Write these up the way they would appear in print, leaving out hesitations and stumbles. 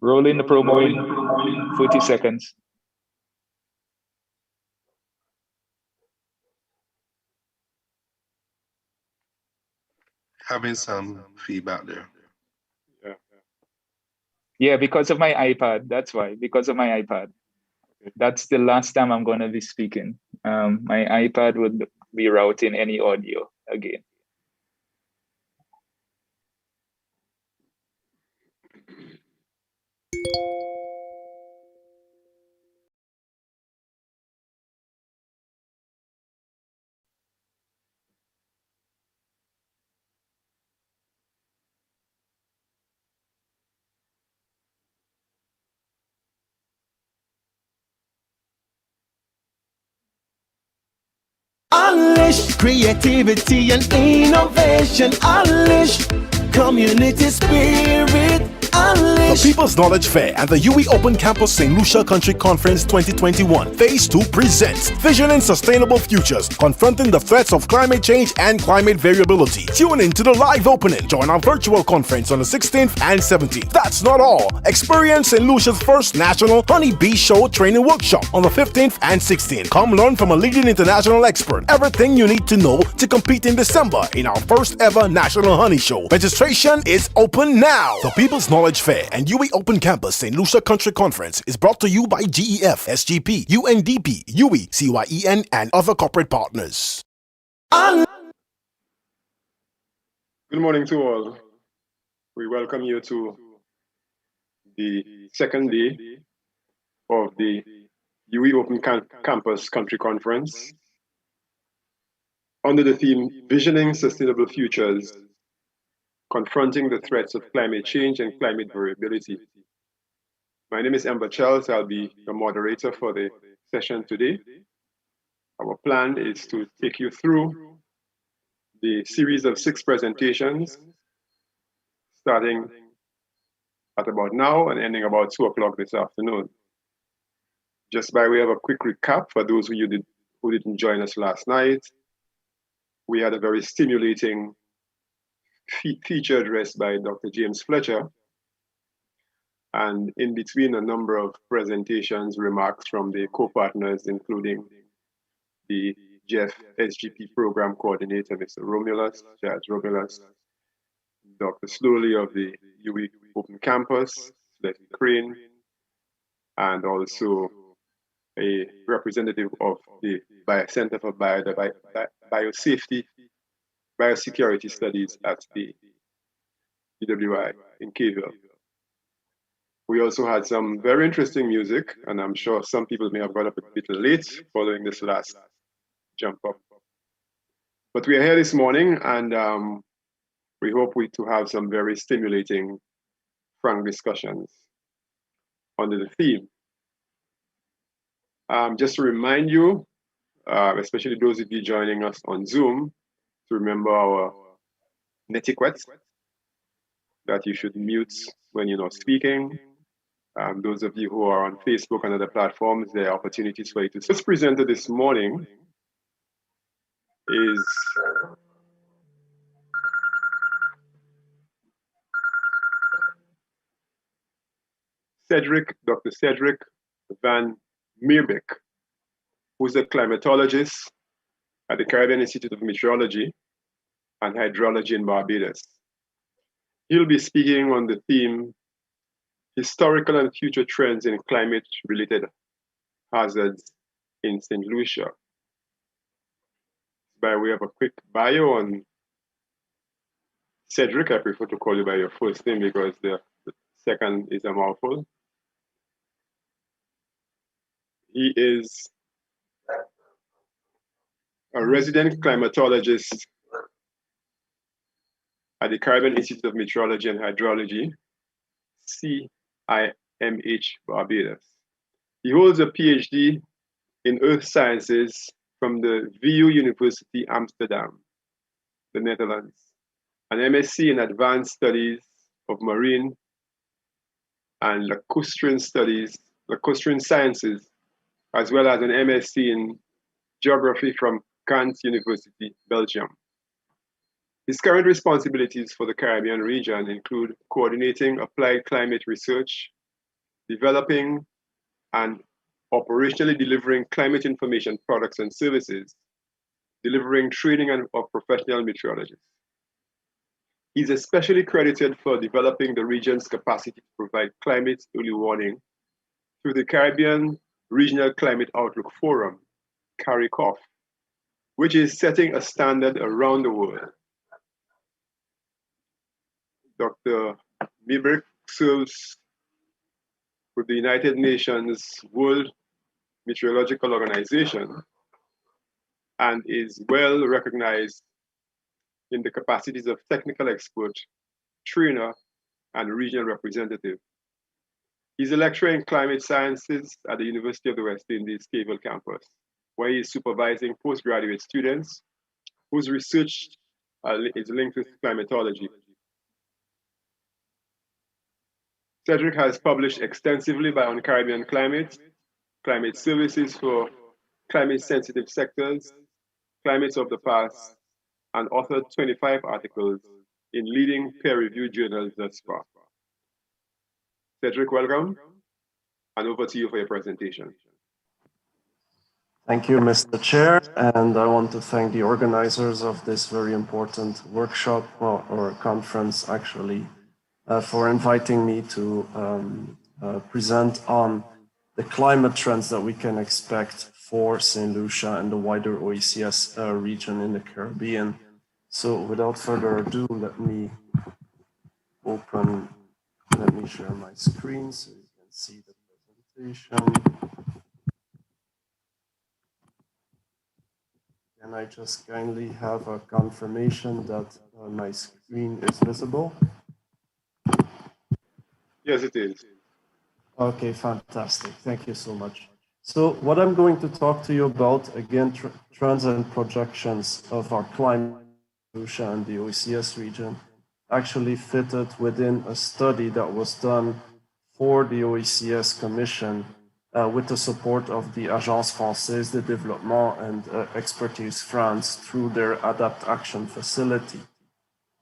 Roll in the promo in 40 seconds. Having some feedback there. Yeah. Yeah, because of my iPad. That's why. Because of my iPad. That's the last time I'm going to be speaking. My iPad would be routing any audio again. Unleash creativity and innovation. Unleash community spirit. The People's Knowledge Fair and the UWI Open Campus St. Lucia Country Conference 2021 Phase 2 presents Visioning Sustainable Futures, Confronting the Threats of Climate Change and Climate Variability. Tune in to the live opening. Join our virtual conference on the 16th and 17th. That's not all. Experience St. Lucia's first national Honey Bee Show training workshop on the 15th and 16th. Come learn from a leading international expert everything you need to know to compete in December in our first ever National Honey Show. Registration is open now. The People's Knowledge Fair and UWI Open Campus St. Lucia Country Conference is brought to you by GEF, SGP, UNDP, UWI, CYEN, and other corporate partners. Good morning to all. We welcome you to the second day of the UWI Open Campus Country Conference under the theme Visioning Sustainable Futures, Confronting the Threats of Climate Change and Climate Variability. My name is Ember Charles. I'll be the moderator for the session today. Our plan is to take you through the series of 6 presentations, starting at about now and ending about 2 o'clock this afternoon. Just by way of a quick recap for those who didn't join us last night, we had a very stimulating feature address by Dr. James Fletcher, and in between a number of presentations, remarks from the co-partners, including the GEF SGP program coordinator, Mr. Romulus, Judge Romulus, Dr. Slowly of the UWI Open Campus, Leslie Crane, and also a representative of the Center for Biosafety, Biosecurity Studies at the UWI in Kayville. We also had some very interesting music, and I'm sure some people may have got up a bit late following this last jump up. But we are here this morning, and we hope to have some very stimulating, frank discussions under the theme. Just to remind you, especially those of you joining us on Zoom, to remember our netiquette, that you should mute when you're not speaking. Those of you who are on Facebook and other platforms, there are opportunities for you to. What's presented this morning is Dr. Cedric Van Meerbeek, who's a climatologist at the Caribbean Institute of Meteorology and Hydrology in Barbados. He'll be speaking on the theme, Historical and Future Trends in Climate-Related Hazards in St. Lucia. By way of a quick bio on Cedric, I prefer to call you by your first name because the second is a mouthful. He is a resident climatologist at the Caribbean Institute of Meteorology and Hydrology, CIMH Barbados. He holds a PhD in Earth Sciences from the VU University Amsterdam, the Netherlands, an MSc in Advanced Studies of Marine and Lacustrine Sciences, as well as an MSc in Geography from Ghent University, Belgium. His current responsibilities for the Caribbean region include coordinating applied climate research developing and operationally delivering climate information products and services, delivering training of professional meteorologists. He's especially credited for developing the region's capacity to provide climate early warning through the Caribbean Regional Climate Outlook Forum, CARICOF, which is setting a standard around the world. Dr. Mibrick serves with the United Nations World Meteorological Organization and is well recognized in the capacities of technical expert, trainer, and regional representative. He's a lecturer in climate sciences at the University of the West Indies Cable campus, where he is supervising postgraduate students whose research is linked with climatology. Cedric has published extensively on Caribbean climate, climate services for climate-sensitive sectors, climates of the past, and authored 25 articles in leading peer-reviewed journals thus far. Cedric, welcome, and over to you for your presentation. Thank you, Mr. Chair, and I want to thank the organizers of this very important workshop or conference, actually, for inviting me to present on the climate trends that we can expect for St. Lucia and the wider OECS region in the Caribbean. So without further ado, let me share my screen so you can see the presentation. Can I just kindly have a confirmation that my screen is visible? Yes, it is. Okay, fantastic. Thank you so much. So what I'm going to talk to you about, again, trends and projections of our climate Lucia and the OECS region actually fitted within a study that was done for the OECS Commission with the support of the Agence Française de Développement and Expertise France through their Adapt Action facility.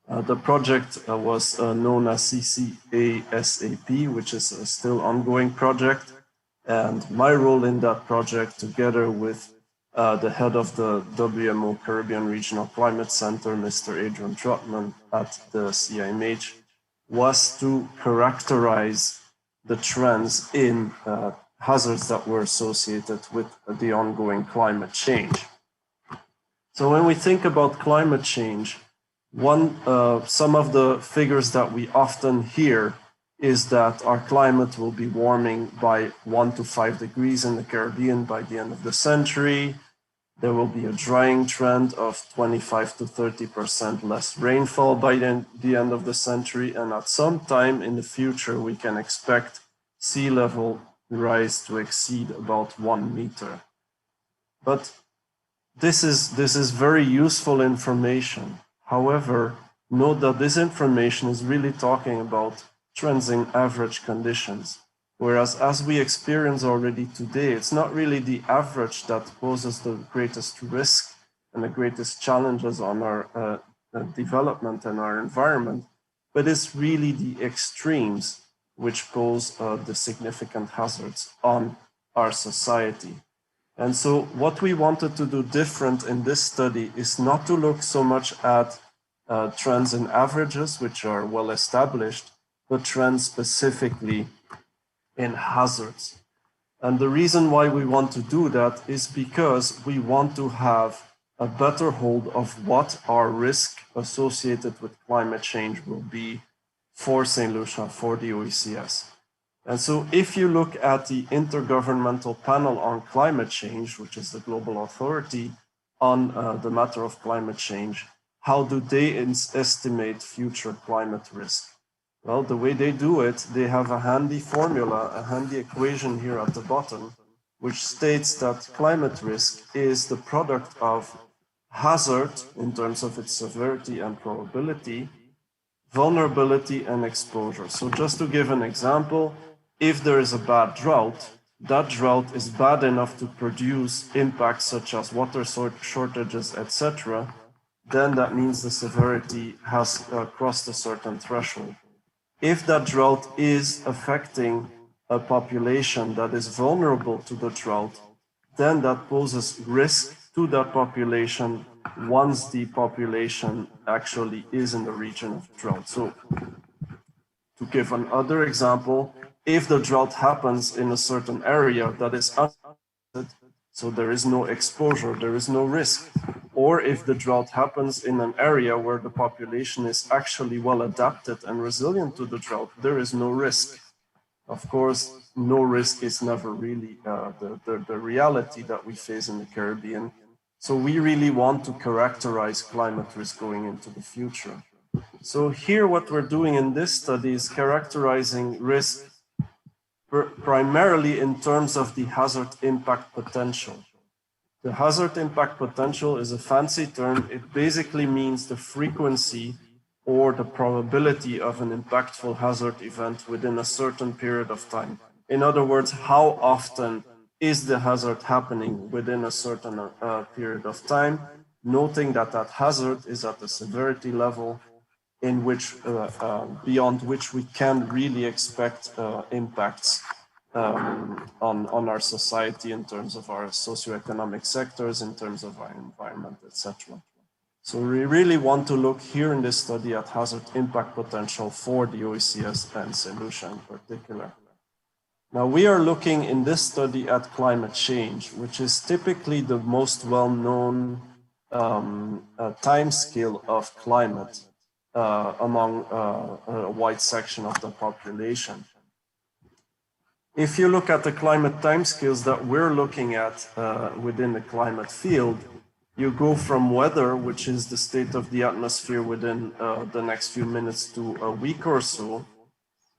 The project was known as CCASAP, which is a still ongoing project. And my role in that project, together with the head of the WMO Caribbean Regional Climate Center, Mr. Adrian Trotman at the CIMH, was to characterize the trends in hazards that were associated with the ongoing climate change. So when we think about climate change, some of the figures that we often hear is that our climate will be warming by 1 to 5 degrees in the Caribbean by the end of the century. There will be a drying trend of 25 to 30% less rainfall by the end of the century. And at some time in the future, we can expect sea level rise to exceed about 1 meter. But this is very useful information. However, note that this information is really talking about trends in average conditions. Whereas as we experience already today, it's not really the average that poses the greatest risk and the greatest challenges on our development and our environment, but it's really the extremes which pose the significant hazards on our society. And so what we wanted to do different in this study is not to look so much at trends in averages, which are well established, but trends specifically in hazards. And the reason why we want to do that is because we want to have a better hold of what our risk associated with climate change will be for St. Lucia, for the OECS. And so if you look at the Intergovernmental Panel on Climate Change, which is the global authority on the matter of climate change, how do they estimate future climate risk? Well, the way they do it, they have a handy formula, a handy equation here at the bottom, which states that climate risk is the product of hazard in terms of its severity and probability, vulnerability and exposure. So just to give an example, if there is a bad drought, that drought is bad enough to produce impacts such as water shortages, etc., then that means the severity has crossed a certain threshold. If that drought is affecting a population that is vulnerable to the drought, then that poses risk to that population once the population actually is in the region of drought. So to give another example, if the drought happens in a certain area that is unaffected, so there is no exposure, there is no risk, or if the drought happens in an area where the population is actually well adapted and resilient to the drought, there is no risk. Of course, no risk is never really the reality that we face in the Caribbean. So we really want to characterize climate risk going into the future. So here what we're doing in this study is characterizing risk primarily in terms of the hazard impact potential. The hazard impact potential is a fancy term. It basically means the frequency or the probability of an impactful hazard event within a certain period of time. In other words, how often is the hazard happening within a certain period of time, noting that that hazard is at a severity level in which, beyond which we can really expect impacts on our society in terms of our socioeconomic sectors, in terms of our environment, etc. So we really want to look here in this study at hazard impact potential for the OECS and St. Lucia in particular. Now we are looking in this study at climate change, which is typically the most well-known time scale of climate among a wide section of the population. If you look at the climate timescales that we're looking at within the climate field, you go from weather, which is the state of the atmosphere within the next few minutes to a week or so.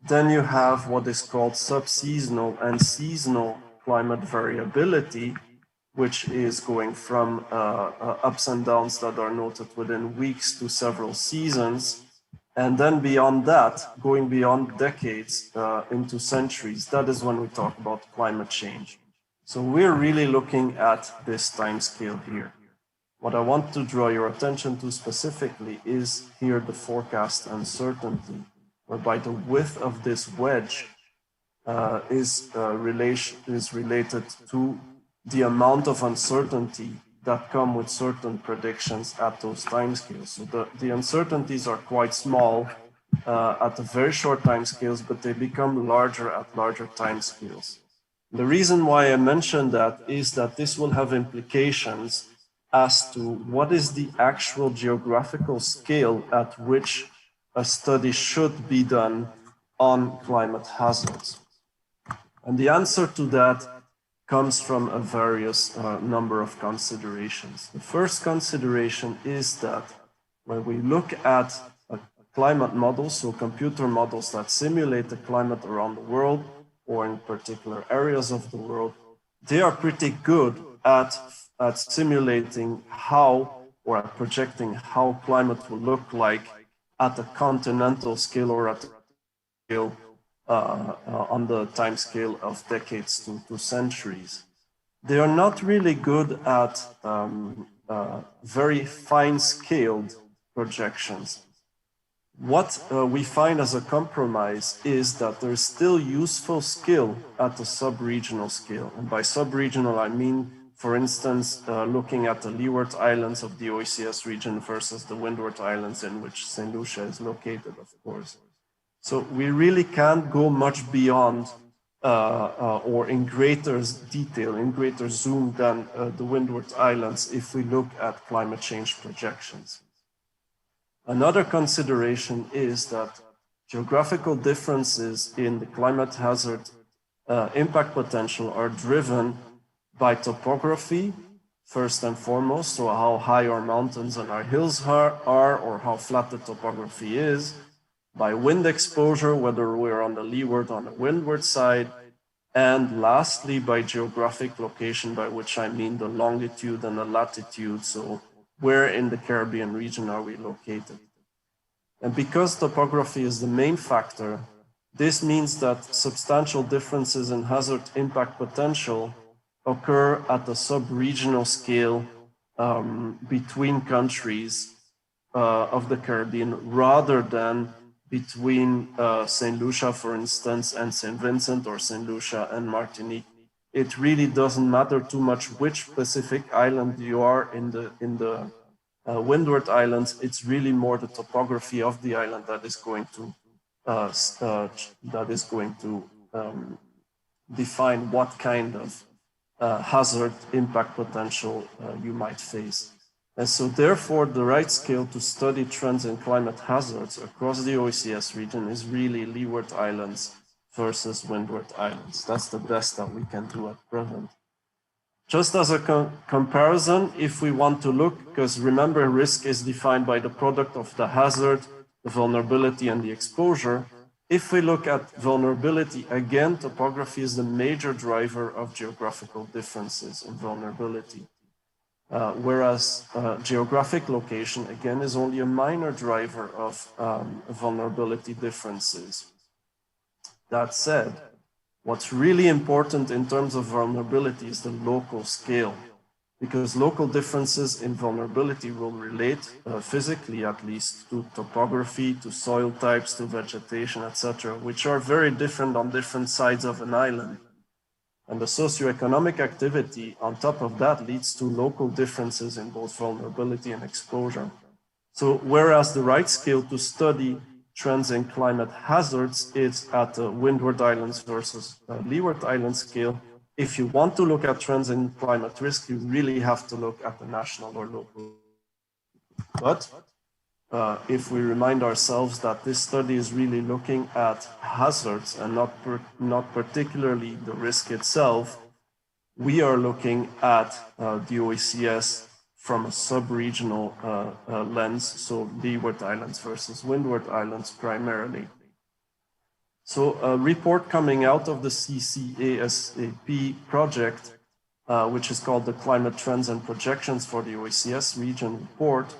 Then you have what is called subseasonal and seasonal climate variability, which is going from ups and downs that are noted within weeks to several seasons. And then beyond that, going beyond decades into centuries, that is when we talk about climate change. So we're really looking at this time scale here. What I want to draw your attention to specifically is here the forecast uncertainty, whereby the width of this wedge is related to the amount of uncertainty that come with certain predictions at those timescales. So the uncertainties are quite small at the very short timescales, but they become larger at larger timescales. The reason why I mention that is that this will have implications as to what is the actual geographical scale at which a study should be done on climate hazards. And the answer to that comes from a various number of considerations. The first consideration is that when we look at a climate model, so computer models that simulate the climate around the world or in particular areas of the world, they are pretty good at simulating how or at projecting how climate will look like at a continental scale or at a scale on the time scale of decades to centuries. They are not really good at very fine-scaled projections. What we find as a compromise is that there is still useful skill at the sub-regional scale. And by sub-regional, I mean, for instance, looking at the Leeward Islands of the OECS region versus the Windward Islands in which St. Lucia is located, of course. So we really can't go much beyond or in greater detail, in greater zoom than the Windward Islands if we look at climate change projections. Another consideration is that geographical differences in the climate hazard impact potential are driven by topography, first and foremost, so how high our mountains and our hills are or how flat the topography is, by wind exposure, whether we're on the leeward or on the windward side, and lastly, by geographic location, by which I mean the longitude and the latitude, so where in the Caribbean region are we located? And because topography is the main factor, this means that substantial differences in hazard impact potential occur at the sub-regional scale between countries of the Caribbean rather than between St. Lucia, for instance, and St. Vincent, or St. Lucia and Martinique. It really doesn't matter too much which Pacific island you are in the Windward Islands. It's really more the topography of the island that is going to define what kind of hazard impact potential you might face. And so therefore, the right scale to study trends in climate hazards across the OECS region is really Leeward Islands versus Windward Islands. That's the best that we can do at present. Just as a comparison, if we want to look, because remember, risk is defined by the product of the hazard, the vulnerability, and the exposure. If we look at vulnerability, again, topography is the major driver of geographical differences in vulnerability. Whereas geographic location, again, is only a minor driver of vulnerability differences. That said, what's really important in terms of vulnerability is the local scale, because local differences in vulnerability will relate, physically at least, to topography, to soil types, to vegetation, etc., which are very different on different sides of an island. And the socioeconomic activity on top of that leads to local differences in both vulnerability and exposure. So whereas the right scale to study trends in climate hazards is at the Windward Islands versus Leeward Islands scale, if you want to look at trends in climate risk, you really have to look at the national or local. But if we remind ourselves that this study is really looking at hazards and not particularly the risk itself, we are looking at the OECS from a sub-regional lens, so Leeward Islands versus Windward Islands primarily. So a report coming out of the CCASAP project, which is called the Climate Trends and Projections for the OECS Region report,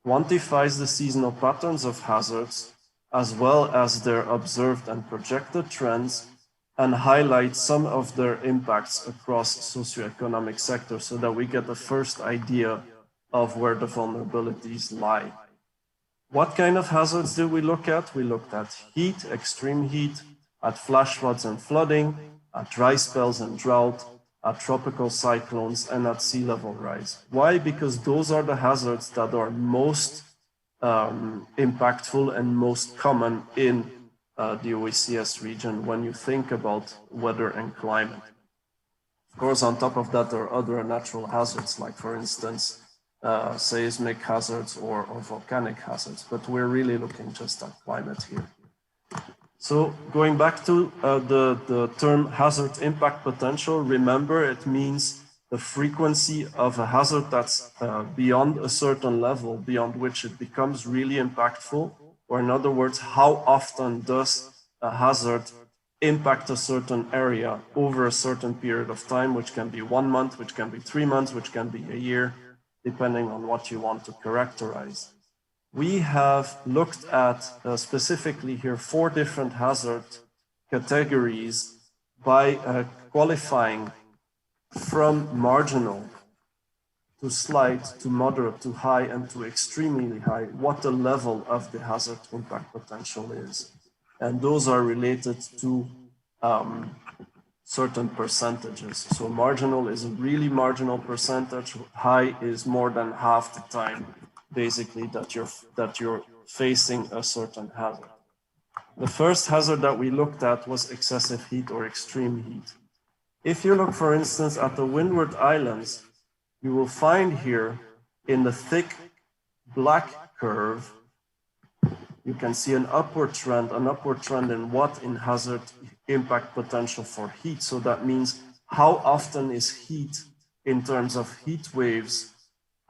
quantifies the seasonal patterns of hazards, as well as their observed and projected trends, and highlights some of their impacts across socioeconomic sectors so that we get the first idea of where the vulnerabilities lie. What kind of hazards did we look at? We looked at heat, extreme heat, at flash floods and flooding, at dry spells and drought, at tropical cyclones, and at sea level rise. Why? Because those are the hazards that are most impactful and most common in the OECS region when you think about weather and climate. Of course, on top of that, there are other natural hazards, like, for instance, seismic hazards or volcanic hazards, but we're really looking just at climate here. So going back to the term hazard impact potential, remember it means the frequency of a hazard that's beyond a certain level, beyond which it becomes really impactful, or in other words, how often does a hazard impact a certain area over a certain period of time, which can be 1 month, which can be 3 months, which can be a year, depending on what you want to characterize. We have looked at specifically here 4 different hazard categories by qualifying from marginal to slight to moderate to high and to extremely high what the level of the hazard impact potential is. And those are related to certain percentages. So marginal is a really marginal percentage. High is more than half the time, basically, that you're facing a certain hazard. The first hazard that we looked at was excessive heat or extreme heat. If you look, for instance, at the Windward Islands, you will find here in the thick black curve, you can see an upward trend in what in hazard impact potential for heat. So that means how often is heat in terms of heat waves,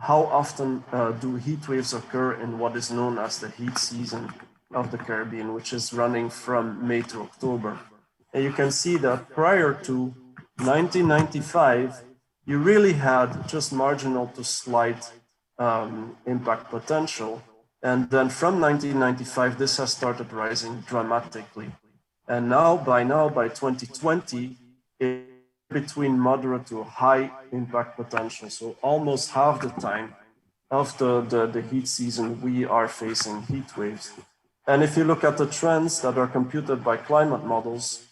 how often do heat waves occur in what is known as the heat season of the Caribbean, which is running from May to October. And you can see that prior to 1995, you really had just marginal to slight impact potential. And then from 1995, this has started rising dramatically. And now, by 2020, it's between moderate to high impact potential. So almost half the time of the heat season, we are facing heat waves. And if you look at the trends that are computed by climate models,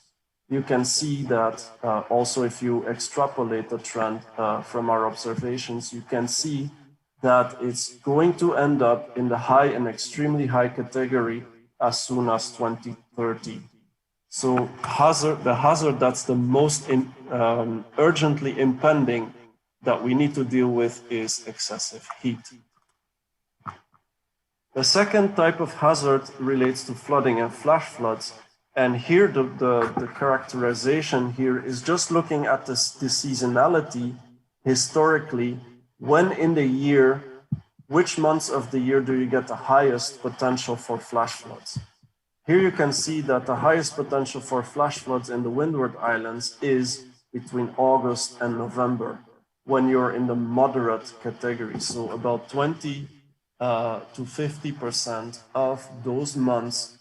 you can see that also if you extrapolate the trend from our observations, you can see that it's going to end up in the high and extremely high category as soon as 2030. So the hazard that's the most urgently impending that we need to deal with is excessive heat. The second type of hazard relates to flooding and flash floods. And here the characterization here is just looking at the seasonality historically, when in the year, which months of the year do you get the highest potential for flash floods? Here you can see that the highest potential for flash floods in the Windward Islands is between August and November, when you're in the moderate category. So about 20 to 50% of those months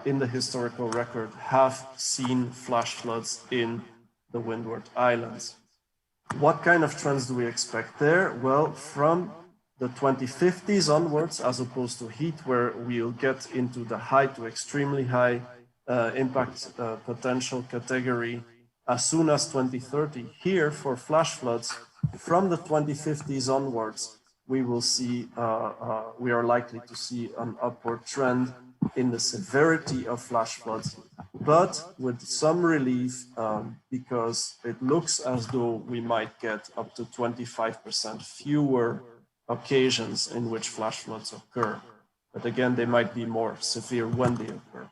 in the historical record have seen flash floods in the Windward Islands. What kind of trends do we expect there? Well, from the 2050s onwards, as opposed to heat, where we'll get into the high to extremely high impact potential category as soon as 2030. Here, for flash floods, from the 2050s onwards, we will see, we are likely to see an upward trend in the severity of flash floods, but with some relief because it looks as though we might get up to 25% fewer occasions in which flash floods occur. But again, they might be more severe when they occur.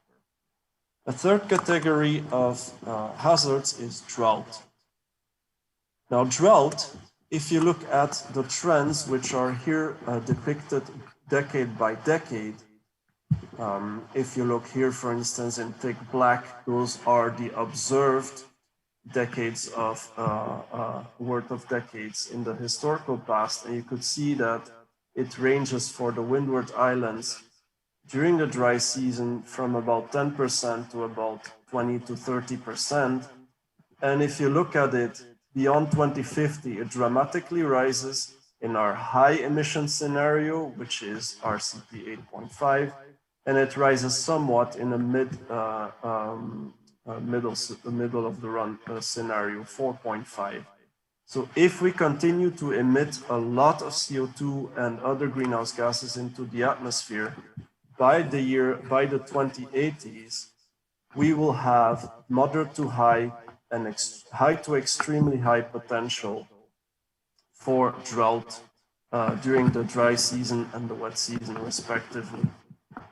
A third category of hazards is drought. Now, drought, if you look at the trends which are here depicted decade by decade, if you look here, for instance, in thick black, those are the observed decades of worth of decades in the historical past, and you could see that it ranges for the Windward Islands during the dry season from about 10% to about 20 to 30%. And if you look at it beyond 2050, it dramatically rises in our high emission scenario, which is RCP 8.5, and it rises somewhat in a middle of the run scenario 4.5. So if we continue to emit a lot of CO2 and other greenhouse gases into the atmosphere, by the 2080s, we will have moderate to high and high to extremely high potential for drought during the dry season and the wet season, respectively.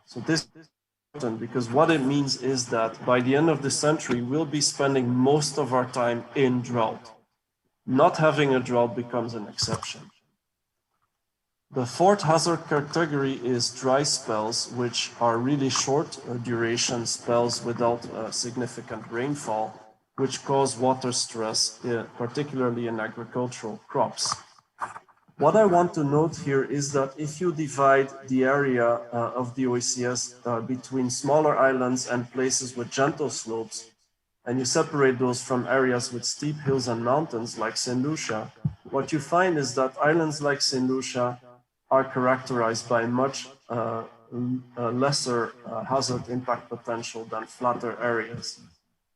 So this is important because what it means is that by the end of the century, we'll be spending most of our time in drought. Not having a drought becomes an exception. The fourth hazard category is dry spells, which are really short duration spells without significant rainfall, which cause water stress, particularly in agricultural crops. What I want to note here is that if you divide the area of the OECS between smaller islands and places with gentle slopes, and you separate those from areas with steep hills and mountains like St. Lucia, what you find is that islands like St. Lucia are characterized by much lesser hazard impact potential than flatter areas.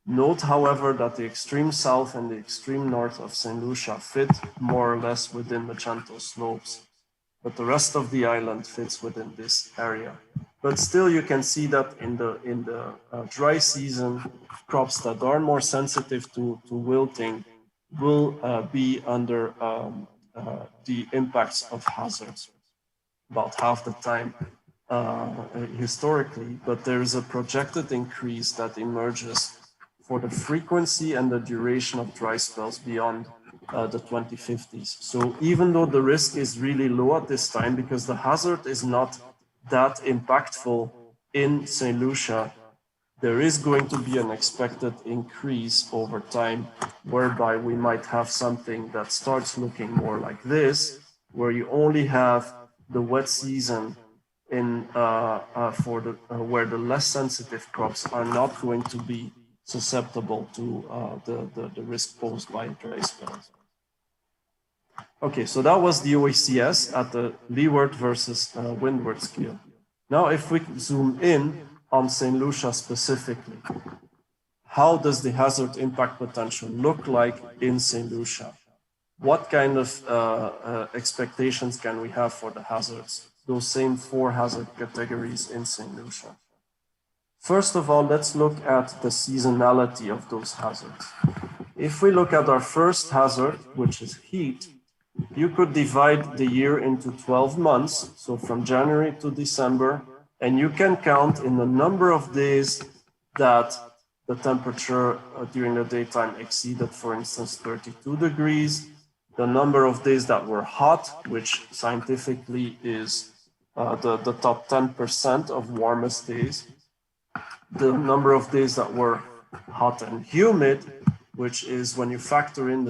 Note, however, that the extreme south and the extreme north of St. Lucia fit more or less within the gentle slopes, but the rest of the island fits within this area. But still, you can see that in the dry season, crops that are more sensitive to wilting will be under the impacts of hazards about half the time historically, but there is a projected increase that emerges for the frequency and the duration of dry spells beyond the 2050s. So even though the risk is really low at this time, because the hazard is not that impactful in St. Lucia, there is going to be an expected increase over time, whereby we might have something that starts looking more like this, where you only have the wet season in where the less sensitive crops are not going to be susceptible to the risk posed by dry spells. Okay, so that was the OECS at the leeward versus windward scale. Now, if we zoom in on St. Lucia specifically, how does the hazard impact potential look like in St. Lucia? What kind of expectations can we have for the hazards? Those same 4 hazard categories in St. Lucia. First of all, let's look at the seasonality of those hazards. If we look at our first hazard, which is heat, you could divide the year into 12 months, so from January to December, and you can count in the number of days that the temperature during the daytime exceeded, for instance, 32 degrees, the number of days that were hot, which scientifically is the top 10% of warmest days, the number of days that were hot and humid, which is when you factor in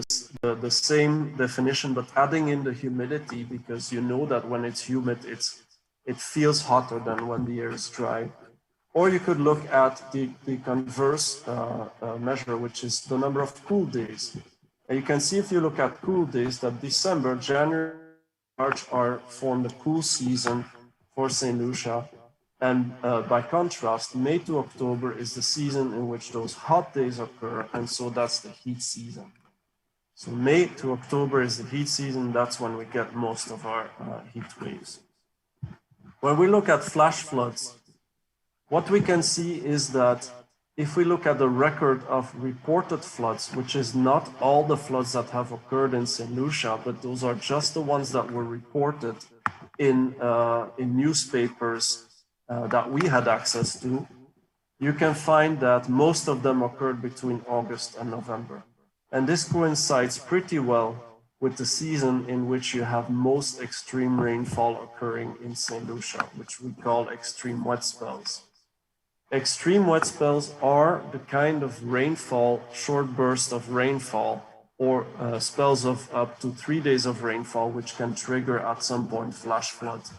the same definition, but adding in the humidity, because you know that when it's humid, it feels hotter than when the air is dry. Or you could look at the converse measure, which is the number of cool days. And you can see if you look at cool days that December, January, March form the cool season for St. Lucia. And by contrast, May to October is the season in which those hot days occur, and so that's the heat season. So May to October is the heat season, that's when we get most of our heat waves. When we look at flash floods, what we can see is that if we look at the record of reported floods, which is not all the floods that have occurred in St. Lucia, but those are just the ones that were reported in newspapers that we had access to, you can find that most of them occurred between August and November. And this coincides pretty well with the season in which you have most extreme rainfall occurring in St. Lucia, which we call extreme wet spells. Extreme wet spells are the kind of rainfall, short bursts of rainfall, or spells of up to 3 days of rainfall, which can trigger at some point flash floods.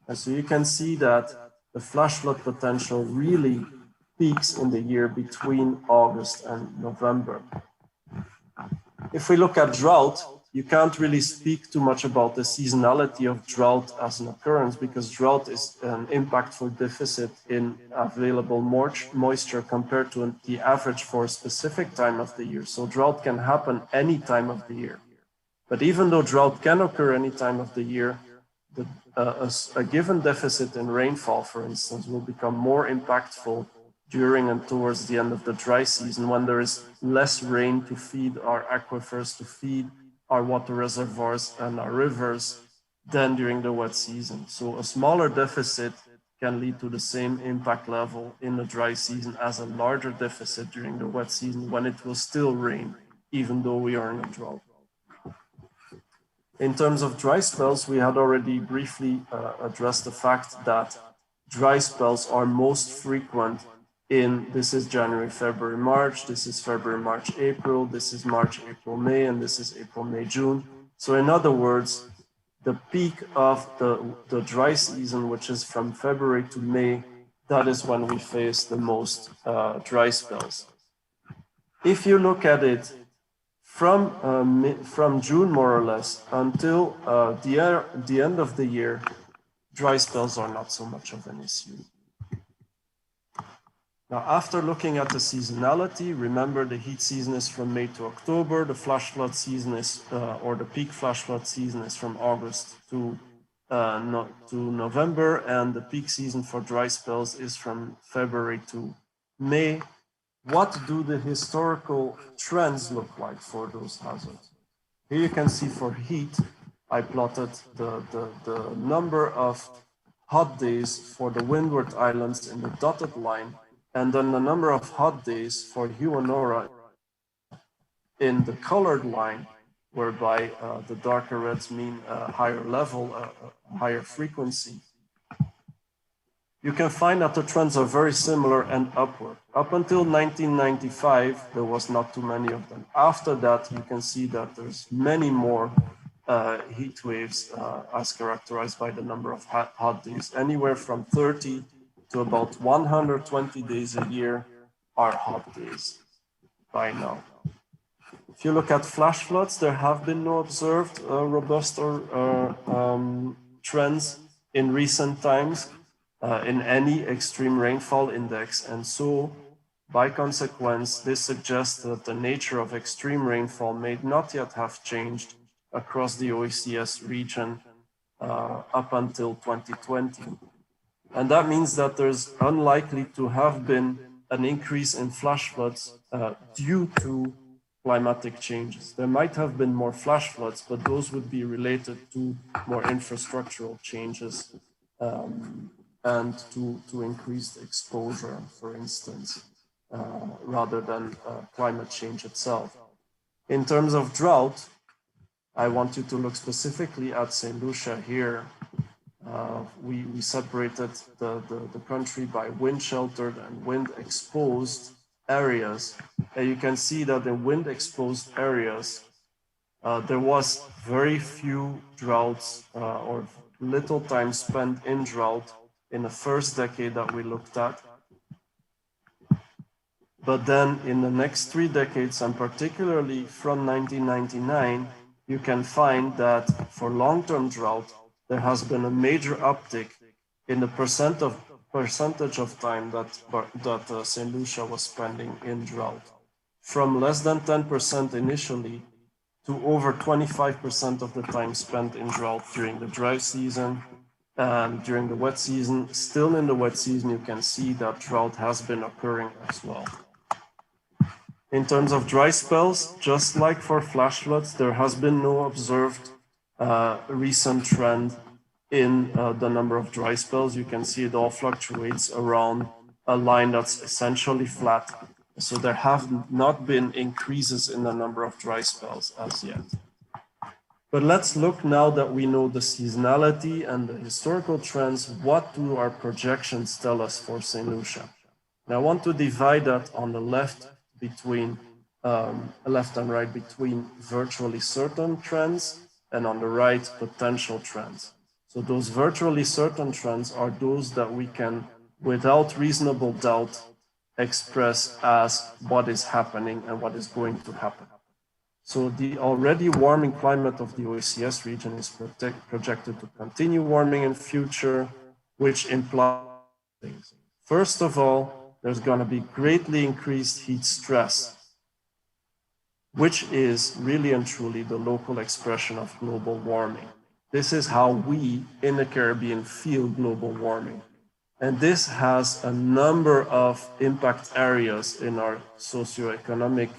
And so you can see that the flash flood potential really peaks in the year between August and November. If we look at drought, you can't really speak too much about the seasonality of drought as an occurrence, because drought is an impactful deficit in available moisture compared to the average for a specific time of the year. So drought can happen any time of the year. But even though drought can occur any time of the year, a given deficit in rainfall, for instance, will become more impactful during and towards the end of the dry season, when there is less rain to feed our aquifers, to feed our water reservoirs and our rivers, than during the wet season. So a smaller deficit can lead to the same impact level in the dry season as a larger deficit during the wet season, when it will still rain, even though we are in a drought. In terms of dry spells, we had already briefly addressed the fact that dry spells are most frequent this is January, February, March, this is February, March, April, this is March, April, May, and this is April, May, June. So in other words, the peak of the dry season, which is from February to May, that is when we face the most dry spells. If you look at it from June, more or less, until the end of the year, dry spells are not so much of an issue. Now, after looking at the seasonality, remember the heat season is from May to October, the flash flood season is, or the peak flash flood season is from August to November, and the peak season for dry spells is from February to May. What do the historical trends look like for those hazards? Here you can see for heat, I plotted the number of hot days for the Windward Islands in the dotted line, and then the number of hot days for Huonora in the colored line, whereby the darker reds mean a higher level, a higher frequency. You can find that the trends are very similar and upward. Up until 1995, there was not too many of them. After that, you can see that there's many more heat waves as characterized by the number of hot days. Anywhere from 30 to about 120 days a year are hot days by now. If you look at flash floods, there have been no observed robust trends in recent times. in any extreme rainfall index. And so, by consequence, this suggests that the nature of extreme rainfall may not yet have changed across the OECS region up until 2020. And that means that there's unlikely to have been an increase in flash floods due to climatic changes. There might have been more flash floods, but those would be related to more infrastructural changes and to increased exposure, for instance, rather than climate change itself. In terms of drought, I want you to look specifically at St. Lucia here. We separated the country by wind-sheltered and wind-exposed areas. And you can see that in wind-exposed areas, there was very few droughts or little time spent in drought in the first decade that we looked at. But then in the next 3 decades, and particularly from 1999, you can find that for long-term drought, there has been a major uptick in the percentage of time that St. Lucia was spending in drought, from less than 10% initially to over 25% of the time spent in drought during the dry season and during the wet season. Still in the wet season, you can see that drought has been occurring as well. In terms of dry spells, just like for flash floods, there has been no observed recent trend in the number of dry spells. You can see it all fluctuates around a line that's essentially flat. So there have not been increases in the number of dry spells as yet. But let's look, now that we know the seasonality and the historical trends, what do our projections tell us for St. Lucia? And I want to divide that on the left between left and right between virtually certain trends and on the right potential trends. So those virtually certain trends are those that we can, without reasonable doubt, express as what is happening and what is going to happen. So the already warming climate of the OECS region is projected to continue warming in future, which implies things. First of all, there's going to be greatly increased heat stress, which is really and truly the local expression of global warming. This is how we in the Caribbean feel global warming. And this has a number of impact areas in our socioeconomic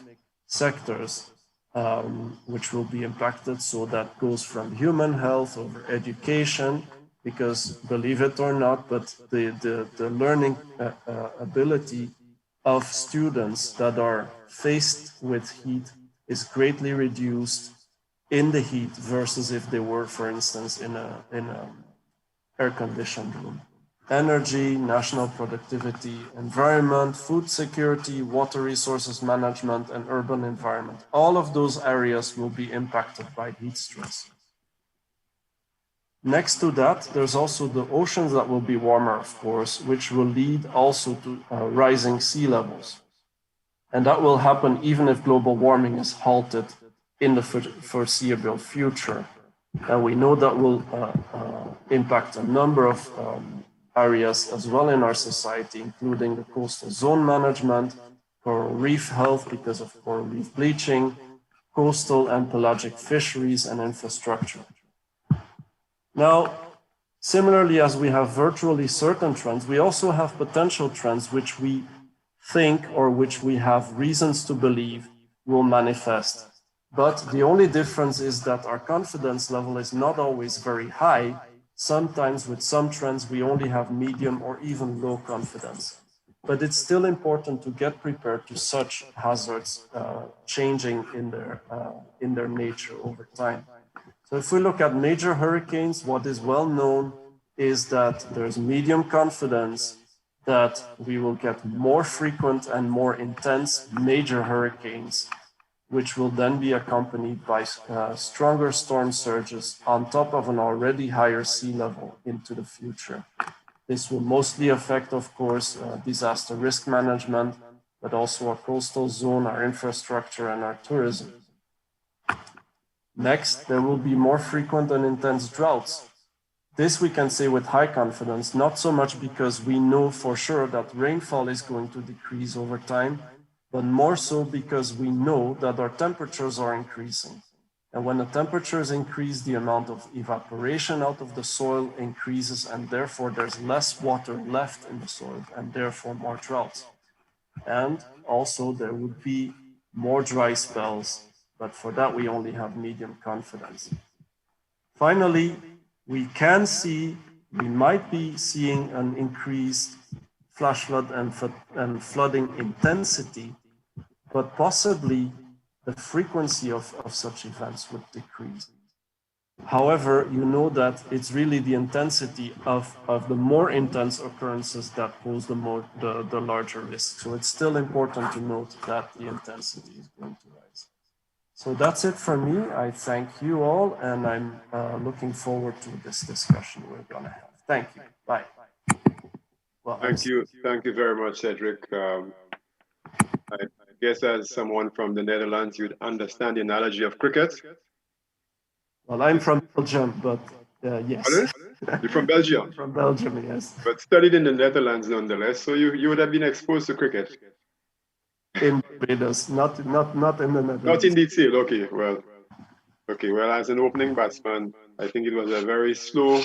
sectors, which will be impacted. So that goes from human health over education, because believe it or not, but the learning ability of students that are faced with heat is greatly reduced in the heat versus if they were, for instance, in a air-conditioned room. Energy, national productivity, environment, food security, water resources management, and urban environment. All of those areas will be impacted by heat stress. Next to that, there's also the oceans that will be warmer, of course, which will lead also to rising sea levels. And that will happen even if global warming is halted in the foreseeable future. And we know that will impact a number of areas as well in our society, including the coastal zone management, coral reef health because of coral reef bleaching, coastal and pelagic fisheries, and infrastructure. Now, similarly, as we have virtually certain trends, we also have potential trends which we think or which we have reasons to believe will manifest. But the only difference is that our confidence level is not always very high. Sometimes with some trends, we only have medium or even low confidence. But it's still important to get prepared to such hazards changing in their nature over time. So if we look at major hurricanes, what is well known is that there's medium confidence that we will get more frequent and more intense major hurricanes, which will then be accompanied by stronger storm surges on top of an already higher sea level into the future. This will mostly affect, of course, disaster risk management, but also our coastal zone, our infrastructure, and our tourism. Next, there will be more frequent and intense droughts. This we can say with high confidence, not so much because we know for sure that rainfall is going to decrease over time, but more so because we know that our temperatures are increasing. And when the temperatures increase, the amount of evaporation out of the soil increases, and therefore there's less water left in the soil, and therefore more droughts. And also there would be more dry spells, but for that we only have medium confidence. Finally, we might be seeing an increased flash flood and flooding intensity, but possibly the frequency of such events would decrease. However, you know that it's really the intensity of the more intense occurrences that pose the larger risk. So it's still important to note that the intensity is going to rise. So that's it for me. I thank you all, and I'm looking forward to this discussion we're going to have. Thank you. Bye. Well, thank you very much, Cedric. I guess as someone from the Netherlands, you'd understand the analogy of cricket. Well, I'm from Belgium, but yes. You're from Belgium? From Belgium, yes. But studied in the Netherlands nonetheless, so you would have been exposed to cricket. In Barbados, not in the Netherlands. Not in detail, okay, well, as an opening batsman, I think it was a very slow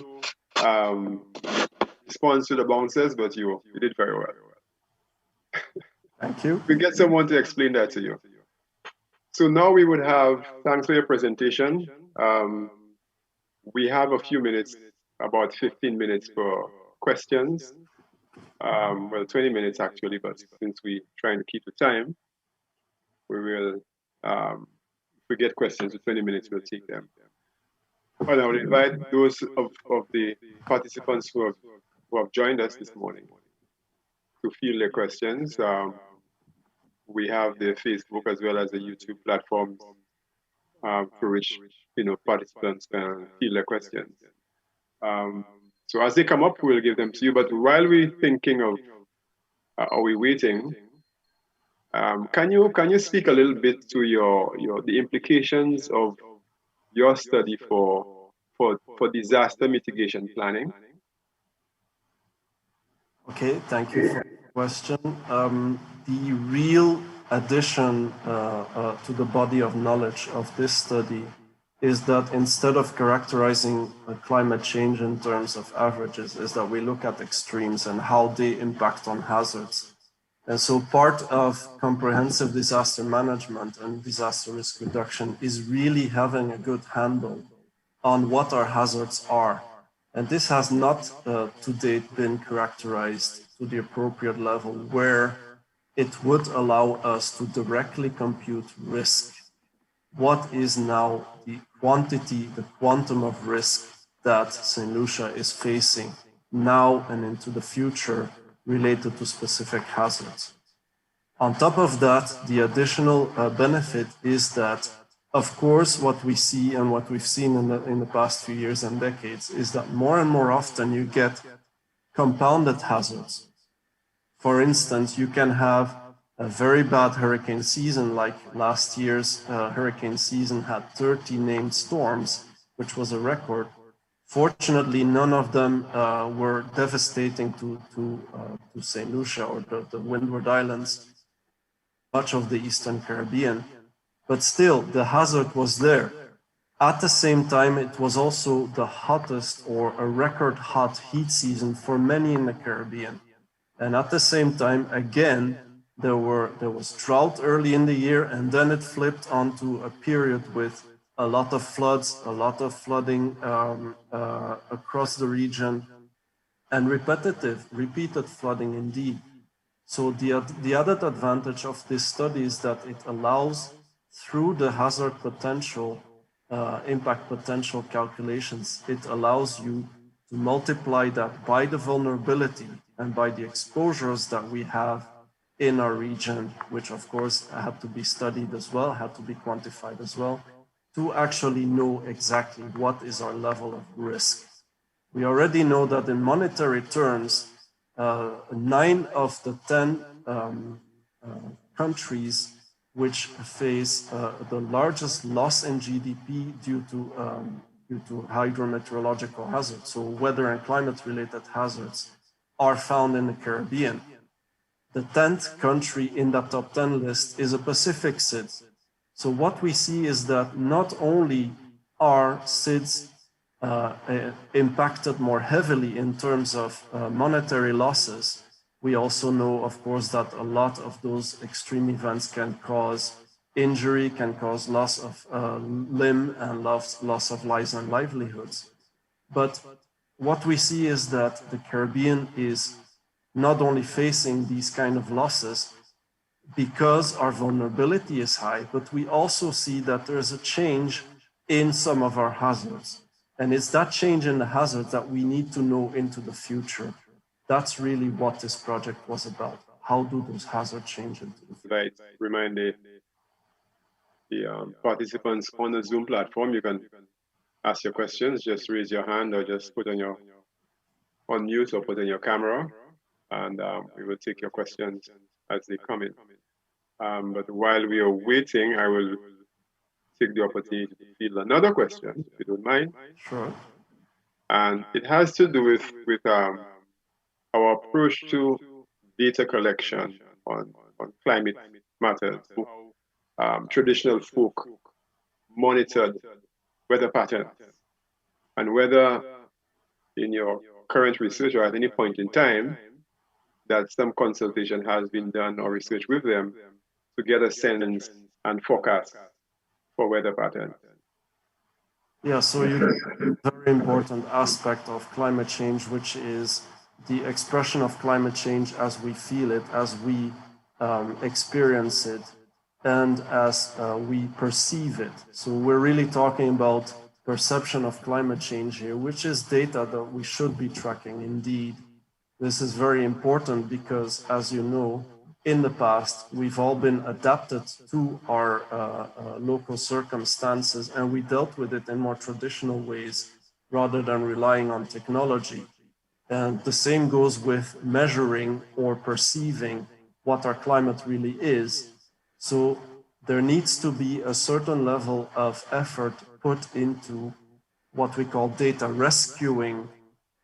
response to the bouncers, but you did very well. Thank you. We get someone to explain that to you. So now we would have, thanks for your presentation. We have a few minutes, about 15 minutes for questions. Well, 20 minutes actually, but since we're trying to keep the time, we will, if we get questions for 20 minutes, we'll take them. But I would invite those of the participants who have joined us this morning to field their questions. We have the Facebook as well as the YouTube platforms for which participants can field their questions. So as they come up, we'll give them to you. But while we're thinking of, are we waiting? Can you speak a little bit to the implications of your study for disaster mitigation planning? Okay, thank you for the question. The real addition to the body of knowledge of this study is that instead of characterizing climate change in terms of averages, is that we look at extremes and how they impact on hazards. And so part of comprehensive disaster management and disaster risk reduction is really having a good handle on what our hazards are. And this has not to date been characterized to the appropriate level where it would allow us to directly compute risk. What is now the quantum of risk that St. Lucia is facing now and into the future related to specific hazards. On top of that, the additional benefit is that, of course, what we see and what we've seen in the past few years and decades is that more and more often you get compounded hazards. For instance, you can have a very bad hurricane season, like last year's hurricane season had 30 named storms, which was a record. Fortunately, none of them were devastating to St. Lucia or the Windward Islands, much of the Eastern Caribbean. But still, the hazard was there. At the same time, it was also the hottest or a record hot heat season for many in the Caribbean. And at the same time, again, there was drought early in the year, and then it flipped onto a period with a lot of floods, a lot of flooding across the region, and repeated flooding indeed. So the added advantage of this study is that it allows, through the hazard potential, impact potential calculations, it allows you to multiply that by the vulnerability and by the exposures that we have in our region, which of course had to be studied as well, had to be quantified as well, to actually know exactly what is our level of risk. We already know that in monetary terms, 9 of the 10 countries which face the largest loss in GDP due to due to hydrometeorological hazards. So weather and climate-related hazards are found in the Caribbean. The 10th country in that top 10 list is a Pacific SID. So what we see is that not only are SIDs impacted more heavily in terms of monetary losses, we also know, of course, that a lot of those extreme events can cause injury, can cause loss of limb and loss of lives and livelihoods. But what we see is that the Caribbean is not only facing these kind of losses because our vulnerability is high, but we also see that there is a change in some of our hazards. And it's that change in the hazards that we need to know into the future. That's really what this project was about. How do those hazards change into the future? Right. Remind the participants on the Zoom platform, you can ask your questions, just raise your hand or just put on your on mute or put on your camera, and we will take your questions as they come in. But while we are waiting, I will take the opportunity to field another question, if you don't mind. Sure. And it has to do with our approach to data collection on climate matters. Traditional folk monitored weather patterns, and whether in your current research or at any point in time that some consultation has been done or research with them to get a sense and forecast for weather patterns. Yeah, so you a very important aspect of climate change, which is the expression of climate change as we feel it, as we experience it, and as we perceive it. So we're really talking about perception of climate change here, which is data that we should be tracking indeed. This is very important because, as you know, in the past, we've all been adapted to our local circumstances, and we dealt with it in more traditional ways rather than relying on technology. And the same goes with measuring or perceiving what our climate really is. So there needs to be a certain level of effort put into what we call data rescuing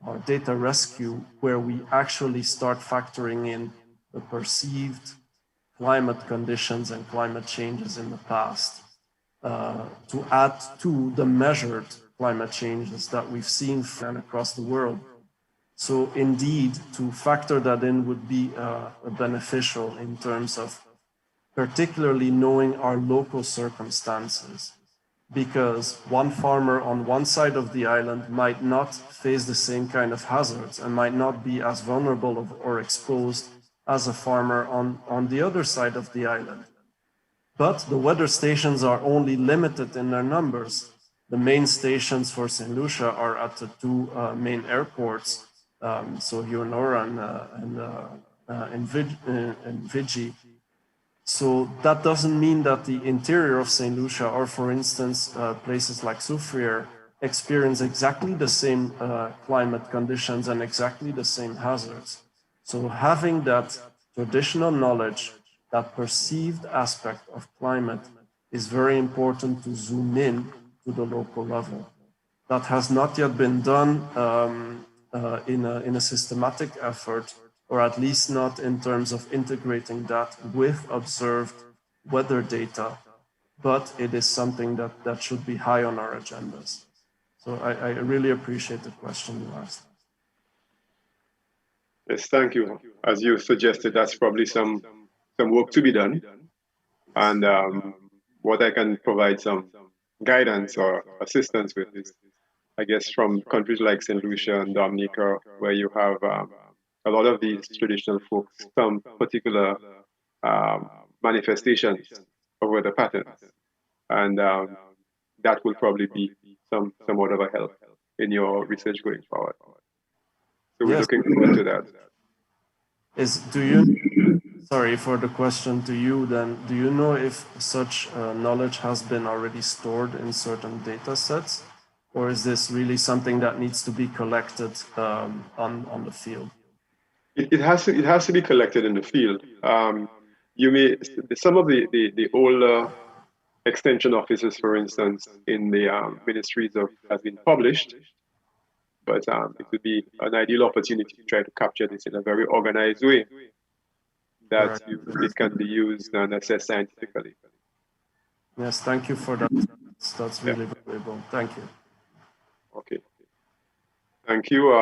or data rescue, where we actually start factoring in the perceived climate conditions and climate changes in the past to add to the measured climate changes that we've seen across the world. So indeed, to factor that in would be beneficial in terms of particularly knowing our local circumstances, because one farmer on one side of the island might not face the same kind of hazards and might not be as vulnerable or exposed as a farmer on the other side of the island. But the weather stations are only limited in their numbers. The main stations for St. Lucia are at the two main airports, so Leonora and Vigi. So that doesn't mean that the interior of St. Lucia, or for instance, places like Soufriere, experience exactly the same climate conditions and exactly the same hazards. So having that traditional knowledge, that perceived aspect of climate, is very important to zoom in to the local level. That has not yet been done in a systematic effort, or at least not in terms of integrating that with observed weather data, but it is something that should be high on our agendas. So I really appreciate the question you asked. Yes, thank you. As you suggested, that's probably some work to be done. And what I can provide some guidance or assistance with is, I guess, from countries like St. Lucia and Dominica, where you have a lot of these traditional folks, some particular manifestations of weather patterns. And that will probably be somewhat of a help in your research going forward. So we're looking forward to that. Sorry for the question to you then, do you know if such knowledge has been already stored in certain data sets? Or is this really something that needs to be collected on the field? It has to be collected in the field. You may some of the older extension officers, for instance, in the ministries has been published. But it would be an ideal opportunity to try to capture this in a very organized way that it can be used and assessed scientifically. Yes, thank you for that. That's really valuable. Thank you. Okay. Thank you.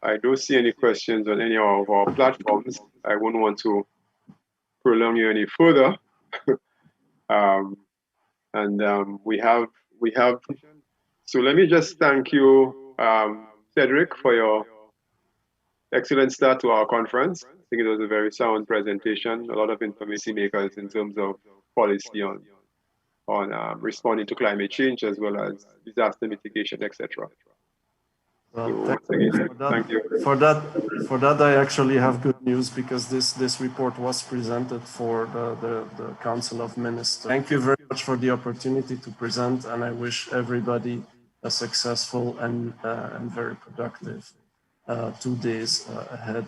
I don't see any questions on any of our platforms. I wouldn't want to prolong you any further. We have. So let me just thank you, Cedric, for your excellent start to our conference. I think it was a very sound presentation, a lot of information makers in terms of policy on responding to climate change as well as disaster mitigation, etc. Thank you. For that, I actually have good news because this report was presented for the Council of Ministers. Thank you very much for the opportunity to present, and I wish everybody a successful and very productive 2 days ahead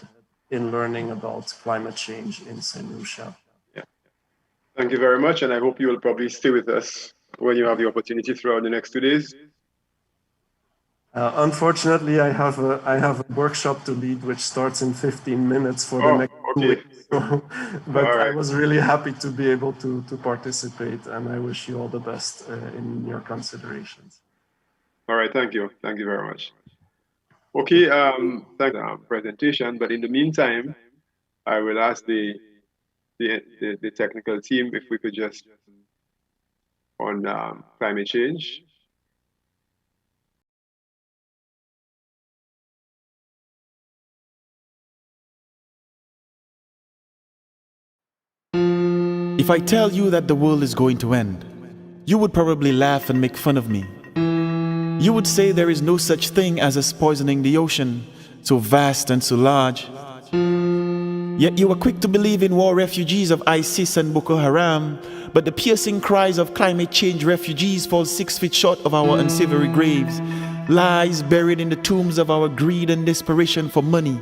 in learning about climate change in St. Lucia. Yeah. Thank you very much, and I hope you will probably stay with us when you have the opportunity throughout the next 2 days. Unfortunately, I have a workshop to lead, which starts in 15 minutes for the next 2 weeks. But right. I was really happy to be able to participate, and I wish you all the best in your considerations. All right, thank you. Thank you very much. Okay, thanks for the presentation. But in the meantime, I will ask the technical team if we could just on climate change. If I tell you that the world is going to end, you would probably laugh and make fun of me. You would say there is no such thing as us poisoning the ocean, so vast and so large. Yet you are quick to believe in war refugees of ISIS and Boko Haram, but the piercing cries of climate change refugees fall 6 feet short of our unsavory graves, lies buried in the tombs of our greed and desperation for money.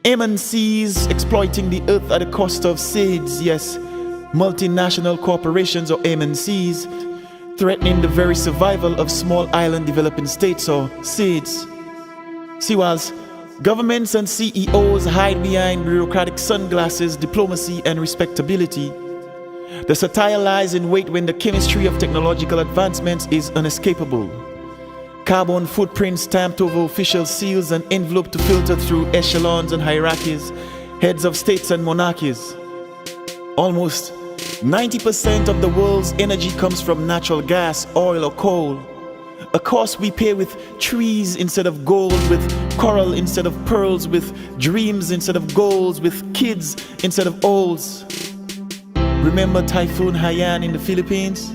MNCs exploiting the earth at the cost of SIDS, yes, multinational corporations or MNCs, threatening the very survival of small island developing states or SIDS. See, whilst governments and CEOs hide behind bureaucratic sunglasses, diplomacy and respectability, the satire lies in wait when the chemistry of technological advancements is unescapable. Carbon footprints stamped over official seals and enveloped to filter through echelons and hierarchies, heads of states and monarchies. Almost 90% of the world's energy comes from natural gas, oil or coal. A cost we pay with trees instead of gold, with coral instead of pearls, with dreams instead of goals, with kids instead of olds. Remember Typhoon Haiyan in the Philippines?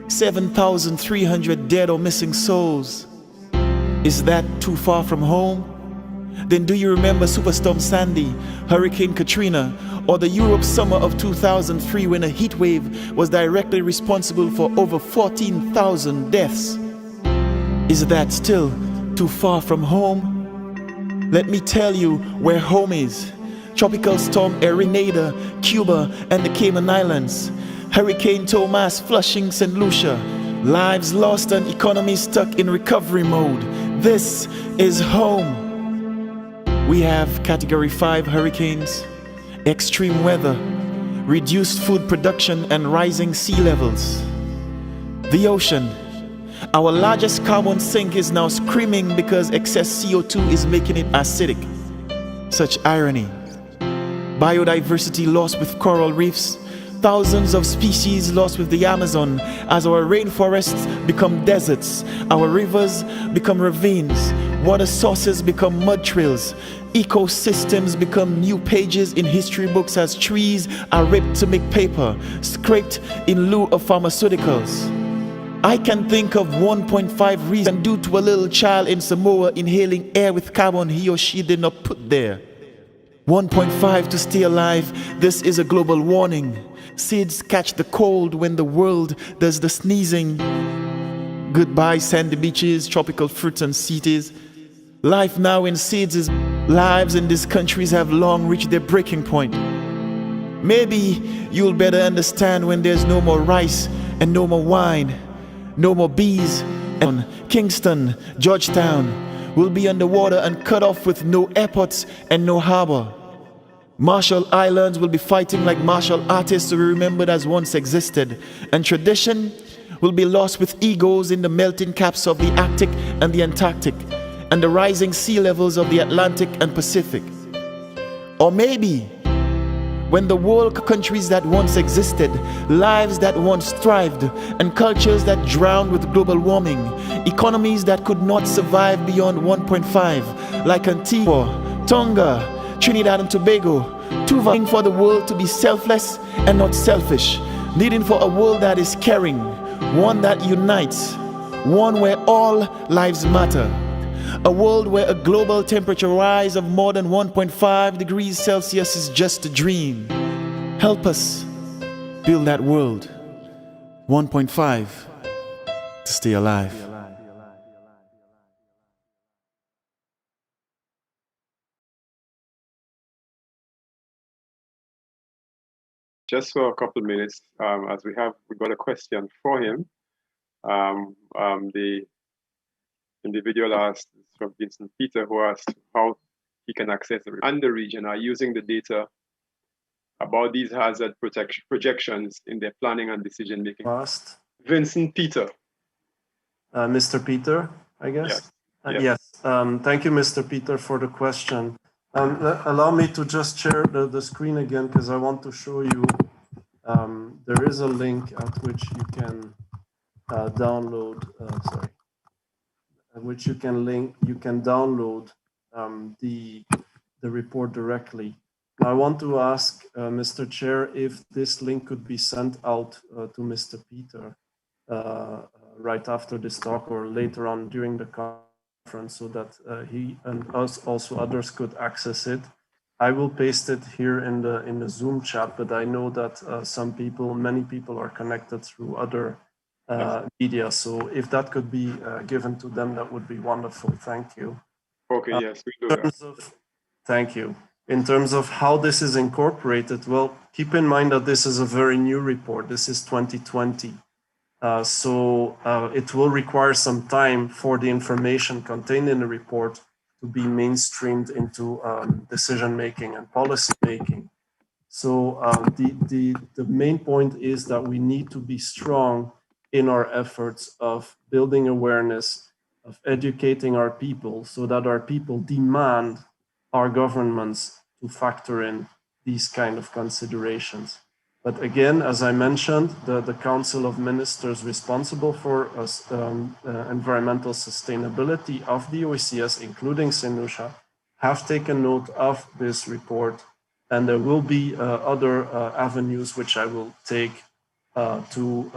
7,300 dead or missing souls. Is that too far from home? Then do you remember Superstorm Sandy, Hurricane Katrina, or the Europe summer of 2003 when a heat wave was directly responsible for over 14,000 deaths? Is that still too far from home? Let me tell you where home is. Tropical Storm Erinada, Cuba and the Cayman Islands. Hurricane Thomas flushing St. Lucia. Lives lost and economies stuck in recovery mode. This is home. We have Category 5 hurricanes, extreme weather, reduced food production and rising sea levels. The ocean, our largest carbon sink, is now screaming because excess CO2 is making it acidic. Such irony. Biodiversity lost with coral reefs, thousands of species lost with the Amazon as our rainforests become deserts, our rivers become ravines, water sources become mud trails, ecosystems become new pages in history books as trees are ripped to make paper, scraped in lieu of pharmaceuticals. I can think of 1.5 reasons due to a little child in Samoa inhaling air with carbon he or she did not put there. 1.5 to stay alive. This is a global warning. SIDS catch the cold when the world does the sneezing. Goodbye sandy beaches, tropical fruits and cities. Life now in SIDS is lives in these countries have long reached their breaking point. Maybe you'll better understand when there's no more rice and no more wine, no more bees. And Kingston, Georgetown will be underwater and cut off with no airports and no harbor. Marshall Islands will be fighting like martial artists to be remembered as once existed, and tradition will be lost with egos in the melting caps of the Arctic and the Antarctic, and the rising sea levels of the Atlantic and Pacific. Or maybe when the world countries that once existed, lives that once thrived, and cultures that drowned with global warming, economies that could not survive beyond 1.5, like Antigua, Tonga, Trinidad and Tobago, Tuvalu, for the world to be selfless and not selfish, needing for a world that is caring, one that unites, one where all lives matter, a world where a global temperature rise of more than 1.5 degrees Celsius is just a dream. Help us build that world. 1.5 to stay alive. Just for a couple of minutes, as we got a question for him. The individual asked from Vincent Peter, who asked how he can access the region are using the data about these hazard projections in their planning and decision making. Last. Vincent Peter. Mr. Peter, I guess. Yes. Yes. Thank you, Mr. Peter, for the question. Allow me to just share the screen again, because I want to show you there is a link at which you can download. At which you can download the report directly. Now, I want to ask Mr. Chair if this link could be sent out to Mr. Peter right after this talk or later on during the conference, so that he and us, also others, could access it. I will paste it here in the Zoom chat, but I know that many people are connected through other media. So if that could be given to them, that would be wonderful. Thank you. Okay, yes, we do that. Thank you. In terms of how this is incorporated, well, keep in mind that this is a very new report. This is 2020. So it will require some time for the information contained in the report to be mainstreamed into decision-making and policy-making. So the main point is that we need to be strong in our efforts of building awareness, of educating our people, so that our people demand our governments to factor in these kind of considerations. But again, as I mentioned, the Council of Ministers responsible for environmental sustainability of the OECS, including St. Lucia, have taken note of this report, and there will be other avenues which I will take to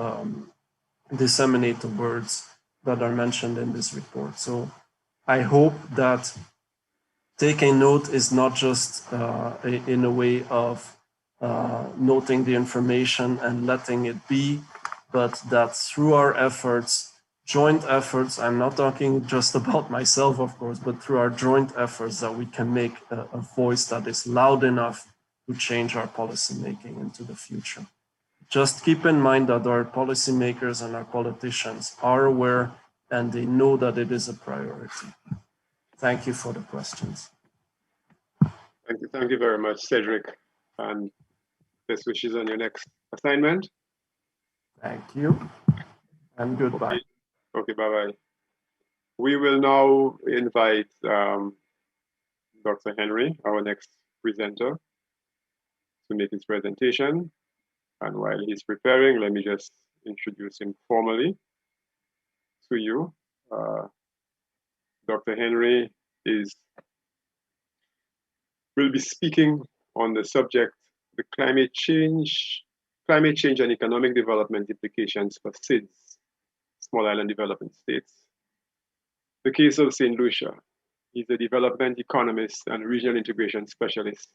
disseminate the words that are mentioned in this report. So I hope that taking note is not just in a way of noting the information and letting it be, but that through our efforts, joint efforts, I'm not talking just about myself, of course, but through our joint efforts, that we can make a voice that is loud enough to change our policy making into the future. Just keep in mind that our policymakers and our politicians are aware and they know that it is a priority. Thank you for the questions. Thank you very much, Cedric, and best wishes on your next assignment. Thank you, and goodbye. Okay, bye-bye. We will now invite Dr. Henry, our next presenter, to make his presentation. And while he's preparing, let me just introduce him formally to you. Dr. Henry will be speaking on the subject, the climate change and economic development implications for SIDS, Small Island Development States. The case of St. Lucia. He's a development economist and regional integration specialist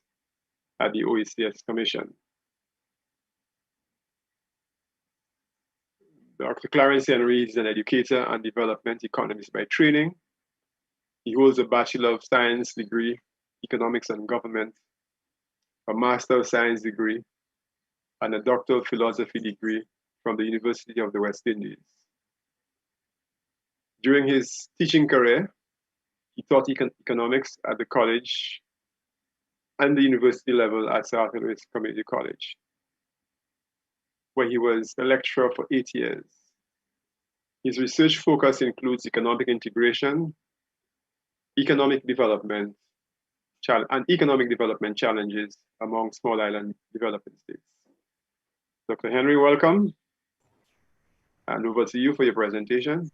at the OECS Commission. Dr. Clarence Henry is an educator and development economist by training. He holds a Bachelor of Science degree, Economics and Government, a Master of Science degree, and a doctoral philosophy degree from the University of the West Indies. During his teaching career, he taught economics at the college and the university level at South Louis Community College, where he was a lecturer for 8 years. His research focus includes economic integration, economic development, and economic development challenges among small island developing states. Dr. Henry, welcome. And over to you for your presentation.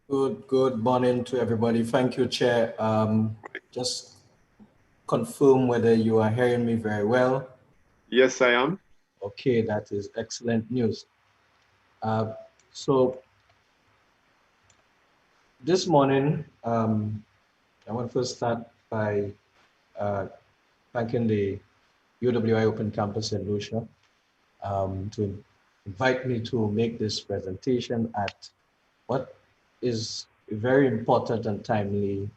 Good morning to everybody. Thank you, Chair. Just confirm whether you are hearing me very well. Yes, I am. Okay, that is excellent news. So this morning, I want to first start by thanking the UWI Open Campus in Lucia to invite me to make this presentation at what is a very important and timely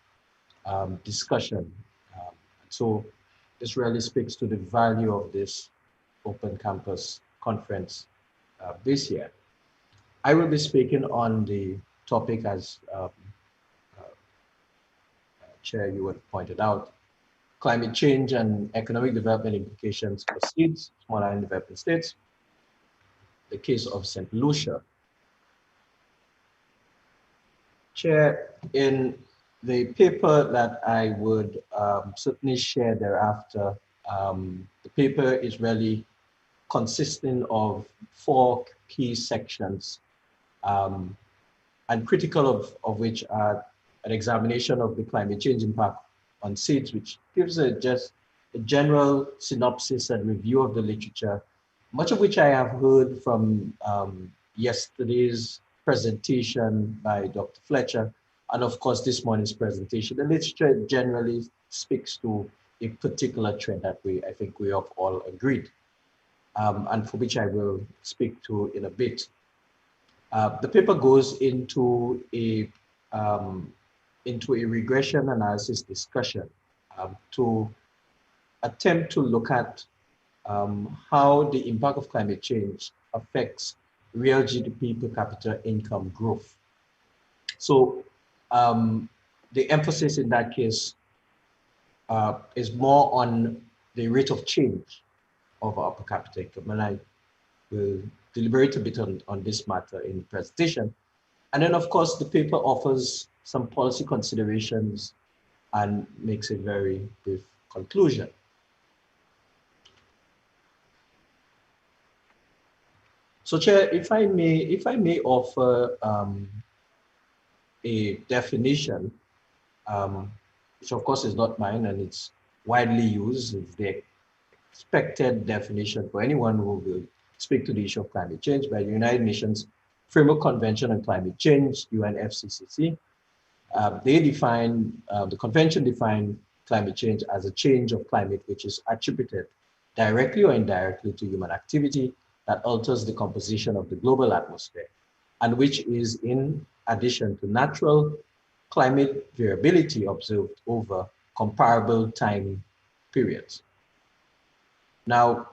discussion. So this really speaks to the value of this Open Campus conference this year. I will be speaking on the topic, as Chair, you had pointed out, climate change and economic development implications for seeds, small island developing states, the case of St. Lucia. Chair, in the paper that I would certainly share thereafter, the paper is really consisting of 4 key sections, and critical of which are an examination of the climate change impact on seeds, which gives just a general synopsis and review of the literature, much of which I have heard from yesterday's presentation by Dr. Fletcher, and of course this morning's presentation. The literature generally speaks to a particular trend that I think we have all agreed, and for which I will speak to in a bit. The paper goes into a regression analysis discussion to attempt to look at how the impact of climate change affects real GDP per capita income growth. So the emphasis in that case is more on the rate of change of our per capita income. And I will deliberate a bit on this matter in the presentation. And then, of course, the paper offers some policy considerations and makes a very brief conclusion. So, Chair, if I may offer a definition, which of course is not mine and it's widely used. It's the expected definition for anyone who will speak to the issue of climate change by the United Nations Framework Convention on Climate Change, UNFCCC. The convention defined climate change as a change of climate which is attributed directly or indirectly to human activity that alters the composition of the global atmosphere, and which is in addition to natural climate variability observed over comparable time periods. Now,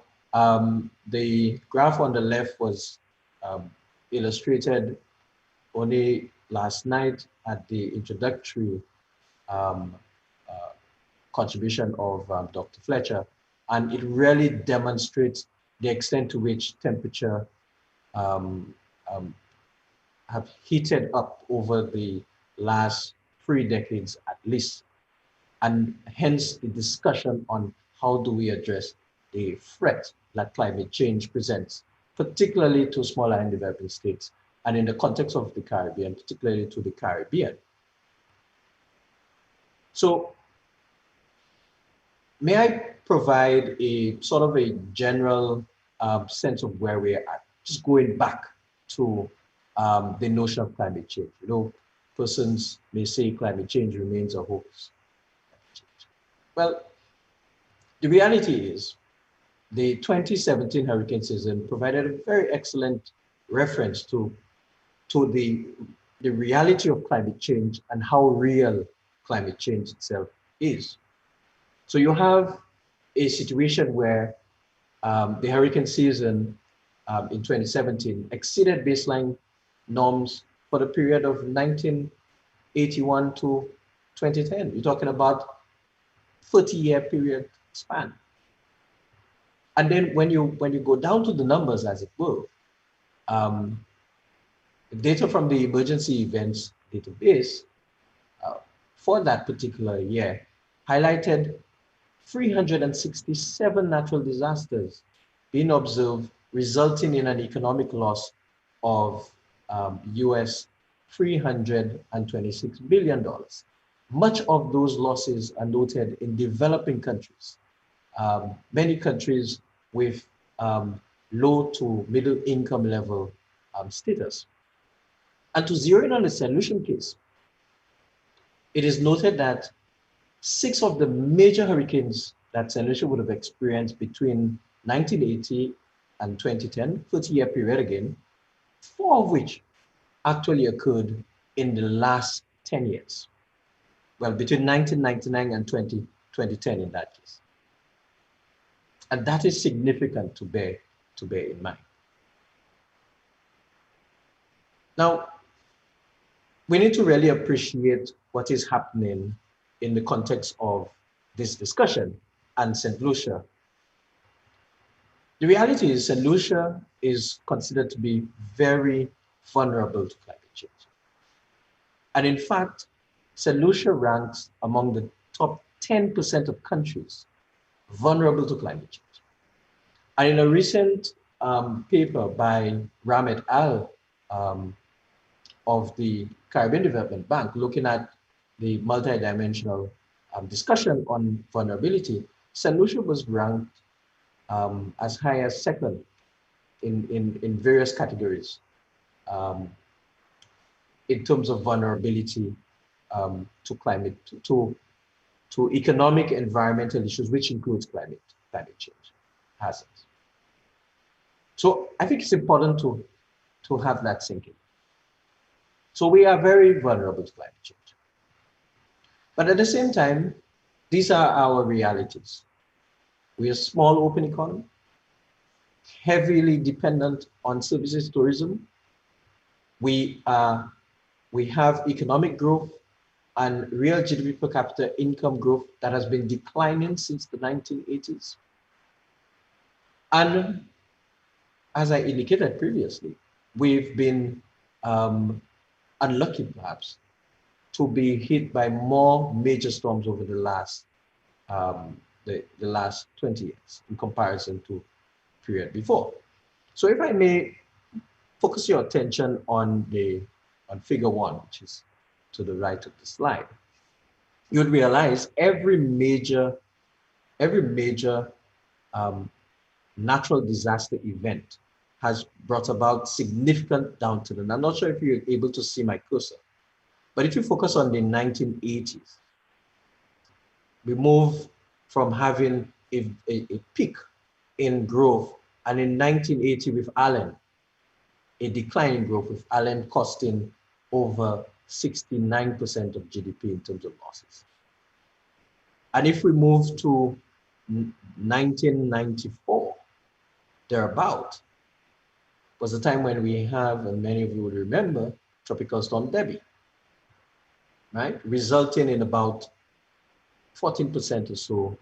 the graph on the left was illustrated only last night at the introductory contribution of Dr. Fletcher, and it really demonstrates the extent to which temperature have heated up over the last 3 decades at least, and hence the discussion on how do we address the threat that climate change presents, particularly to small and developing states, and in the context of the Caribbean, particularly to the Caribbean. So, may I provide a sort of a general sense of where we're at, just going back to the notion of climate change. You know, persons may say climate change remains a hoax. Well, the reality is the 2017 hurricane season provided a very excellent reference to the reality of climate change and how real climate change itself is. So you have a situation where the hurricane season in 2017 exceeded baseline norms for the period of 1981 to 2010. You're talking about 30-year period span. And then when you go down to the numbers, as it were, data from the emergency events database for that particular year highlighted 367 natural disasters being observed, resulting in an economic loss of US $326 billion. Much of those losses are noted in developing countries. Many countries with low to middle income level status. And to zero in on the solution case, it is noted that 6 of the major hurricanes that St. Lucia would have experienced between 1980 and 2010, 30-year period again, 4 of which actually occurred in the last 10 years. Well, between 1999 and 2010 in that case. And that is significant to bear in mind. Now, we need to really appreciate what is happening in the context of this discussion and St. Lucia. The reality is St. Lucia is considered to be very vulnerable to climate change. And in fact, St. Lucia ranks among the top 10% of countries vulnerable to climate change. And in a recent paper by Ram et al. Of the Caribbean Development Bank, looking at the multidimensional discussion on vulnerability, St. Lucia was ranked as high as second in various categories in terms of vulnerability to climate, to economic, environmental issues, which includes climate change hazards. So I think it's important to have that sink in. So we are very vulnerable to climate change. But at the same time, these are our realities. We are a small open economy, heavily dependent on services tourism. We have economic growth and real GDP per capita income growth that has been declining since the 1980s. And as I indicated previously, we've been unlucky perhaps to be hit by more major storms over the last 20 years in comparison to period before. So if I may focus your attention on figure 1, which is to the right of the slide, you would realize every major natural disaster event has brought about significant downturn. I'm not sure if you're able to see my cursor, but if you focus on the 1980s, we move from having a peak in growth, and in 1980 with Allen, a decline in growth with Allen costing over 69% of GDP in terms of losses. And if we move to 1994, thereabout, was the time when we have, and many of you would remember, Tropical Storm Debbie, right? Resulting in about 14% or so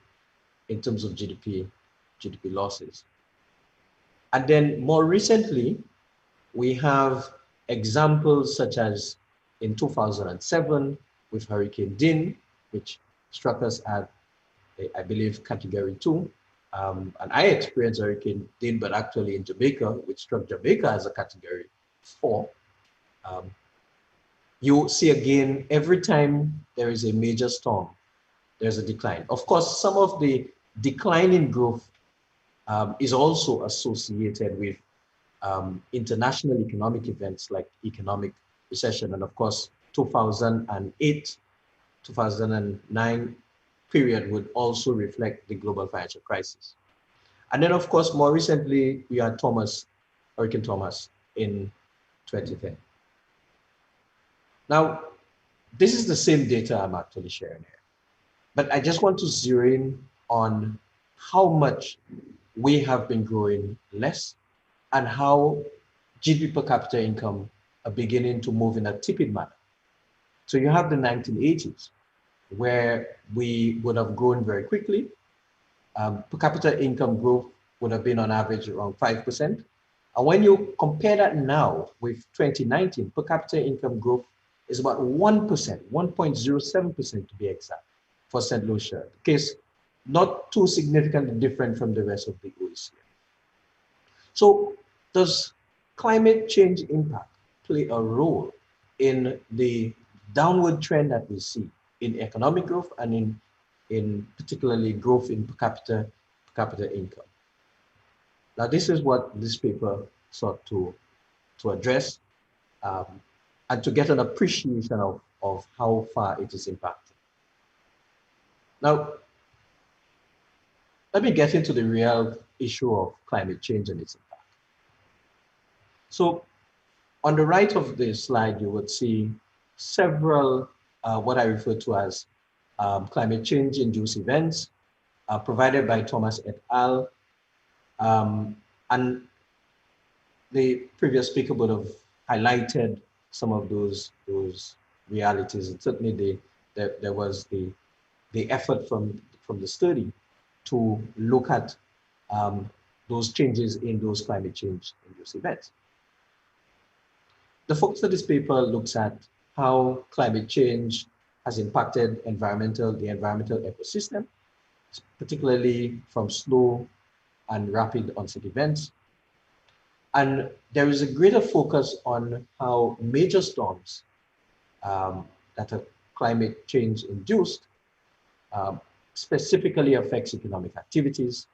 in terms of GDP losses. And then more recently, we have examples such as in 2007 with Hurricane Dean, which struck us at, I believe, Category 2. And I experienced Hurricane Dean, but actually in Jamaica, which struck Jamaica as a Category 4. You see again, every time there is a major storm, there's a decline. Of course, some of the decline in growth is also associated with international economic events like economic recession. And of course, 2008, 2009 period would also reflect the global financial crisis. And then of course, more recently, we had Hurricane Thomas in 2010. Now, this is the same data I'm actually sharing here, but I just want to zero in on how much we have been growing less, and how GDP per capita income are beginning to move in a tepid manner. So you have the 1980s, where we would have grown very quickly. Per capita income growth would have been on average around 5%. And when you compare that now with 2019, per capita income growth is about 1%, 1.07% to be exact, for St. Lucia. The case not too significantly different from the rest of the OECD. So does climate change impact play a role in the downward trend that we see in economic growth and in particularly growth in per capita income? Now, this is what this paper sought to address and to get an appreciation of how far it is impacting. Now, let me get into the real issue of climate change and its impact. So on the right of the slide, you would see several what I refer to as climate change induced events provided by Thomas et al. And the previous speaker would have highlighted some of those realities, and certainly there was the effort from the study to look at those changes in those climate change induced events. The focus of this paper looks at how climate change has impacted the environmental ecosystem, particularly from slow and rapid onset events. And there is a greater focus on how major storms that are climate change induced specifically affects economic activities.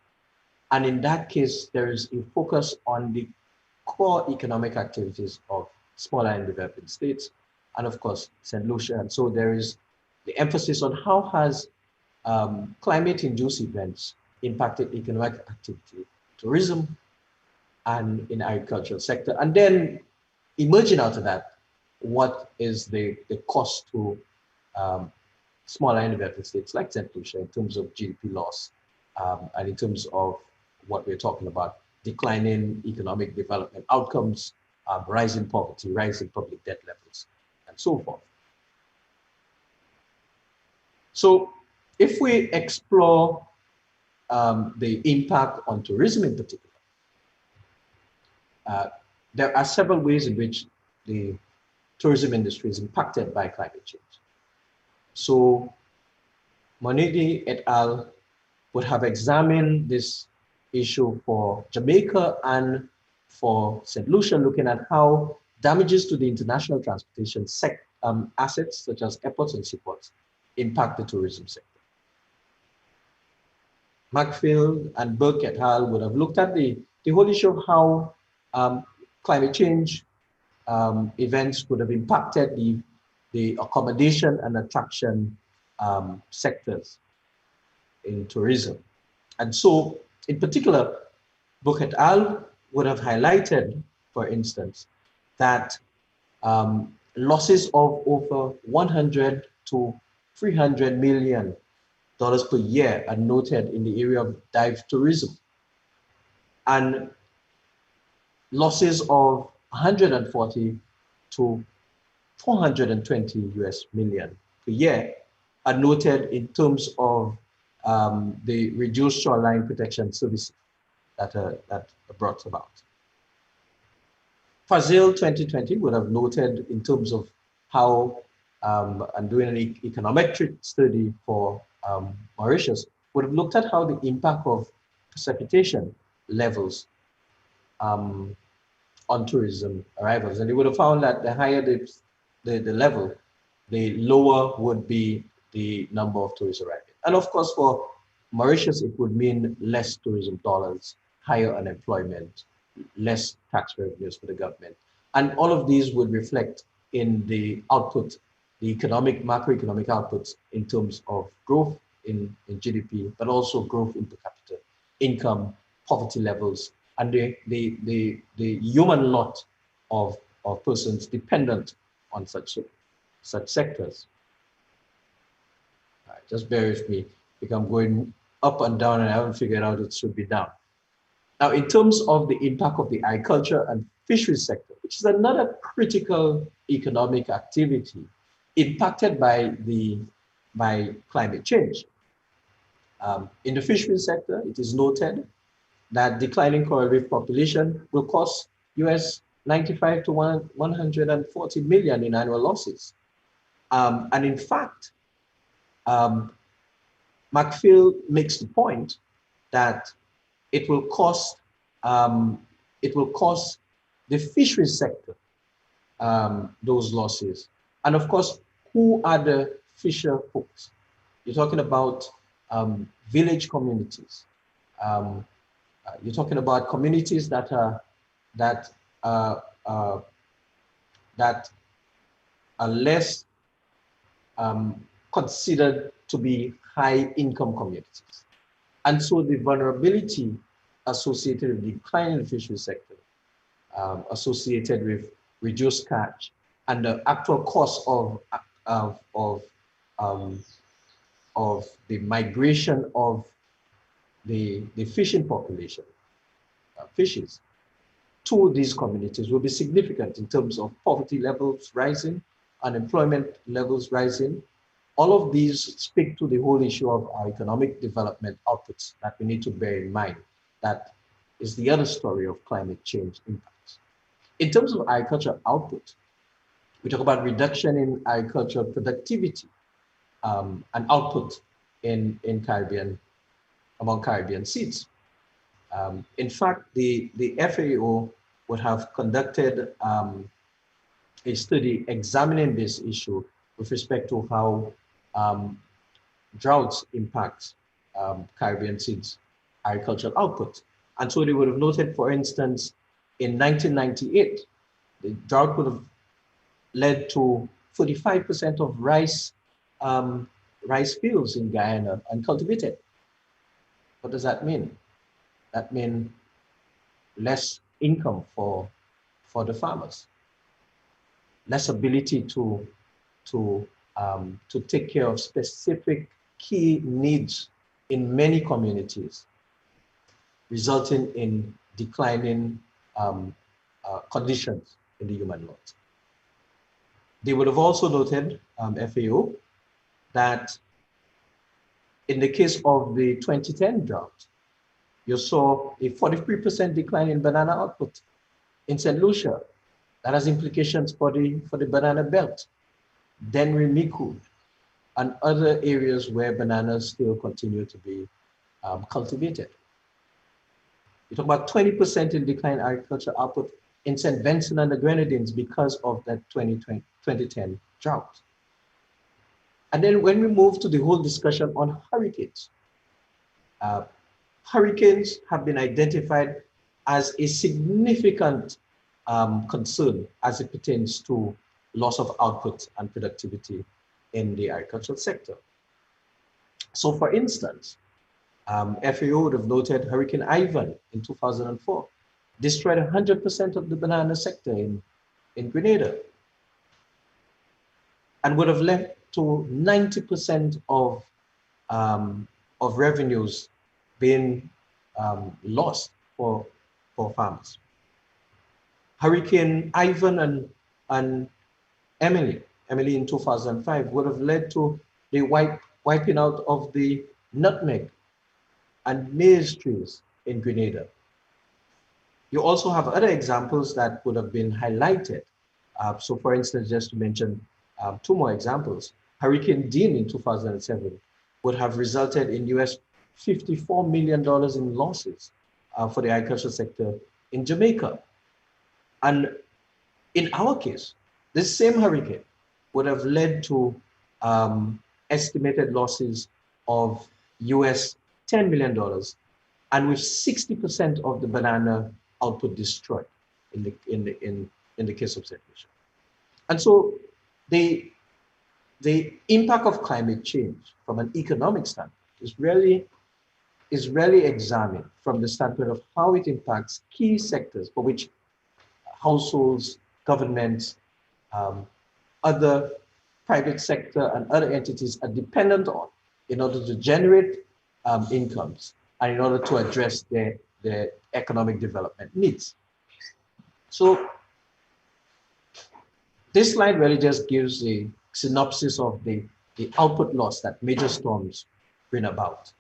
And in that case, there is a focus on the core economic activities of smaller and developing states, and of course, St. Lucia. And so there is the emphasis on how has climate-induced events impacted economic activity, tourism, and in agricultural sector. And then emerging out of that, what is the cost to smaller and developing states like St. Lucia in terms of GDP loss, and in terms of what we're talking about, declining economic development outcomes, rising poverty, rising public debt levels, and so forth. So if we explore the impact on tourism in particular, there are several ways in which the tourism industry is impacted by climate change. So Monidi et al. Would have examined this issue for Jamaica and for St. Lucia, looking at how damages to the international transportation assets, such as airports and seaports, impact the tourism sector. Macfield and Burke et al. Would have looked at the whole issue of how climate change events would have impacted the accommodation and attraction sectors in tourism. And so, in particular, Burke et al. Would have highlighted, for instance, that losses of over $100 to $300 million per year are noted in the area of dive tourism, and losses of 140 to 420 US million per year are noted in terms of the reduced shoreline protection services that are brought about. Fazil 2020 would have noted in terms of how, and doing an econometric study for Mauritius, would have looked at how the impact of precipitation levels on tourism arrivals. And they would have found that the higher the level, the lower would be the number of tourists arriving. And of course, for Mauritius, it would mean less tourism dollars, higher unemployment, less tax revenues for the government. And all of these would reflect in the output, the macroeconomic outputs in terms of growth in GDP, but also growth in per capita income, poverty levels, and the human lot of persons dependent on such sectors. All right, just bear with me because I'm going up and down and I haven't figured out it should be down. Now, in terms of the impact of the agriculture and fisheries sector, which is another critical economic activity impacted by climate change. In the fisheries sector, it is noted that declining coral reef population will cost US 95 to 140 million in annual losses. And in fact, McPhail makes the point that it will cost the fisheries sector those losses. And of course, who are the fisher folks? You're talking about village communities. You're talking about communities that are less considered to be high income communities. And so the vulnerability associated with the decline in the fisheries sector, associated with reduced catch, and the actual cost of the migration of the fishing population, fishes, to these communities will be significant in terms of poverty levels rising, unemployment levels rising. All of these speak to the whole issue of our economic development outputs that we need to bear in mind. That is the other story of climate change impacts. In terms of agricultural output, we talk about reduction in agricultural productivity and output in Caribbean, among Caribbean seeds. In fact, the FAO would have conducted a study examining this issue with respect to how droughts impact Caribbean seeds agricultural output. And so they would have noted, for instance, in 1998, the drought would have led to 45% of rice fields in Guyana uncultivated. What does that mean? That means less income for the farmers, less ability to take care of specific key needs in many communities, resulting in declining conditions in the human lot. They would have also noted, FAO, that in the case of the 2010 drought, you saw a 43% decline in banana output in St. Lucia. That has implications for the banana belt, then Miku, and other areas where bananas still continue to be cultivated. You talk about 20% in decline agricultural output in St. Vincent and the Grenadines because of that 2010 drought. And then when we move to the whole discussion on hurricanes, hurricanes have been identified as a significant concern as it pertains to loss of output and productivity in the agricultural sector. So for instance, FAO would have noted Hurricane Ivan in 2004 destroyed 100% of the banana sector in Grenada and would have led to 90% of revenues being lost for farmers. Hurricane Ivan and Emily in 2005 would have led to the wiping out of the nutmeg and maize trees in Grenada. You also have other examples that would have been highlighted. So for instance, just to mention two more examples, Hurricane Dean in 2007 would have resulted in US $54 million in losses for the agricultural sector in Jamaica. And in our case, this same hurricane would have led to estimated losses of US $10 million, and with 60% of the banana output destroyed in the case of St. Lucia. And so the impact of climate change from an economic standpoint is really examined from the standpoint of how it impacts key sectors for which households, governments, other private sector and other entities are dependent on in order to generate incomes and in order to address their economic development needs. So this slide really just gives a synopsis of the output loss that major storms bring about.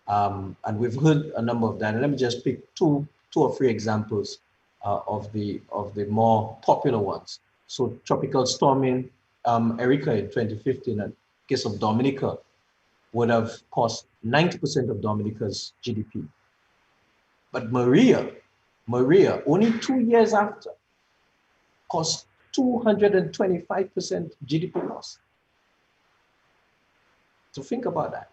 And we've heard a number of that. And let me just pick two or three examples of the more popular ones. So tropical storming Erika in 2015, in case of Dominica, would have cost 90% of Dominica's GDP. But Maria, only 2 years after, cost 225% GDP loss. So think about that.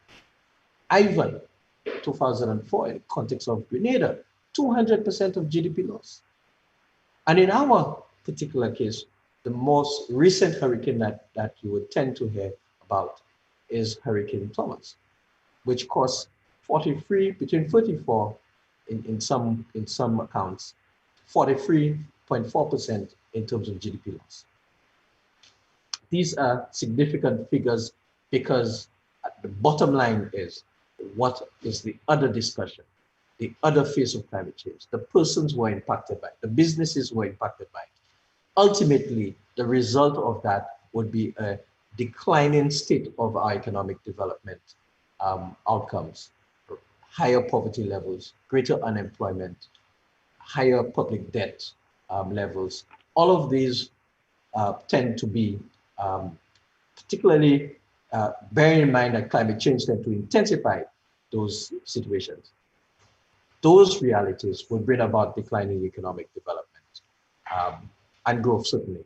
Ivan, 2004, in the context of Grenada, 200% of GDP loss. And in our particular case, the most recent hurricane that you would tend to hear about is Hurricane Thomas, which cost between 44 in some accounts, 43.4% in terms of GDP loss. These are significant figures because the bottom line is, what is the other discussion, the other phase of climate change, the persons who are impacted by it, the businesses who are impacted by it. Ultimately, the result of that would be a declining state of our economic development outcomes, higher poverty levels, greater unemployment, higher public debt levels. All of these tend to be, particularly bearing in mind that climate change tends to intensify those situations. Those realities will bring about declining economic development and growth, certainly.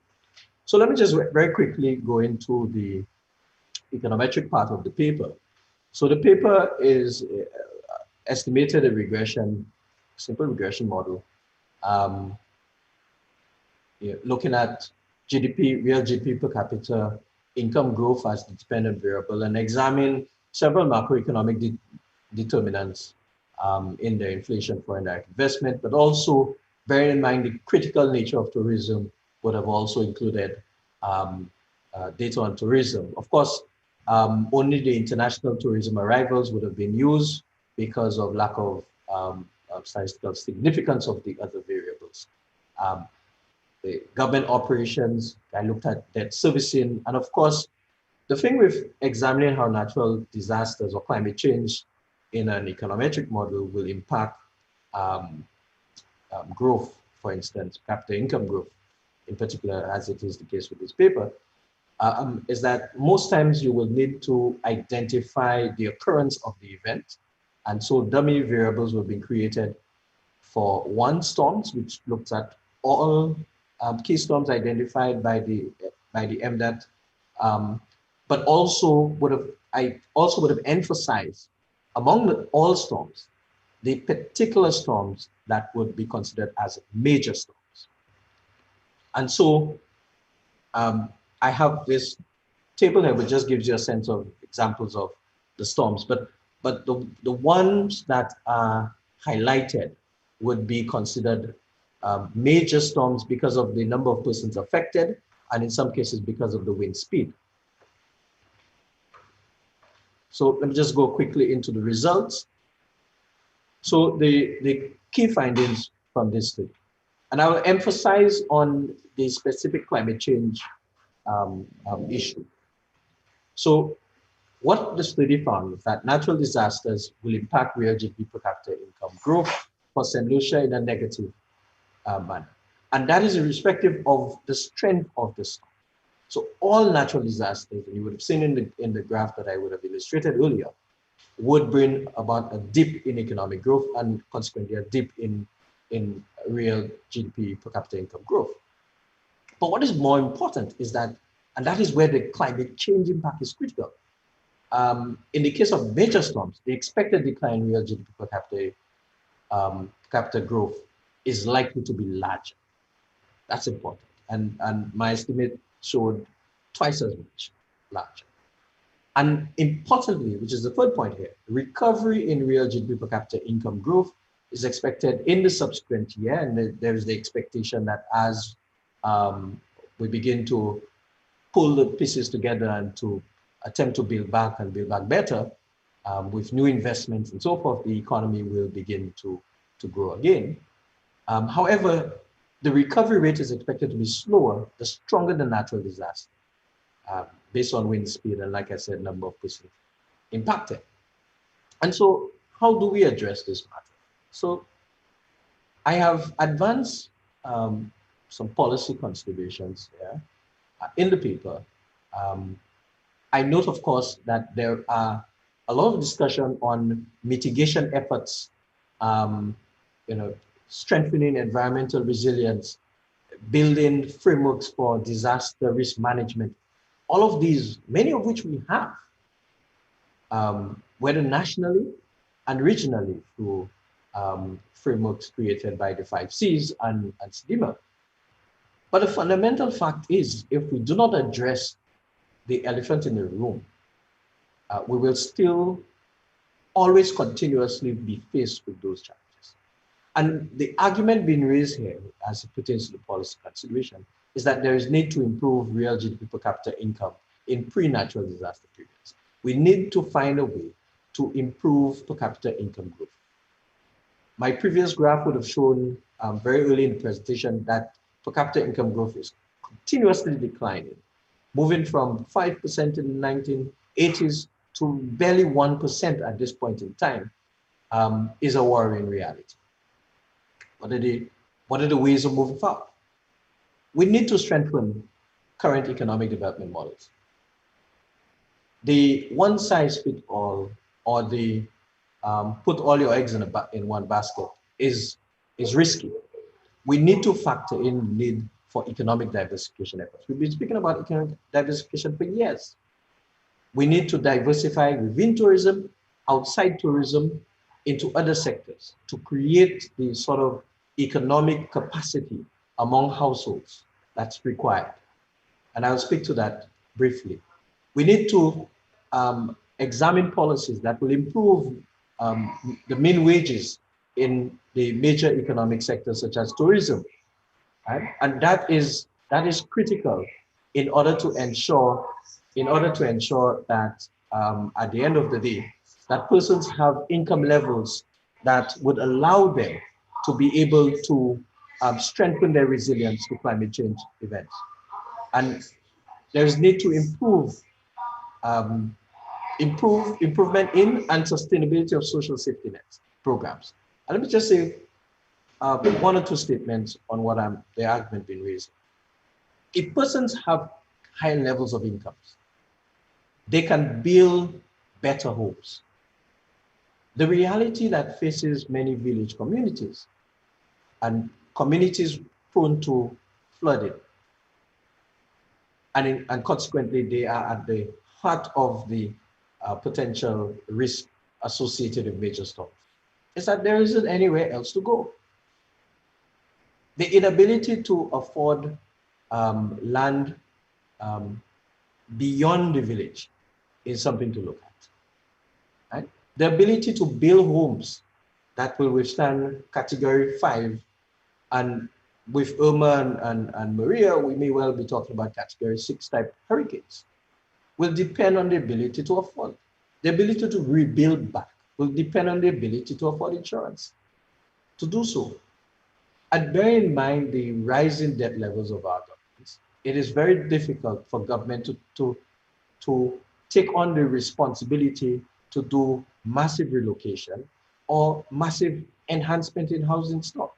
So let me just very quickly go into the econometric part of the paper. So the paper is estimated a regression, simple regression model, looking at GDP, real GDP per capita, income growth as the dependent variable, and examine several macroeconomic determinants in their inflation, foreign direct investment, but also bearing in mind the critical nature of tourism would have also included data on tourism. Of course, only the international tourism arrivals would have been used because of lack of statistical significance of the other variables. The government operations, I looked at debt servicing, and of course, the thing with examining how natural disasters or climate change in an econometric model will impact growth, for instance, capita income growth, in particular, as it is the case with this paper, is that most times you will need to identify the occurrence of the event. And so dummy variables will be created for one storms, which looks at all key storms identified by the MDAT, but also would have emphasized among all storms, the particular storms that would be considered as major storms. And so I have this table here which just gives you a sense of examples of the storms, but the ones that are highlighted would be considered major storms because of the number of persons affected, and in some cases because of the wind speed. So let me just go quickly into the results. So the key findings from this study, and I will emphasize on the specific climate change issue. So what the study found was that natural disasters will impact real GDP per capita income growth for St. Lucia in a negative manner. And that is irrespective of the strength of the storm. So all natural disasters, and you would have seen in the graph that I would have illustrated earlier, would bring about a dip in economic growth and consequently a dip in real GDP per capita income growth. But what is more important is that, and that is where the climate change impact is critical. In the case of major storms, the expected decline in real GDP per capita growth is likely to be larger. That's important. And my estimate showed twice as much larger. And importantly, which is the third point here, recovery in real GDP per capita income growth is expected in the subsequent year. And there is the expectation that as we begin to pull the pieces together and to attempt to build back better with new investments and so forth, the economy will begin to to grow again. However, the recovery rate is expected to be slower the stronger the natural disaster, based on wind speed and, like I said, number of persons impacted. And so how do we address this matter? So I have advanced some policy considerations here in the paper. I note, of course, that there are a lot of discussion on mitigation efforts, strengthening environmental resilience, building frameworks for disaster risk management. All of these, many of which we have, whether nationally and regionally through frameworks created by the 5 Cs and SDIMA. But the fundamental fact is, if we do not address the elephant in the room, we will still always continuously be faced with those challenges. And the argument being raised here, as it pertains to the policy consideration, is that there is need to improve real GDP per capita income in pre-natural disaster periods. We need to find a way to improve per capita income growth. My previous graph would have shown very early in the presentation that per capita income growth is continuously declining, moving from 5% in the 1980s to barely 1% at this point in time, is a worrying reality. What are the ways of moving forward? We need to strengthen current economic development models. The one size fits all, or the put all your eggs in one basket is risky. We need to factor in the need for economic diversification efforts. We've been speaking about economic diversification for years. We need to diversify within tourism, outside tourism, into other sectors to create the sort of economic capacity among households that's required. And I'll speak to that briefly. We need to examine policies that will improve the mean wages in the major economic sectors such as tourism, right? And that is critical in order to ensure that at the end of the day, that persons have income levels that would allow them to be able to strengthen their resilience to climate change events. And there's need to improvement in and sustainability of social safety nets programs. And let me just say one or two statements on what the argument being raised. If persons have high levels of incomes, they can build better homes. The reality that faces many village communities and communities prone to flooding, and consequently, they are at the heart of the potential risk associated with major storms, is that there isn't anywhere else to go. The inability to afford land beyond the village is something to look at. Right? The ability to build homes that will withstand Category 5, and with Irma and Maria, we may well be talking about Category 6 type hurricanes, will depend on the ability to afford. The ability to rebuild back will depend on the ability to afford insurance to do so. And bear in mind the rising debt levels of our governments, it is very difficult for government to take on the responsibility to do massive relocation or massive enhancement in housing stock.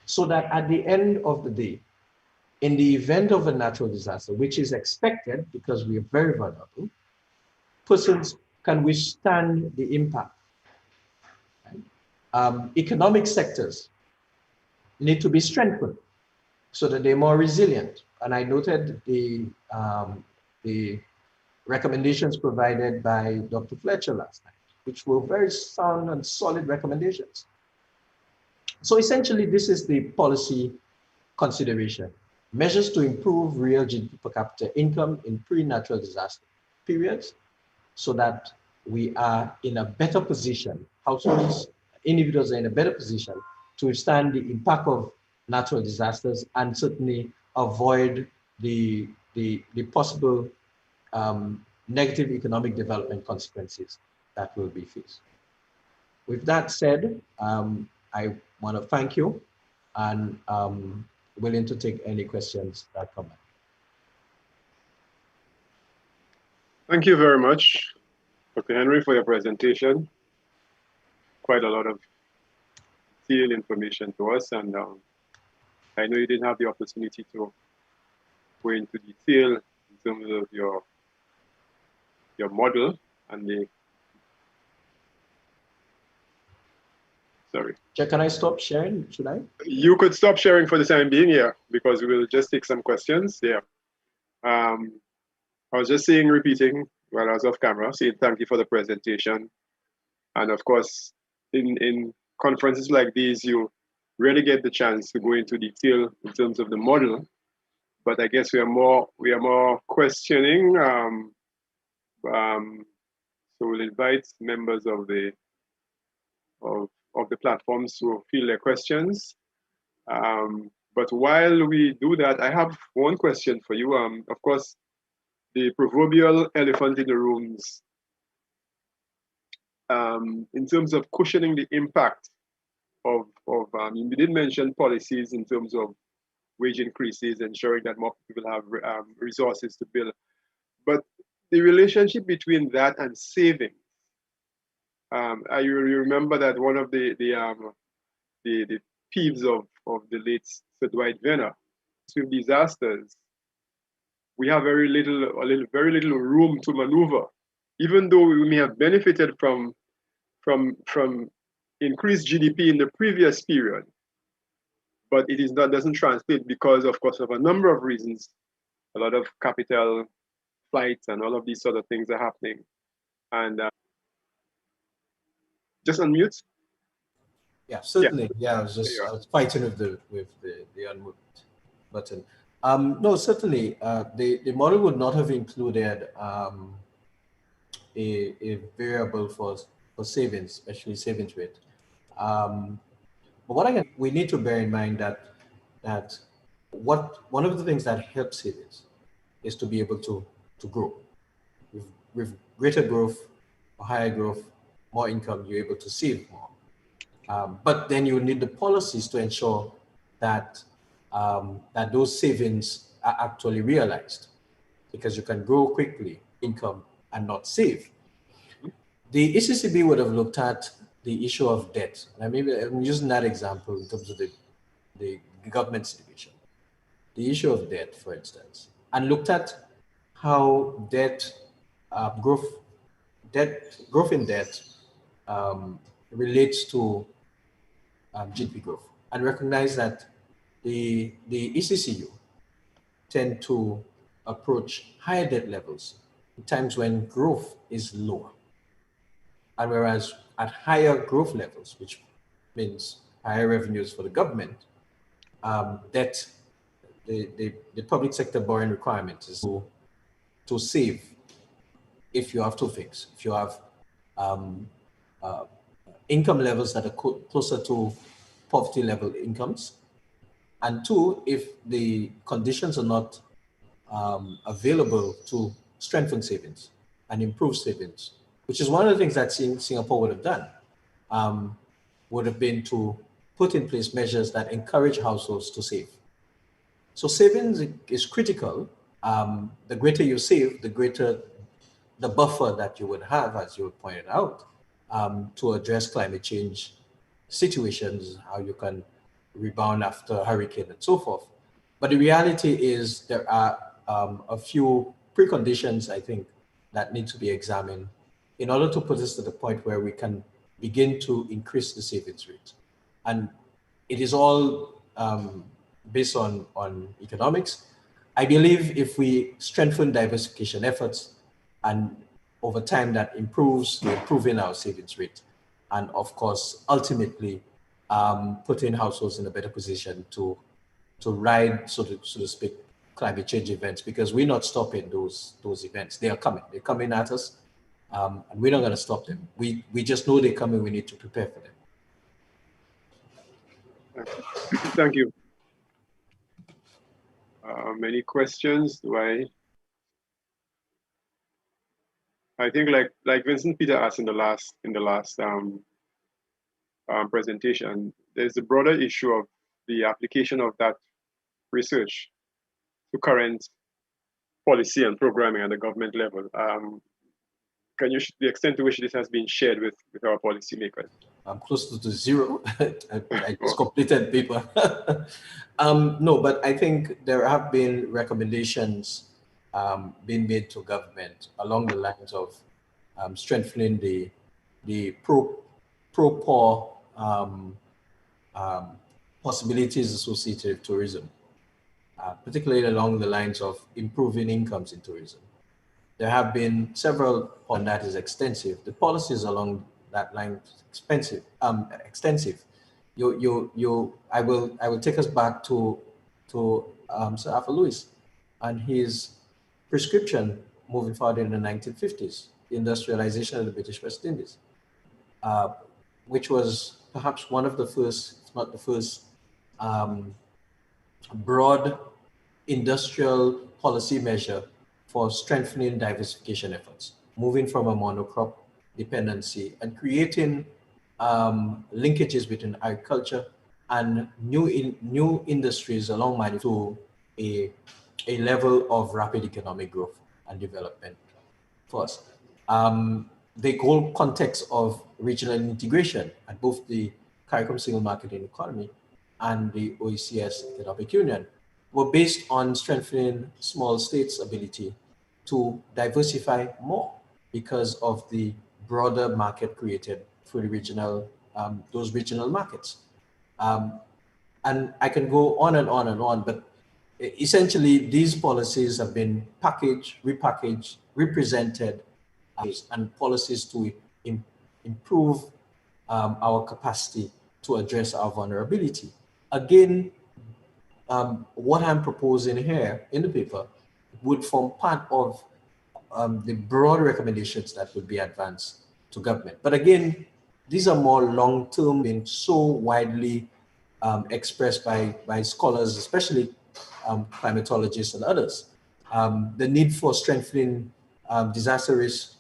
So that at the end of the day, in the event of a natural disaster, which is expected because we are very vulnerable, persons can withstand the impact. Right? Economic sectors need to be strengthened so that they're more resilient. And I noted the recommendations provided by Dr. Fletcher last night, which were very sound and solid recommendations. So essentially, this is the policy consideration. Measures to improve real GDP per capita income in pre-natural disaster periods so that we are in a better position, households, individuals are in a better position to withstand the impact of natural disasters and certainly avoid the possible negative economic development consequences that will be faced. With that said, I want to thank you and willing to take any questions that come up. Thank you very much, Dr. Henry, for your presentation. Quite a lot of detailed information to us, and I know you didn't have the opportunity to go into detail in terms of your model and the. Sorry. Can I stop sharing? Should I? You could stop sharing for the time being, yeah, because we will just take some questions. Yeah. I was just saying, repeating while I was off camera, saying thank you for the presentation. And of course, in conferences like these, you really get the chance to go into detail in terms of the model. But I guess we are more questioning. So we'll invite members of the platforms to field their questions. But while we do that, I have one question for you. Of course, the proverbial elephant in the rooms, in terms of cushioning the impact of you did mention policies in terms of wage increases, ensuring that more people have resources to build. But the relationship between that and saving, I remember that one of the peeves of the late Sir Dwight Venner, with disasters, we have very little room to maneuver, even though we may have benefited from increased GDP in the previous period, but doesn't translate because, of course, of a number of reasons. A lot of capital flights and all of these sort of things are happening. And just unmute. Yeah, certainly. Yeah, I was fighting with the unmute button. No, certainly. The model would not have included a variable for savings, especially savings rate. But we need to bear in mind that one of the things that helps savings is to be able to grow. With greater growth, or higher growth, more income, you're able to save more. But then you need the policies to ensure that that those savings are actually realized, because you can grow quickly income and not save. The ECCB would have looked at the issue of debt. And I'm using that example in terms of the government situation. The issue of debt, for instance, and looked at how growth in debt relates to GDP growth, and recognize that the ECCU tend to approach higher debt levels in times when growth is lower. And whereas at higher growth levels, which means higher revenues for the government, debt, the public sector borrowing requirement is to save if you have two things. If you have income levels that are closer to poverty level incomes, and two, if the conditions are not available to strengthen savings and improve savings, which is one of the things that Singapore would have done, would have been to put in place measures that encourage households to save. So savings is critical. The greater you save, the greater the buffer that you would have, as you pointed out, to address climate change situations, how you can rebound after a hurricane and so forth. But the reality is there are a few preconditions, I think, that need to be examined in order to put us to the point where we can begin to increase the savings rate. And it is all based on economics. I believe if we strengthen diversification efforts, and over time that improving our savings rate, and of course, ultimately putting households in a better position to ride, so to speak, climate change events, because we're not stopping those events. They are coming. They're coming at us, and we're not going to stop them. We just know they're coming. We need to prepare for them. Thank you. Any questions? I think like Vincent Peter asked in the last presentation, there's a broader issue of the application of that research to current policy and programming at the government level. Can you, the extent to which this has been shared with our policymakers? I'm close to zero. I just completed paper. No, but I think there have been recommendations being made to government along the lines of strengthening the pro-poor possibilities associated with tourism, particularly along the lines of improving incomes in tourism. There have been several, and that is extensive. The policies along that line extensive. I will take us back to Sir Arthur Lewis and his prescription moving forward in the 1950s, the industrialization of the British West Indies, which was perhaps one of the first, if not the first, broad industrial policy measure for strengthening diversification efforts, moving from a monocrop dependency and creating linkages between agriculture and new industries along to a level of rapid economic growth and development for us. The whole context of regional integration at both the CARICOM Single Market and Economy and the OECS Economic Union were based on strengthening small states' ability to diversify more because of the broader market created through the regional, those regional markets. And I can go on and on and on, but essentially these policies have been packaged, repackaged, represented, and policies to improve our capacity to address our vulnerability. Again, what I'm proposing here in the paper would form part of the broad recommendations that would be advanced to government. But again, these are more long-term, been so widely expressed by scholars, especially climatologists and others. The need for strengthening disaster risk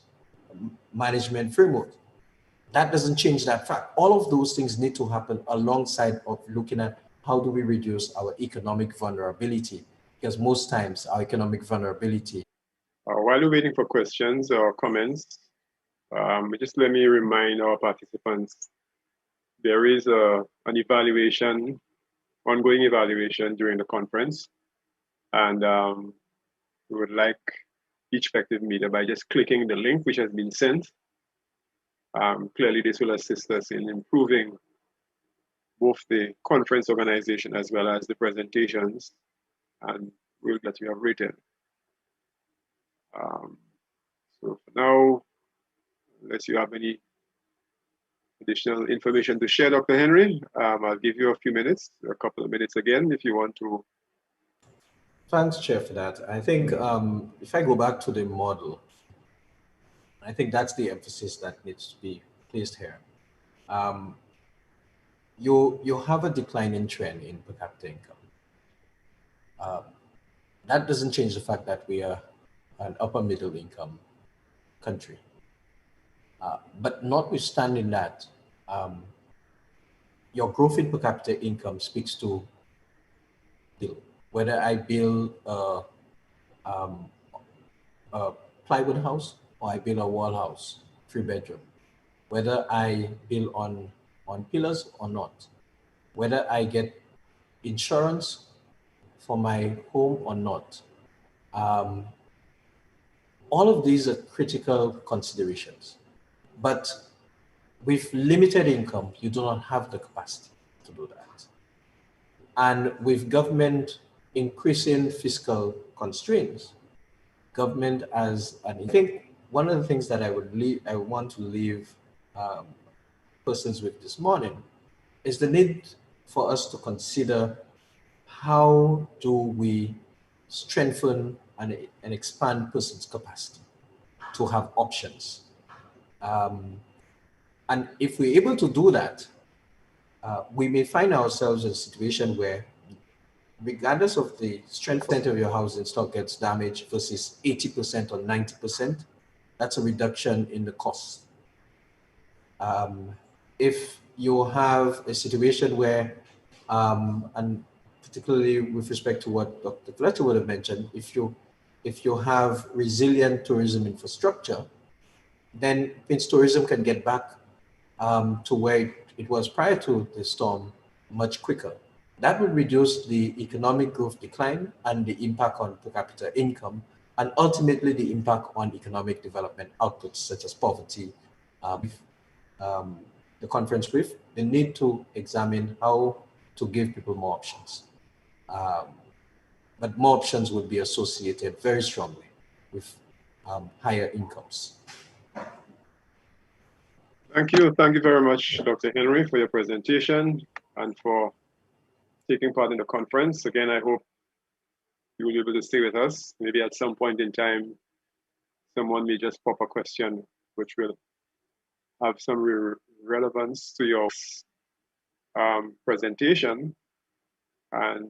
management framework. That doesn't change that fact. All of those things need to happen alongside of looking at how do we reduce our economic vulnerability, because most times our economic vulnerability. While we're waiting for questions or comments, just let me remind our participants, there is an evaluation, ongoing evaluation during the conference, and we would like each effective media by just clicking the link which has been sent. Clearly, this will assist us in improving both the conference organization as well as the presentations and work that you have written. So for now, unless you have any additional information to share, Dr. Henry, I'll give you a few minutes, a couple of minutes again, if you want to. Thanks, Chair, for that. I think if I go back to the model, I think that's the emphasis that needs to be placed here. You have a declining trend in per capita income. That doesn't change the fact that we are an upper middle income country. But notwithstanding that, your growth in per capita income speaks to whether I build a plywood house or I build a wall house, 3-bedroom, whether I build on pillars or not, whether I get insurance for my home or not. All of these are critical considerations, but with limited income, you do not have the capacity to do that. And with government increasing fiscal constraints, government as an, I think one of the things that I want to leave persons with this morning is the need for us to consider how do we strengthen and expand persons' capacity to have options. And if we're able to do that, we may find ourselves in a situation where, regardless of the strength of your housing stock gets damaged versus 80% or 90%, that's a reduction in the cost. If you have a situation where, and particularly with respect to what Dr. Fletcher would have mentioned, if you have resilient tourism infrastructure, then means tourism can get back to where it was prior to the storm much quicker. That would reduce the economic growth decline and the impact on per capita income, and ultimately the impact on economic development outputs such as poverty. The conference with the need to examine how to give people more options. But more options would be associated very strongly with higher incomes. Thank you. Thank you very much, Dr. Henry, for your presentation and for taking part in the conference. Again, I hope you will be able to stay with us. Maybe at some point in time, someone may just pop a question which will have some relevance to your presentation. And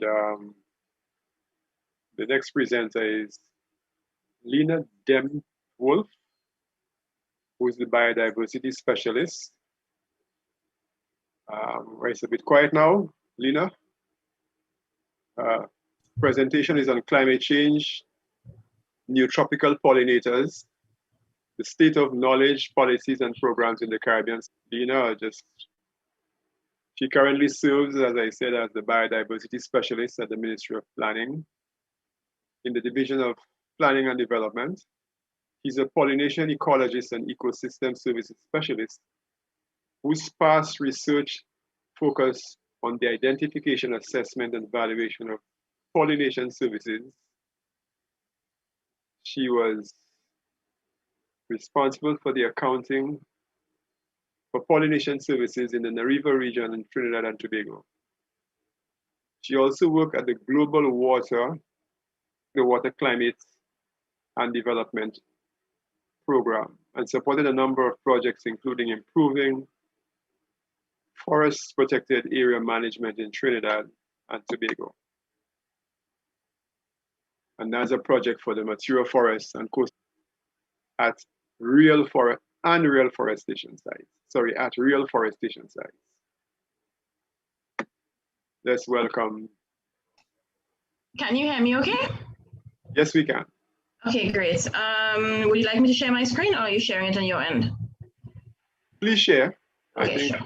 the next presenter is Lena Dem-Wolf, who is the biodiversity specialist. It's a bit quiet now, Lena. Presentation is on climate change, new tropical pollinators, the state of knowledge, policies, and programs in the Caribbean. Lena, she currently serves, as I said, as the biodiversity specialist at the Ministry of Planning in the Division of Planning and Development. He's a pollination ecologist and ecosystem services specialist whose past research focused on the identification, assessment, and valuation of pollination services. She was responsible for the accounting for pollination services in the Nariva region in Trinidad and Tobago. She also worked at the Global Water, the Water Climate and Development Program, and supported a number of projects, including improving forest protected area management in Trinidad and Tobago. And that's a project for the mature forests and coast at real forest and real forestation sites. Sorry, at real forestation sites. Let's welcome. Can you hear me okay? Yes, we can. Okay, great. Would you like me to share my screen, or are you sharing it on your end? Please share. Okay, sure.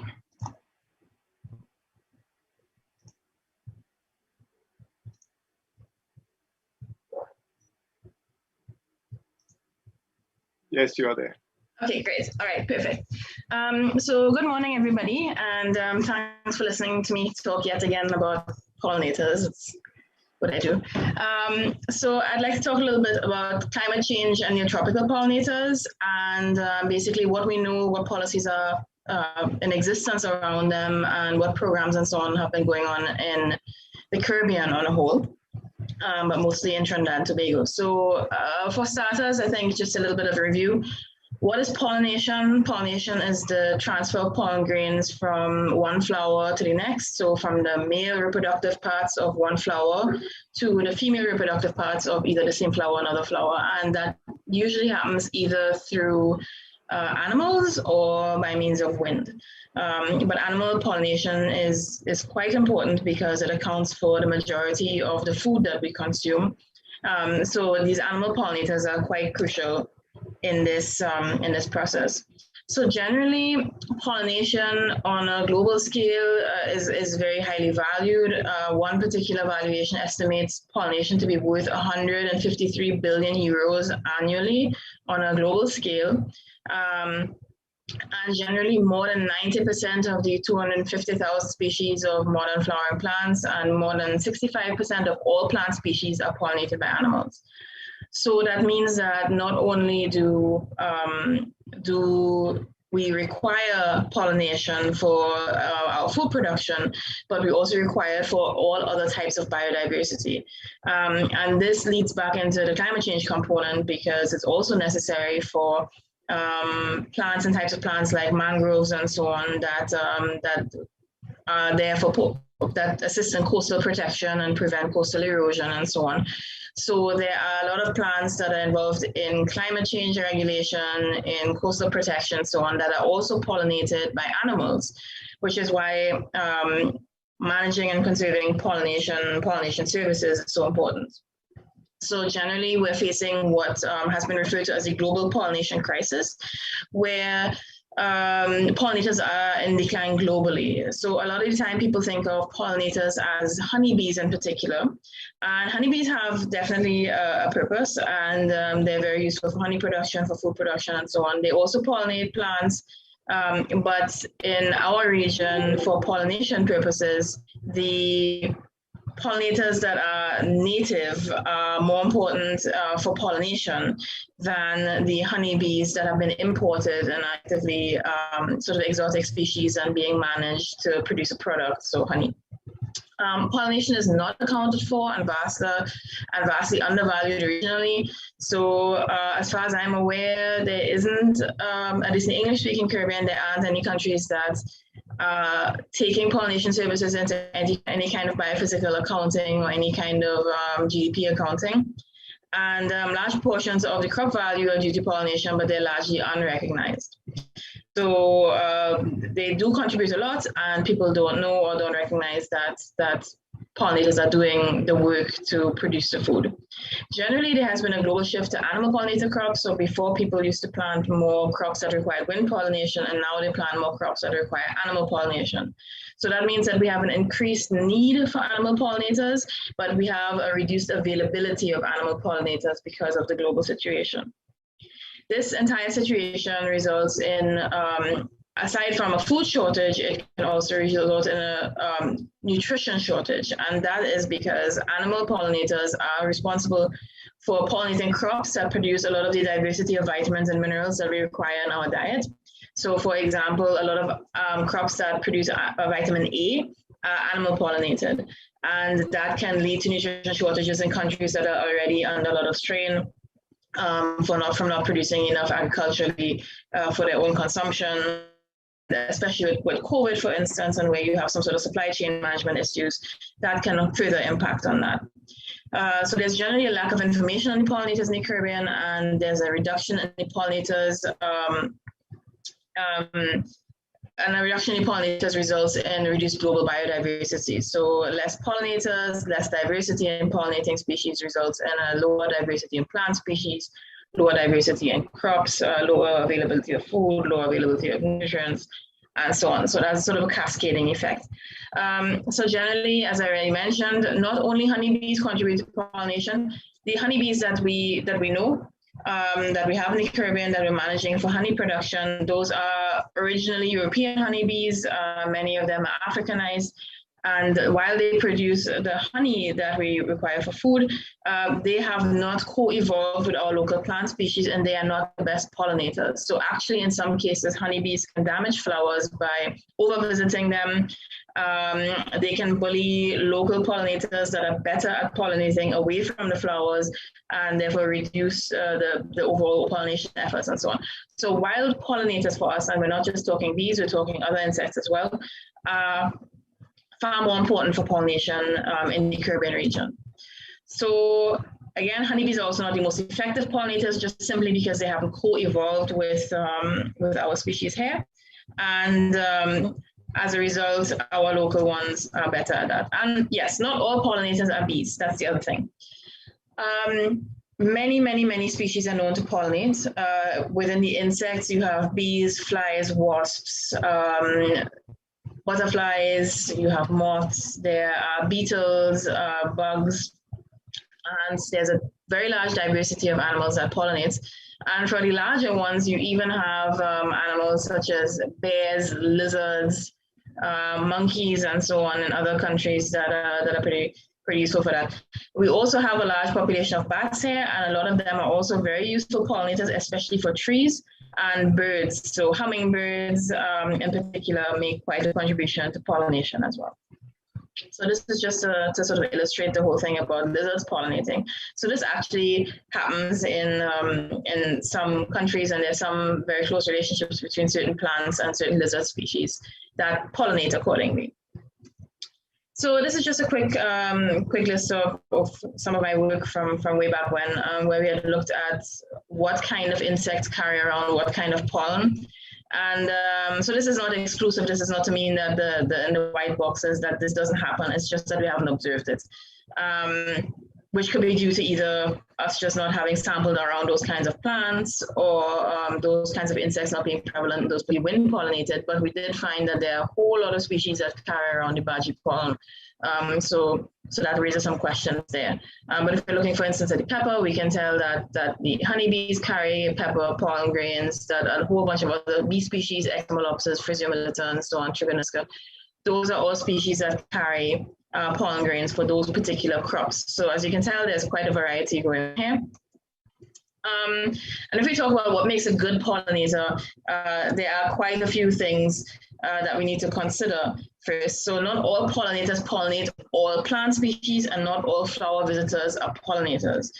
Yes, you are there. Okay, great. All right, perfect. So good morning, everybody, and thanks for listening to me talk yet again about pollinators. It's what I do. So I'd like to talk a little bit about climate change and tropical pollinators, and basically what we know, what policies are in existence around them, and what programs and so on have been going on in the Caribbean on a whole. But mostly in Trinidad and Tobago. So for starters, I think just a little bit of a review. What is pollination? Pollination is the transfer of pollen grains from one flower to the next. So from the male reproductive parts of one flower to the female reproductive parts of either the same flower or another flower. And that usually happens either through animals or by means of wind. But animal pollination is quite important because it accounts for the majority of the food that we consume. So these animal pollinators are quite crucial in this process. So generally, pollination on a global scale is very highly valued. One particular valuation estimates pollination to be worth 153 billion euros annually on a global scale. And generally, more than 90% of the 250,000 species of modern flowering plants and more than 65% of all plant species are pollinated by animals. So that means that not only do we require pollination for our food production, but we also require it for all other types of biodiversity. And this leads back into the climate change component because it's also necessary for plants and types of plants like mangroves and so on that are there for that assist in coastal protection and prevent coastal erosion and so on. So there are a lot of plants that are involved in climate change regulation, in coastal protection, so on, that are also pollinated by animals. which is why managing and conserving pollination services is so important. So generally, we're facing what has been referred to as a global pollination crisis, where pollinators are in decline globally. So a lot of the time people think of pollinators as honeybees in particular. And honeybees have definitely a purpose, and they're very useful for honey production, for food production, and so on. They also pollinate plants, but in our region, for pollination purposes, the pollinators that are native are more important for pollination than the honeybees that have been imported and actively sort of exotic species and being managed to produce a product, so honey. Pollination is not accounted for and vastly undervalued regionally. So as far as I'm aware, there isn't, at least in the English-speaking Caribbean, there aren't any countries that taking pollination services into any kind of biophysical accounting or any kind of GDP accounting. And large portions of the crop value are due to pollination, but they're largely unrecognized. So they do contribute a lot, and people don't know or don't recognize that pollinators are doing the work to produce the food. Generally, there has been a global shift to animal pollinator crops. So before, people used to plant more crops that required wind pollination, and now they plant more crops that require animal pollination. So that means that we have an increased need for animal pollinators, but we have a reduced availability of animal pollinators because of the global situation. This entire situation results in, aside from a food shortage, it can also result in a nutrition shortage. And that is because animal pollinators are responsible for pollinating crops that produce a lot of the diversity of vitamins and minerals that we require in our diet. So for example, a lot of crops that produce vitamin A are animal pollinated. And that can lead to nutrition shortages in countries that are already under a lot of strain from not producing enough agriculturally for their own consumption, especially with COVID, for instance, and where you have some sort of supply chain management issues, that can further impact on that. So there's generally a lack of information on the pollinators in the Caribbean, and there's a reduction in the pollinators, and a reduction in pollinators results in reduced global biodiversity. So less pollinators, less diversity in pollinating species results in a lower diversity in plant species, lower diversity in crops, lower availability of food, lower availability of nutrients, and so on. So that's sort of a cascading effect. So generally, as I already mentioned, not only honeybees contribute to pollination, the honeybees that we know, that we have in the Caribbean that we're managing for honey production, those are originally European honeybees. Many of them are Africanized. And while they produce the honey that we require for food, they have not co-evolved with our local plant species, and they are not the best pollinators. So actually, in some cases, honeybees can damage flowers by over-visiting them. They can bully local pollinators that are better at pollinating away from the flowers, and therefore reduce the overall pollination efforts and so on. So wild pollinators for us, and we're not just talking bees, we're talking other insects as well, far more important for pollination in the Caribbean region. So again, honeybees are also not the most effective pollinators, just simply because they haven't co-evolved with our species here. And as a result, our local ones are better at that. And yes, not all pollinators are bees. That's the other thing. Many species are known to pollinate. Within the insects, you have bees, flies, wasps, butterflies, you have moths, there are beetles, bugs, and there's a very large diversity of animals that pollinate. And for the larger ones, you even have animals such as bears, lizards, monkeys, and so on in other countries that are pretty useful for that. We also have a large population of bats here, and a lot of them are also very useful pollinators, especially for trees and birds. So hummingbirds in particular make quite a contribution to pollination as well. So this is just to sort of illustrate the whole thing about lizards pollinating. So this actually happens in some countries, and there's some very close relationships between certain plants and certain lizard species that pollinate accordingly. So this is just a quick list of some of my work from way back when, where we had looked at what kind of insects carry around what kind of pollen. And so this is not exclusive. This is not to mean that in the white boxes that this doesn't happen. It's just that we haven't observed it, which could be due to either us just not having sampled around those kinds of plants, or those kinds of insects not being prevalent, those being wind pollinated. But we did find that there are a whole lot of species that carry around the Baji pollen. So that raises some questions there. But if we're looking, for instance, at the pepper, we can tell that the honeybees carry pepper pollen grains, that a whole bunch of other bee species, Ectomolopsis, Physiomelitta, and so on, Trigonisca, those are all species that carry pollen grains for those particular crops. So as you can tell, there's quite a variety going here. And if we talk about what makes a good pollinator, there are quite a few things that we need to consider first. So not all pollinators pollinate all plant species, and not all flower visitors are pollinators.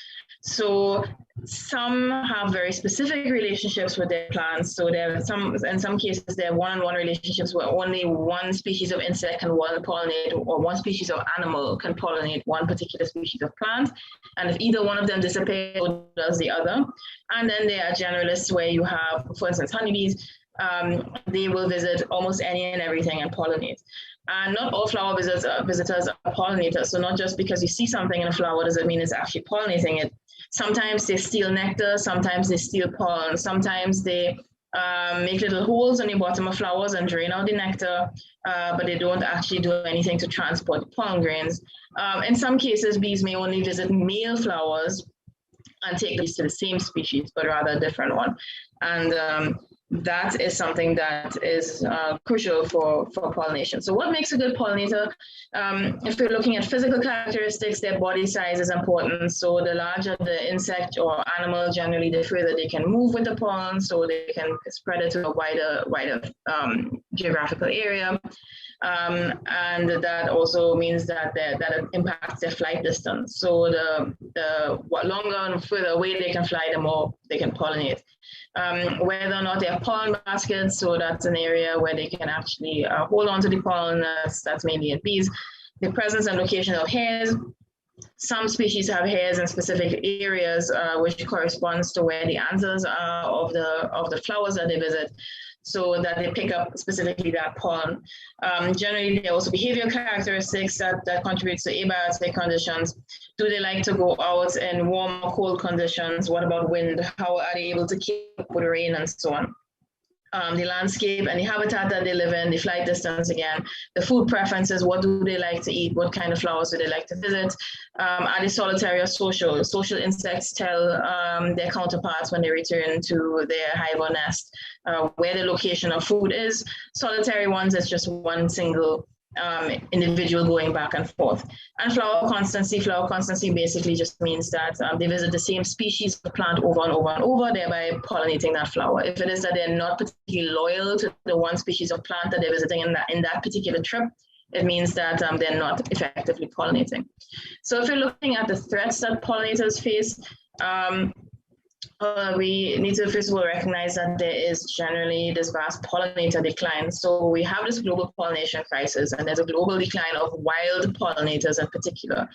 So some have very specific relationships with their plants. So there are in some cases, there are one-on-one relationships where only one species of insect can pollinate, or one species of animal can pollinate one particular species of plant. And if either one of them disappears, so does the other. And then there are generalists where you have, for instance, honeybees. They will visit almost any and everything and pollinate. And not all flower visitors are pollinators. So not just because you see something in a flower does it mean it's actually pollinating it. Sometimes they steal nectar, sometimes they steal pollen, sometimes they make little holes on the bottom of flowers and drain out the nectar, but they don't actually do anything to transport the pollen grains. In some cases, bees may only visit male flowers and take these to the same species, but rather a different one. And that is something that is crucial for pollination. So what makes a good pollinator? If we're looking at physical characteristics, their body size is important. So the larger the insect or animal, generally the further they can move with the pollen, so they can spread it to a wider geographical area. And that also means that it impacts their flight distance. So the longer and further away they can fly, the more they can pollinate. Whether or not they have pollen baskets, so that's an area where they can actually hold on to the pollen, that's mainly in bees. The presence and location of hairs. Some species have hairs in specific areas, which corresponds to where the anthers are of the flowers that they visit, so that they pick up specifically that pollen. Generally, there are also behavior characteristics that contributes to abiotic conditions. Do they like to go out in warm or cold conditions? What about wind? How are they able to keep up with rain and so on? The landscape and the habitat that they live in, the flight distance again, the food preferences, what do they like to eat, what kind of flowers do they like to visit, are they solitary or social? Social insects tell their counterparts when they return to their hive or nest where the location of food is. Solitary ones, it's just one single individual going back and forth. And flower constancy basically just means that they visit the same species of plant over and over and over, thereby pollinating that flower. If it is that they're not particularly loyal to the one species of plant that they're visiting in that particular trip, it means that they're not effectively pollinating. So if you're looking at the threats that pollinators face, we need to first of all recognize that there is generally this vast pollinator decline. So we have this global pollination crisis, and there's a global decline of wild pollinators in particular.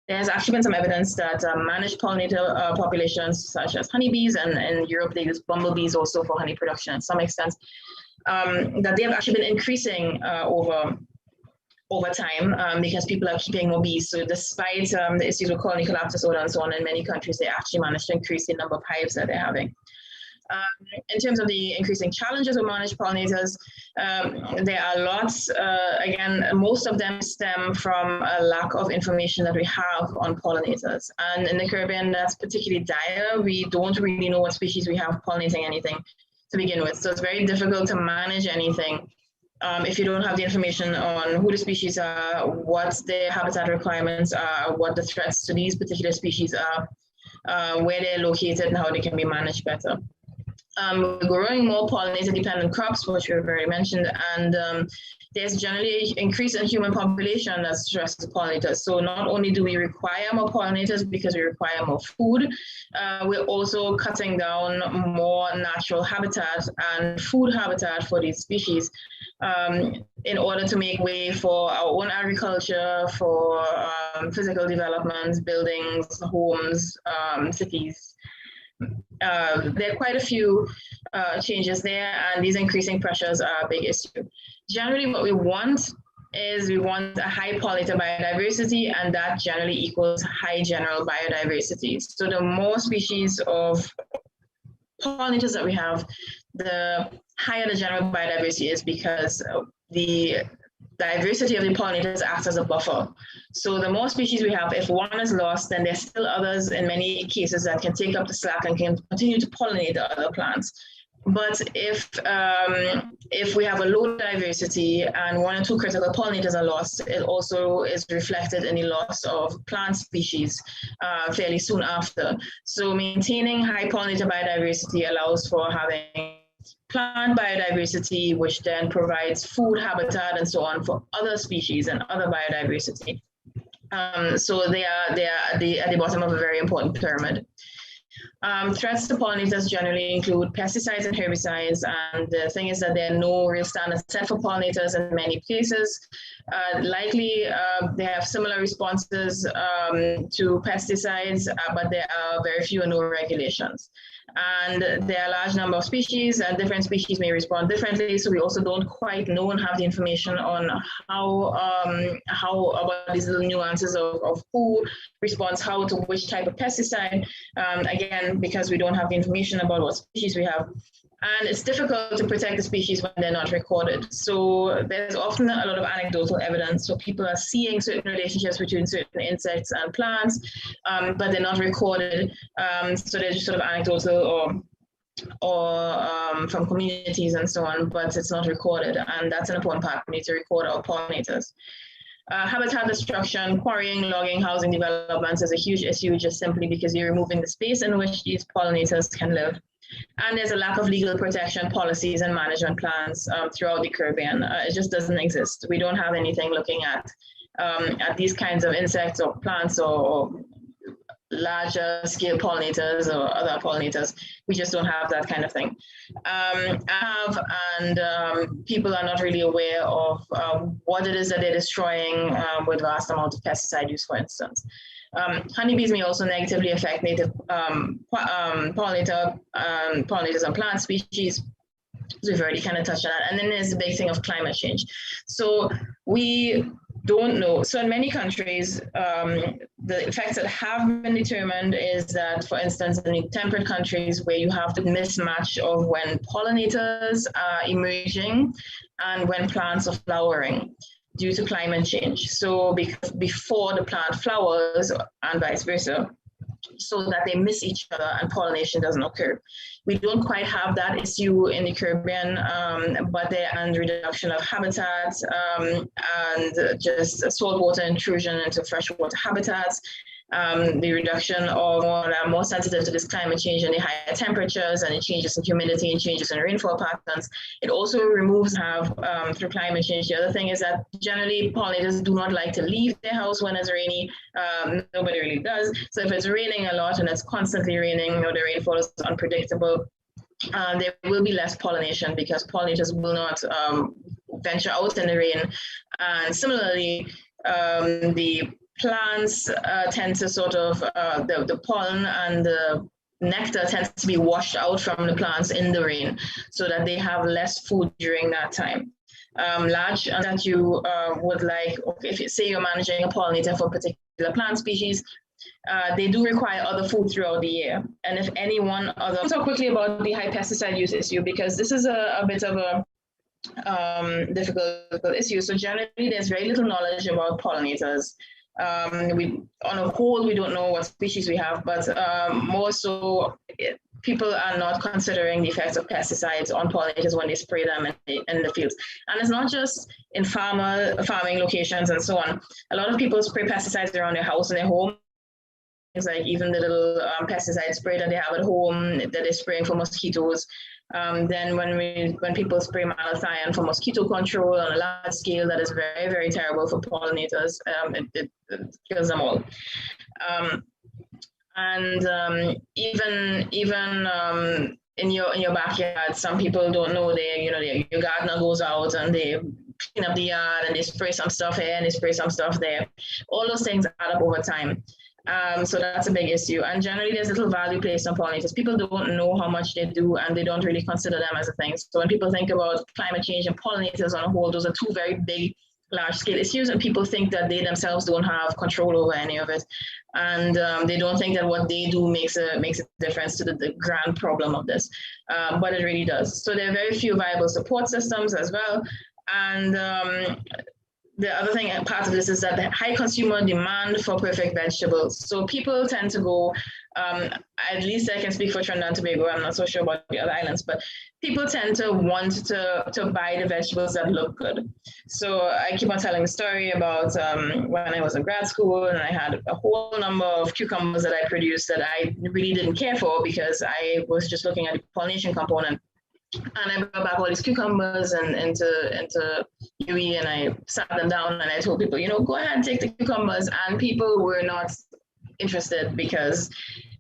There's actually been some evidence that managed pollinator populations, such as honeybees, and in Europe they use bumblebees also for honey production to some extent, that they have actually been increasing over time because people are keeping more bees. So despite the issues with colony collapse disorder and so on in many countries, they actually managed to increase the number of hives that they're having. In terms of the increasing challenges with managed pollinators, there are lots. Again, most of them stem from a lack of information that we have on pollinators. And in the Caribbean, that's particularly dire. We don't really know what species we have pollinating anything to begin with. So it's very difficult to manage anything if you don't have the information on who the species are, what their habitat requirements are, what the threats to these particular species are, where they're located, and how they can be managed better. We're growing more pollinator-dependent crops, which we've already mentioned, and there's generally an increase in human population that stresses pollinators. So not only do we require more pollinators because we require more food, we're also cutting down more natural habitat and food habitat for these species in order to make way for our own agriculture, for physical development, buildings, homes, cities, there are quite a few changes there, and these increasing pressures are a big issue. Generally, what we want is we want a high pollinator biodiversity, and that generally equals high general biodiversity. So the more species of pollinators that we have, the higher the general biodiversity is, because the diversity of the pollinators acts as a buffer. So the more species we have, if one is lost, then there's still others in many cases that can take up the slack and can continue to pollinate the other plants. But if we have a low diversity and one or two critical pollinators are lost, it also is reflected in the loss of plant species fairly soon after. So maintaining high pollinator biodiversity allows for having plant biodiversity, which then provides food, habitat, and so on for other species and other biodiversity. So they are at the bottom of a very important pyramid. Threats to pollinators generally include pesticides and herbicides, and the thing is that there are no real standards set for pollinators in many places. Likely they have similar responses to pesticides, but there are very few or no regulations. And there are a large number of species, and different species may respond differently. So we also don't quite know and have the information on how about these little nuances of who responds how to which type of pesticide. Again, because we don't have the information about what species we have. And it's difficult to protect the species when they're not recorded. So there's often a lot of anecdotal evidence. So people are seeing certain relationships between certain insects and plants, but they're not recorded. So they're just sort of anecdotal or from communities and so on, but it's not recorded. And that's an important part. We need to record our pollinators. Habitat destruction, quarrying, logging, housing developments is a huge issue, just simply because you're removing the space in which these pollinators can live. And there's a lack of legal protection policies and management plans throughout the Caribbean. It just doesn't exist. We don't have anything looking at these kinds of insects or plants or larger scale pollinators or other pollinators. We just don't have that kind of thing. People are not really aware of what it is that they're destroying with vast amounts of pesticide use, for instance. Honeybees may also negatively affect native pollinators and plant species. So we've already kind of touched on that. And then there's the big thing of climate change. So we don't know. So in many countries, the effects that have been determined is that, for instance, in the temperate countries where you have the mismatch of when pollinators are emerging and when plants are flowering due to climate change. So because before the plant flowers and vice versa, so that they miss each other and pollination doesn't occur. We don't quite have that issue in the Caribbean, but there and reduction of habitats and just saltwater intrusion into freshwater habitats. The reduction of more sensitive to this climate change and the higher temperatures and the changes in humidity and changes in rainfall patterns. It also removes through climate change. The other thing is that generally pollinators do not like to leave their house when it's rainy. Nobody really does. So if it's raining a lot and it's constantly raining or the rainfall is unpredictable, there will be less pollination because pollinators will not venture out in the rain. And similarly, the plants tend to sort of, the pollen and the nectar tends to be washed out from the plants in the rain so that they have less food during that time. Large that you would like, okay, if you say you're managing a pollinator for a particular plant species, they do require other food throughout the year. And if any one other, I'll talk quickly about the high pesticide use issue because this is a bit of a difficult issue. So generally there's very little knowledge about pollinators. On a whole, we don't know what species we have, but more so, people are not considering the effects of pesticides on pollinators when they spray them in the fields. And it's not just in farming locations and so on. A lot of people spray pesticides around their house and their home. It's like even the little pesticide spray that they have at home that they're spraying for mosquitoes. Then when people spray malathion for mosquito control on a large scale, that is very, very terrible for pollinators. It kills them all. Even in your backyard, some people don't know your gardener goes out and they clean up the yard and they spray some stuff here and they spray some stuff there. All those things add up over time. So that's a big issue. And generally, there's little value placed on pollinators. People don't know how much they do, and they don't really consider them as a thing. So when people think about climate change and pollinators on a whole, those are two very big, large-scale issues, and people think that they themselves don't have control over any of it. And they don't think that what they do makes a difference to the grand problem of this. But it really does. So there are very few viable support systems as well. And the other thing, part of this is that the high consumer demand for perfect vegetables. So people tend to go, at least I can speak for Trinidad and Tobago, I'm not so sure about the other islands, but people tend to want to buy the vegetables that look good. So I keep on telling the story about when I was in grad school and I had a whole number of cucumbers that I produced that I really didn't care for because I was just looking at the pollination component. And I brought back all these cucumbers and into UWI, and I sat them down and I told people, go ahead and take the cucumbers. And people were not interested because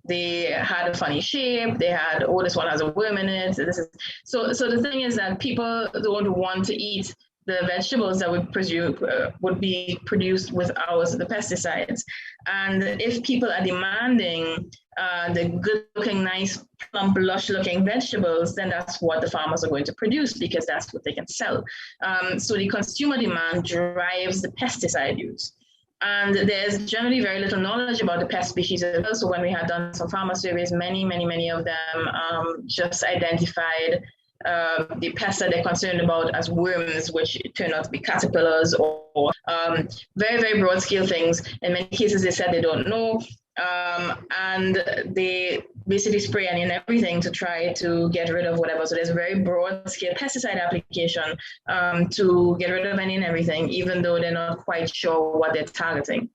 they had a funny shape. They had, oh, this one has a worm in it. So the thing is that people don't want to eat the vegetables that would be produced without the pesticides. And if people are demanding the good-looking, nice, plump, lush-looking vegetables, then that's what the farmers are going to produce because that's what they can sell. So the consumer demand drives the pesticide use. And there's generally very little knowledge about the pest species as well. So when we had done some farmer surveys, many of them just identified the pests that they're concerned about as worms, which turn out to be caterpillars or very, very broad scale things. In many cases, they said they don't know. And they basically spray any and everything to try to get rid of whatever. So there's a very broad scale pesticide application to get rid of any and everything, even though they're not quite sure what they're targeting.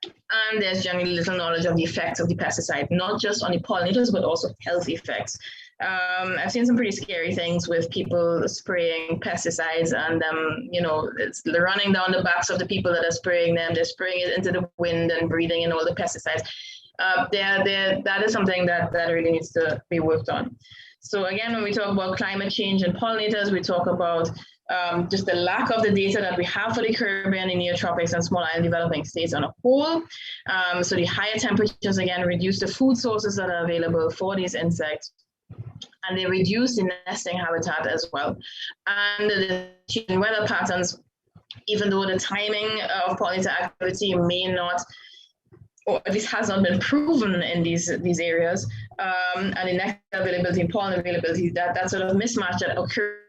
And there's generally little knowledge of the effects of the pesticide, not just on the pollinators, but also health effects. I've seen some pretty scary things with people spraying pesticides and it's running down the backs of the people that are spraying them. They're spraying it into the wind and breathing in all the pesticides. That is something that really needs to be worked on. So again, when we talk about climate change and pollinators, we talk about just the lack of the data that we have for the Caribbean, the neotropics, and small island developing states on a whole. So the higher temperatures, again, reduce the food sources that are available for these insects. And they reduce the nesting habitat as well. And the changing weather patterns, even though the timing of pollinator activity may not, or at least has not been proven in these areas, and the nectar availability and pollen availability, that sort of mismatch that occurs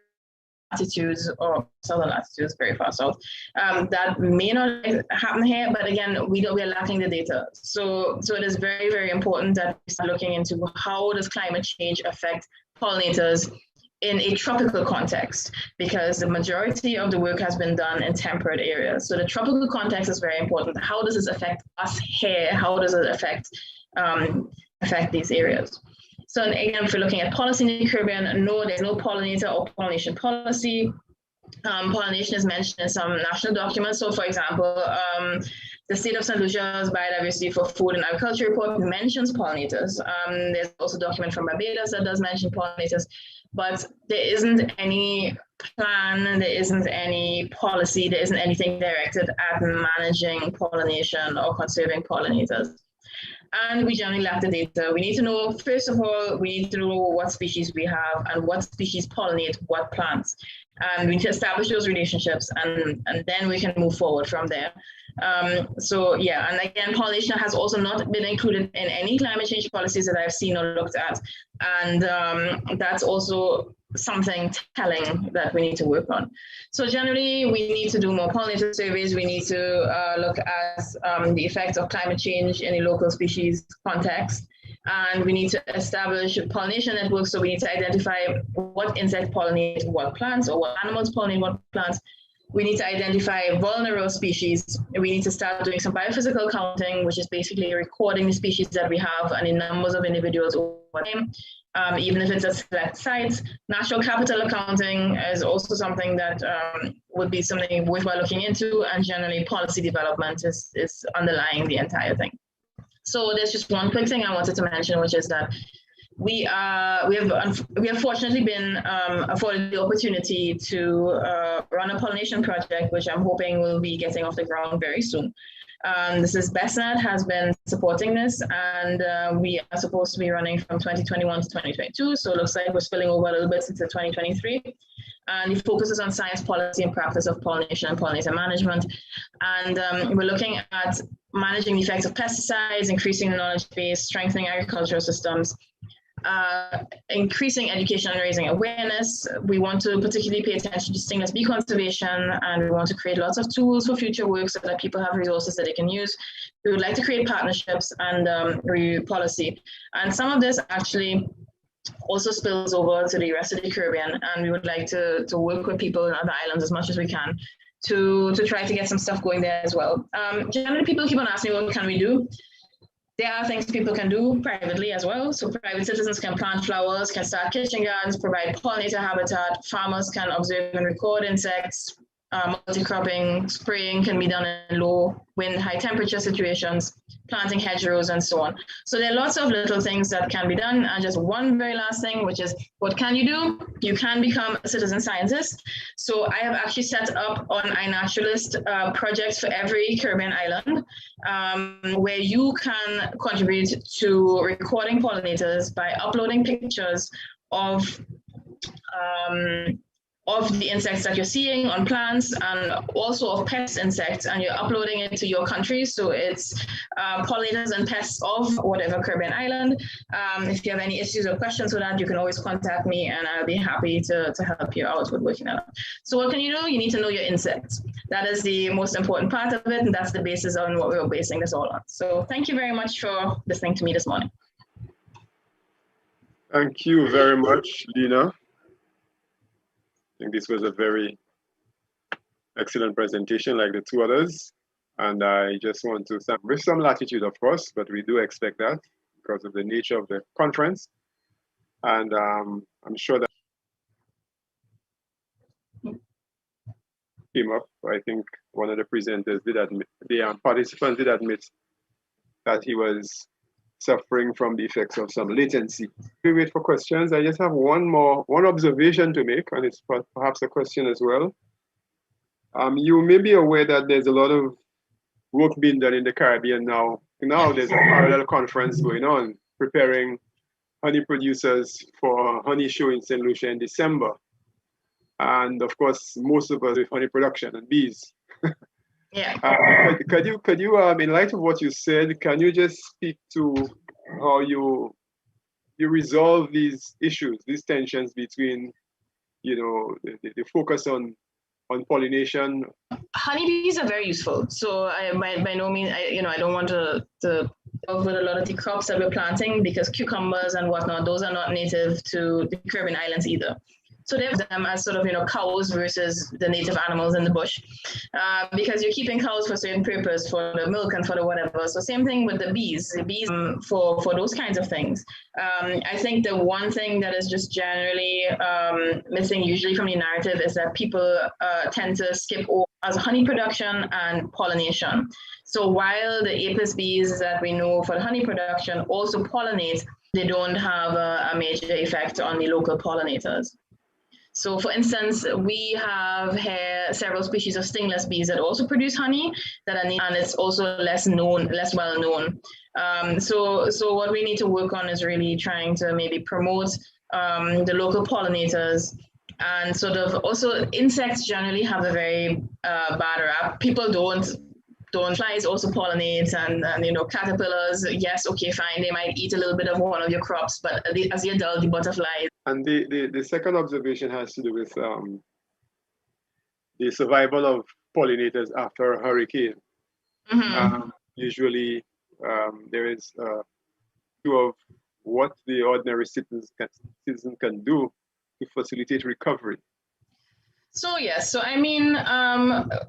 latitudes or southern latitudes, very far south, that may not happen here, but again, we're lacking the data. So it is very, very important that we start looking into how does climate change affect pollinators in a tropical context, because the majority of the work has been done in temperate areas. So the tropical context is very important. How does this affect us here? How does it affect these areas? So again, if we're looking at policy in the Caribbean, no, there's no pollinator or pollination policy. Pollination is mentioned in some national documents. So for example, the state of St. Lucia's Biodiversity for Food and Agriculture report mentions pollinators. There's also a document from Barbados that does mention pollinators, but there isn't any plan, there isn't any policy, there isn't anything directed at managing pollination or conserving pollinators. And we generally lack the data. We need to know, first of all, we need to know what species we have and what species pollinate what plants. And we need to establish those relationships, and then we can move forward from there. So yeah, and again, pollination has also not been included in any climate change policies that I've seen or looked at. And that's also something telling that we need to work on. So generally, we need to do more pollinator surveys. We need to look at the effects of climate change in a local species context. And we need to establish pollination networks. So we need to identify what insects pollinate what plants or what animals pollinate what plants. We need to identify vulnerable species. We need to start doing some biophysical counting, which is basically recording the species that we have and the numbers of individuals over time, even if it's at select sites. Natural capital accounting is also something that would be something worthwhile looking into, and generally policy development is underlying the entire thing. So there's just one quick thing I wanted to mention, which is that we have fortunately been afforded the opportunity to run a pollination project, which I'm hoping will be getting off the ground very soon. This is BESNAD has been supporting this, and we are supposed to be running from 2021 to 2022. So it looks like we're spilling over a little bit into 2023. And it focuses on science, policy, and practice of pollination and pollinator management. And we're looking at managing the effects of pesticides, increasing the knowledge base, strengthening agricultural systems, increasing education and raising awareness. We want to particularly pay attention to stingless bee conservation, and we want to create lots of tools for future work so that people have resources that they can use. We would like to create partnerships and review policy. And some of this actually also spills over to the rest of the Caribbean, and we would like to work with people in other islands as much as we can to try to get some stuff going there as well. Generally, people keep on asking, what can we do? There are things people can do privately as well. So private citizens can plant flowers, can start kitchen gardens, provide pollinator habitat. Farmers can observe and record insects. Multi-cropping, spraying can be done in low wind, high temperature situations, planting hedgerows and so on. So there are lots of little things that can be done. And just one very last thing, which is, what can you do? You can become a citizen scientist. So I have actually set up on iNaturalist projects for every Caribbean island, where you can contribute to recording pollinators by uploading pictures of the insects that you're seeing on plants, and also of pest insects, and you're uploading it to your country. So it's pollinators and pests of whatever Caribbean island. If you have any issues or questions with that, you can always contact me, and I'll be happy to help you out with working that out. So what can you do? You need to know your insects. That is the most important part of it, and that's the basis on what we're basing this all on. So thank you very much for listening to me this morning. Thank you very much, Lena. I think this was a very excellent presentation, like the two others. And I just want to thank, with some latitude, of course, but we do expect that because of the nature of the conference. And I'm sure that came up. I think one of the presenters did admit, the participant did admit that he was suffering from the effects of some latency. We wait for questions. I just have one observation to make, and it's perhaps a question as well. You may be aware that there's a lot of work being done in the Caribbean now. Now there's a parallel conference going on, preparing honey producers for a honey show in St. Lucia in December. And of course, most of us with honey production and bees. Yeah. Could you, in light of what you said, can you just speak to how you resolve these issues, these tensions between, the focus on pollination? Honeybees are very useful. So by no means, I don't want to work with a lot of the crops that we're planting, because cucumbers and whatnot, those are not native to the Caribbean islands either. So they have them as sort of, cows versus the native animals in the bush, because you're keeping cows for a certain purpose, for the milk and for the whatever. So same thing with the bees for those kinds of things. I think the one thing that is just generally missing usually from the narrative is that people tend to skip over as honey production and pollination. So while the apis bees that we know for the honey production also pollinate, they don't have a major effect on the local pollinators. So for instance, we have here several species of stingless bees that also produce honey and it's also less well known. So what we need to work on is really trying to maybe promote the local pollinators, and sort of also insects generally have a very bad rap. People don't. Flies also pollinate, and caterpillars, yes, okay, fine, they might eat a little bit of one of your crops, but as the adult, the butterflies. And the second observation has to do with the survival of pollinators after a hurricane. Mm-hmm. Usually there is view of what the ordinary citizen can do to facilitate recovery. So yes, so I mean,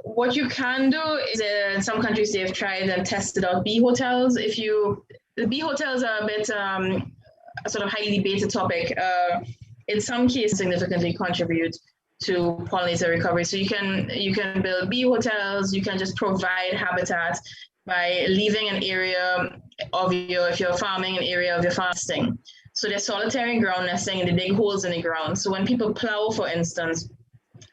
what you can do is in some countries they've tried and tested out bee hotels. The bee hotels are a bit sort of highly debated topic. In some cases, significantly contribute to pollinator recovery. So you can build bee hotels. You can just provide habitat by leaving an area of if you're farming, an area of your fasting. So they're solitary ground nesting and they dig holes in the ground. So when people plow, for instance,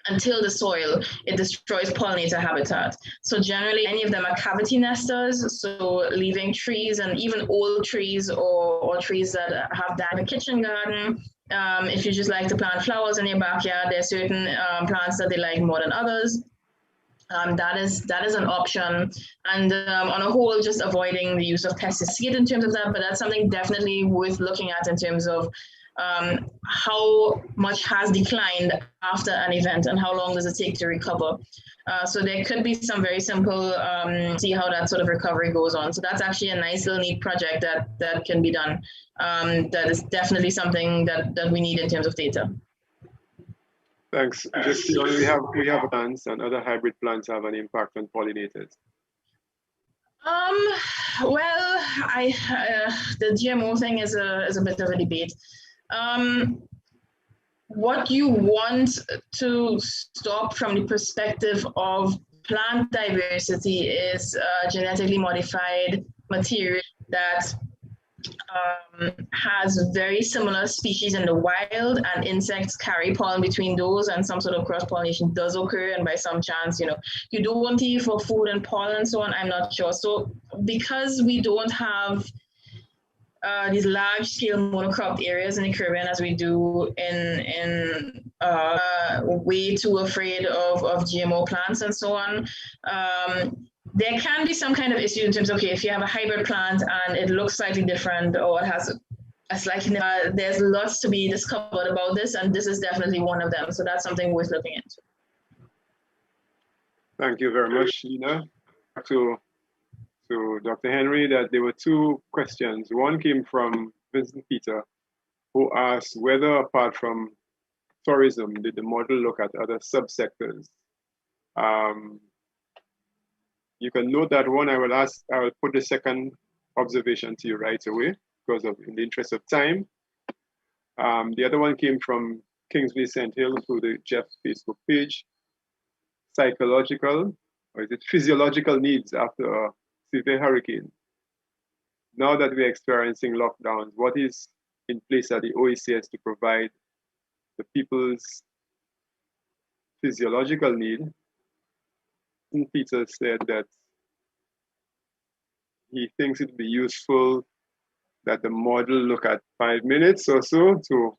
until the soil, it destroys pollinator habitat. So generally, any of them are cavity nesters, so leaving trees and even old trees or trees that have died in a kitchen garden. If you just like to plant flowers in your backyard, there are certain plants that they like more than others. That is an option, and on a whole, just avoiding the use of pesticide in terms of that. But that's something definitely worth looking at in terms of how much has declined after an event and how long does it take to recover. So there could be some very simple see how that sort of recovery goes on. So that's actually a nice little neat project that can be done. That is definitely something that we need in terms of data. Thanks. Just we have plants and other hybrid plants have an impact on pollinators. Well, the GMO thing is a bit of a debate. What you want to stop from the perspective of plant diversity is genetically modified material that has very similar species in the wild, and insects carry pollen between those, and some sort of cross-pollination does occur, and by some chance, you don't want to eat for food and pollen and so on. I'm not sure. So because we don't have these large-scale monocropped areas in the Caribbean as we do in way too afraid of GMO plants and so on. There can be some kind of issue in terms of, okay, if you have a hybrid plant and it looks slightly different or it has a slightly, there's lots to be discovered about this, and this is definitely one of them. So that's something worth looking into. Thank you very much, Lena. To Dr. Henry, that there were two questions. One came from Vincent Peter, who asked whether, apart from tourism, did the model look at other subsectors? You can note that one. I will put the second observation to you right away because in the interest of time. The other one came from Kingsley St. Hill through the Jeff Facebook page. Psychological, or is it physiological needs after a severe hurricane? Now that we're experiencing lockdowns, what is in place at the OECS to provide the people's physiological need? And Peter said that he thinks it'd be useful that the model look at 5 minutes or so to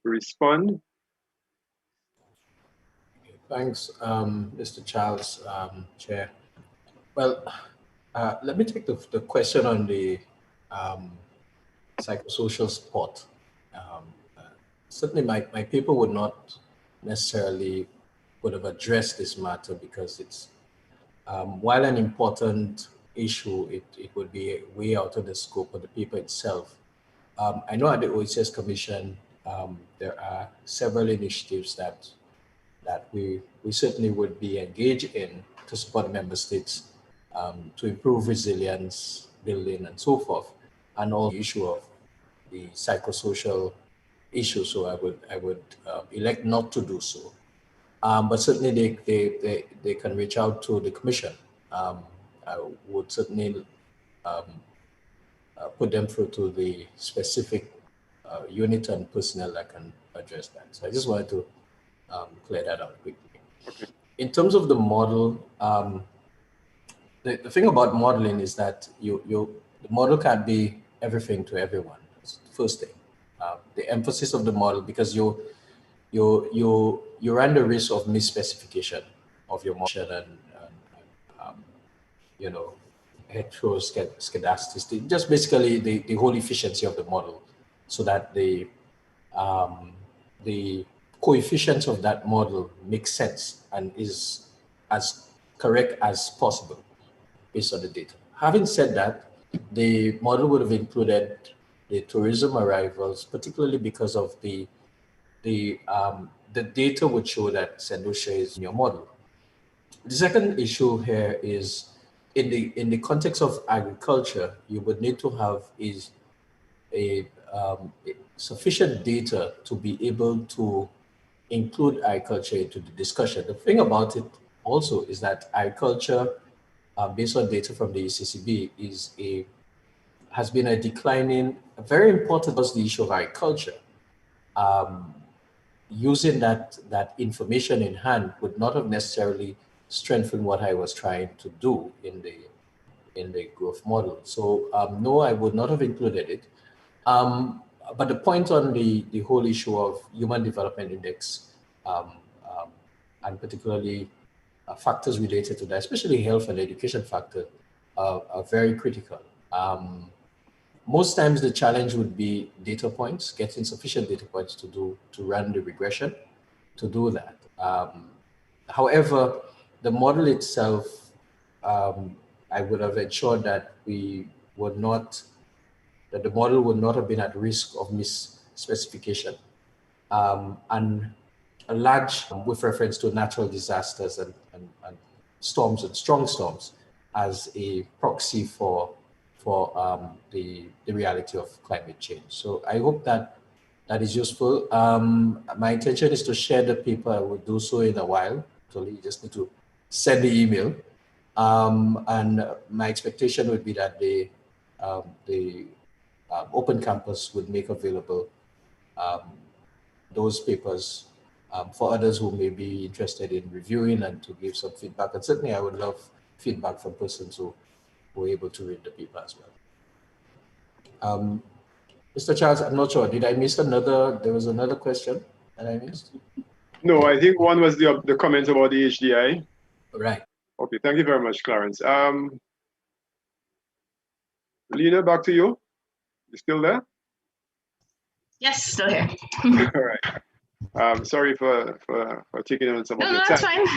respond. Thanks, Mr. Charles, Chair. Well, let me take the question on the psychosocial support. Certainly my paper would not necessarily would have addressed this matter because it's, while an important issue, it would be way out of the scope of the paper itself. I know at the OECS Commission, there are several initiatives that we certainly would be engaged in to support member states to improve resilience building and so forth, and all the issue of the psychosocial issue. So I would elect not to do so. But certainly they can reach out to the Commission. I would certainly put them through to the specific unit and personnel that can address that. So I just wanted to clear that out quickly. Okay. In terms of the model, the thing about modeling is that the model can't be everything to everyone. That's the first thing. The emphasis of the model, because you run the risk of misspecification of your model and heteroscedasticity, just basically the whole efficiency of the model, so that the coefficients of that model make sense and is as correct as possible based on the data. Having said that, the model would have included the tourism arrivals, particularly because of the data would show that St. Lucia is in your model. The second issue here is in the context of agriculture, you would need to have sufficient data to be able to include agriculture into the discussion. The thing about it also is that agriculture, based on data from the ECCB, is has been a declining, very important was the issue of agriculture. Using that information in hand would not have necessarily strengthened what I was trying to do in the growth model. So no, I would not have included it. But the point on the whole issue of Human Development Index, and particularly factors related to that, especially health and education factor, are very critical. Most times the challenge would be data points, getting sufficient data points to run the regression, to do that. However, the model itself, I would have ensured that the model would not have been at risk of misspecification. And a large, with reference to natural disasters and storms and strong storms as a proxy for the reality of climate change. So I hope that is useful. My intention is to share the paper. I will do so in a while. So you just need to send the email. And my expectation would be that the Open Campus would make available those papers for others who may be interested in reviewing and to give some feedback. And certainly I would love feedback from persons who were able to read the paper as well. Mr. Charles, I'm not sure, did I miss there was another question that I missed? No, I think one was the comment about the HDI. Right. Okay, thank you very much, Clarence. Lena, back to you. You still there? Yes, still here. All right. Sorry for taking on some of your time. No, that's fine.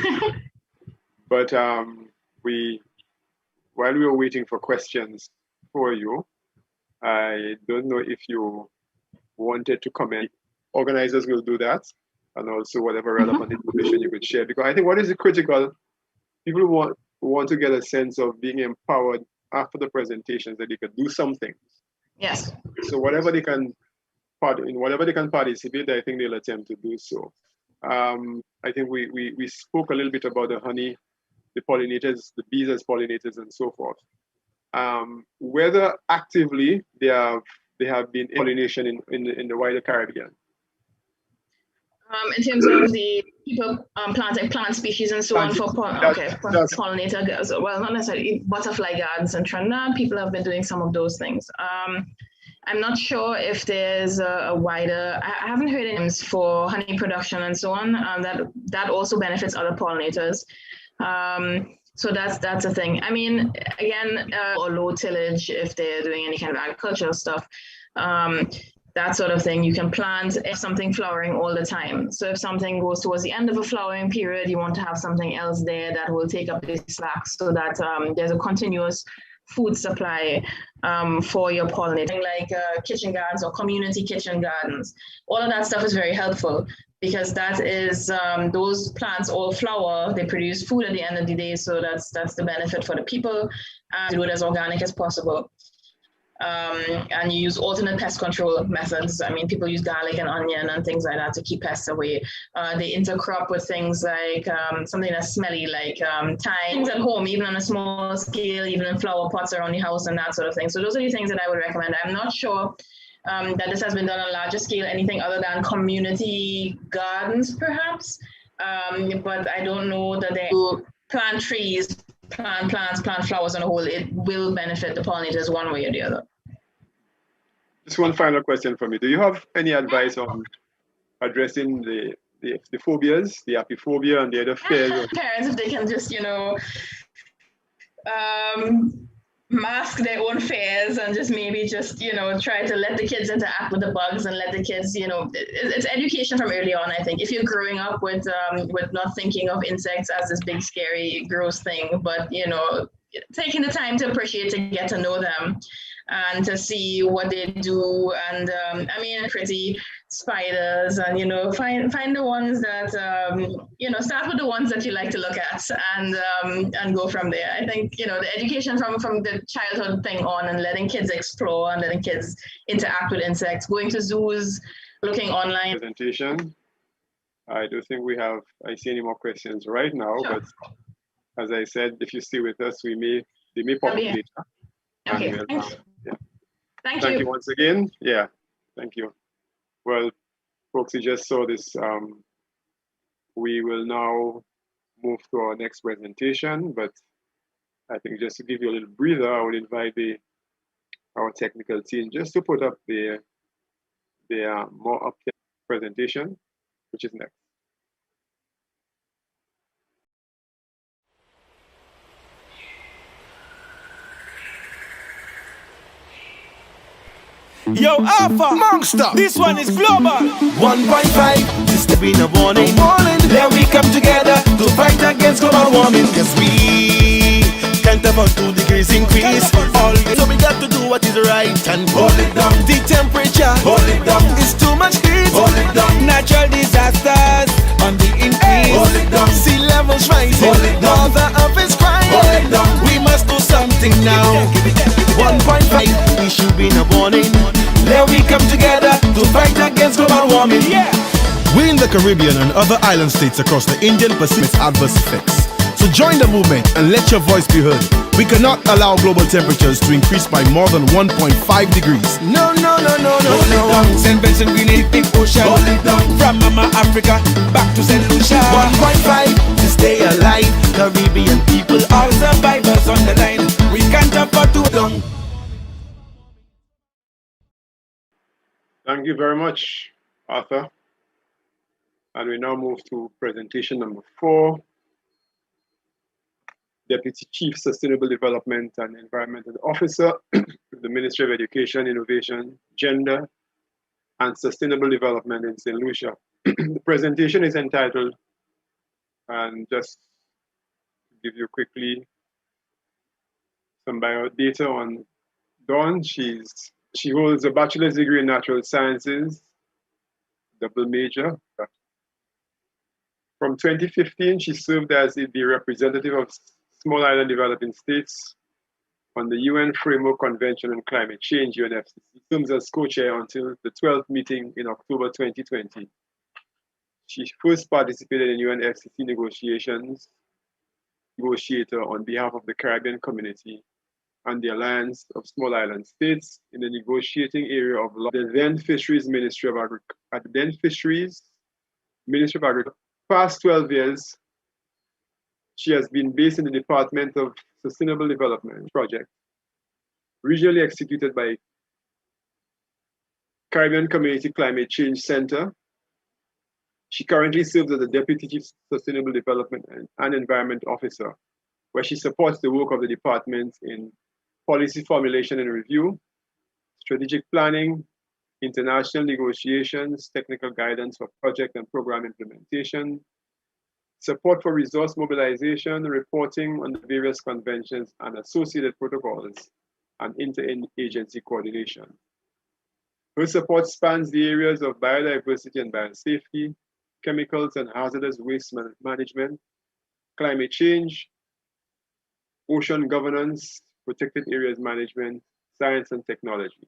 But while we were waiting for questions for you, I don't know if you wanted to comment. Organizers will do that, and also whatever relevant information you could share. Because I think what is critical, people want to get a sense of being empowered after the presentations that they can do something. Yes. So whatever they can participate, I think they'll attempt to do so. I think we spoke a little bit about the honey, the pollinators, the bees as pollinators, and so forth. Whether actively they have been pollination in the wider Caribbean. In terms of the people planting plant species and so on for pollinator girls, well, not necessarily butterfly gardens in Trinidad, people have been doing some of those things. I'm not sure if there's a wider, I haven't heard any names for honey production and so on, that also benefits other pollinators. So that's a thing. I mean, again, or low tillage if they're doing any kind of agricultural stuff, that sort of thing. You can plant something flowering all the time. So if something goes towards the end of a flowering period, you want to have something else there that will take up the slack so that there's a continuous food supply for your pollinating, like kitchen gardens or community kitchen gardens. All of that stuff is very helpful because that is, those plants all flower, they produce food at the end of the day, so that's the benefit for the people, and do it as organic as possible. And you use alternate pest control methods. I mean, people use garlic and onion and things like that to keep pests away. They intercrop with things like something that's smelly, like thyme at home, even on a small scale, even in flower pots around the house and that sort of thing. So those are the things that I would recommend. I'm not sure that this has been done on a larger scale, anything other than community gardens, perhaps. But I don't know that they plant trees, plant plants, plant flowers on a whole. It will benefit the pollinators one way or the other. Just one final question for me. Do you have any advice on addressing the phobias, the apiphobia and the other fears? Parents, if they can just, mask their own fears and just maybe just, try to let the kids interact with the bugs and let the kids, it's education from early on, I think. If you're growing up with not thinking of insects as this big, scary, gross thing, but, taking the time to appreciate, to get to know them and to see what they do. And pretty spiders and, find the ones that, start with the ones that you like to look at and go from there. I think, the education from the childhood thing on and letting kids explore and letting kids interact with insects, going to zoos, looking online. Presentation. I don't think I see any more questions right now, sure. But as I said, if you stay with us, they may pop up later. Okay. Thank Thank you. you once again. Yeah, thank you. Well, folks, you just saw this. We will now move to our next presentation, but I think just to give you a little breather, I will invite our technical team just to put up the more up presentation, which is next. Yo, Alpha, Monster. this one is global. 1.5, this to be a warning. Then we come together to fight against global warming. Cause we can't afford 2 degrees increase. So we got to do what is right and hold it down. The temperature, hold it down. It's too much heat, hold it down. Natural disasters on the increase. Hold it down. Sea levels rising, Hold it down. Mother Earth is crying. Hold it down. We must do something now. 1.5, we should be a warning. Then we come together to fight against global warming. Yeah. We in the Caribbean and other island states across the Indian Pacific's adverse effects. So join the movement and let your voice be heard. We cannot allow global temperatures to increase by more than 1.5 degrees. No. St. Vincent, we need big ocean. From Mama Africa back to St. Lucia. 1.5 to stay alive. Caribbean people, All survivors on the line. We can't afford to long. Thank you very much, Arthur. And we now move to presentation number 4. Deputy Chief Sustainable Development and Environmental Officer, the Ministry of Education, Innovation, Gender, and Sustainable Development in St. Lucia. The presentation is entitled, and just to give you quickly some bio data on Dawn. She holds a bachelor's degree in natural sciences, double major. From 2015, she served as the representative of Small Island Developing States on the UN Framework Convention on Climate Change, UNFCCC. Serves as co-chair until the 12th meeting in October 2020. She first participated in UNFCCC negotiations, negotiator on behalf of the Caribbean community and the Alliance of Small Island States in the negotiating area of the then Fisheries Ministry of Agriculture. At the then Fisheries Ministry of Agriculture. Past 12 years, she has been based in the Department of Sustainable Development project, regionally executed by Caribbean Community Climate Change Center. She currently serves as the Deputy Chief Sustainable Development and Environment Officer, where she supports the work of the department in policy formulation and review, strategic planning, international negotiations, technical guidance for project and program implementation, support for resource mobilization, reporting on the various conventions and associated protocols, and interagency coordination. Her support spans the areas of biodiversity and biosafety, chemicals and hazardous waste management, climate change, ocean governance, protected areas management, science and technology,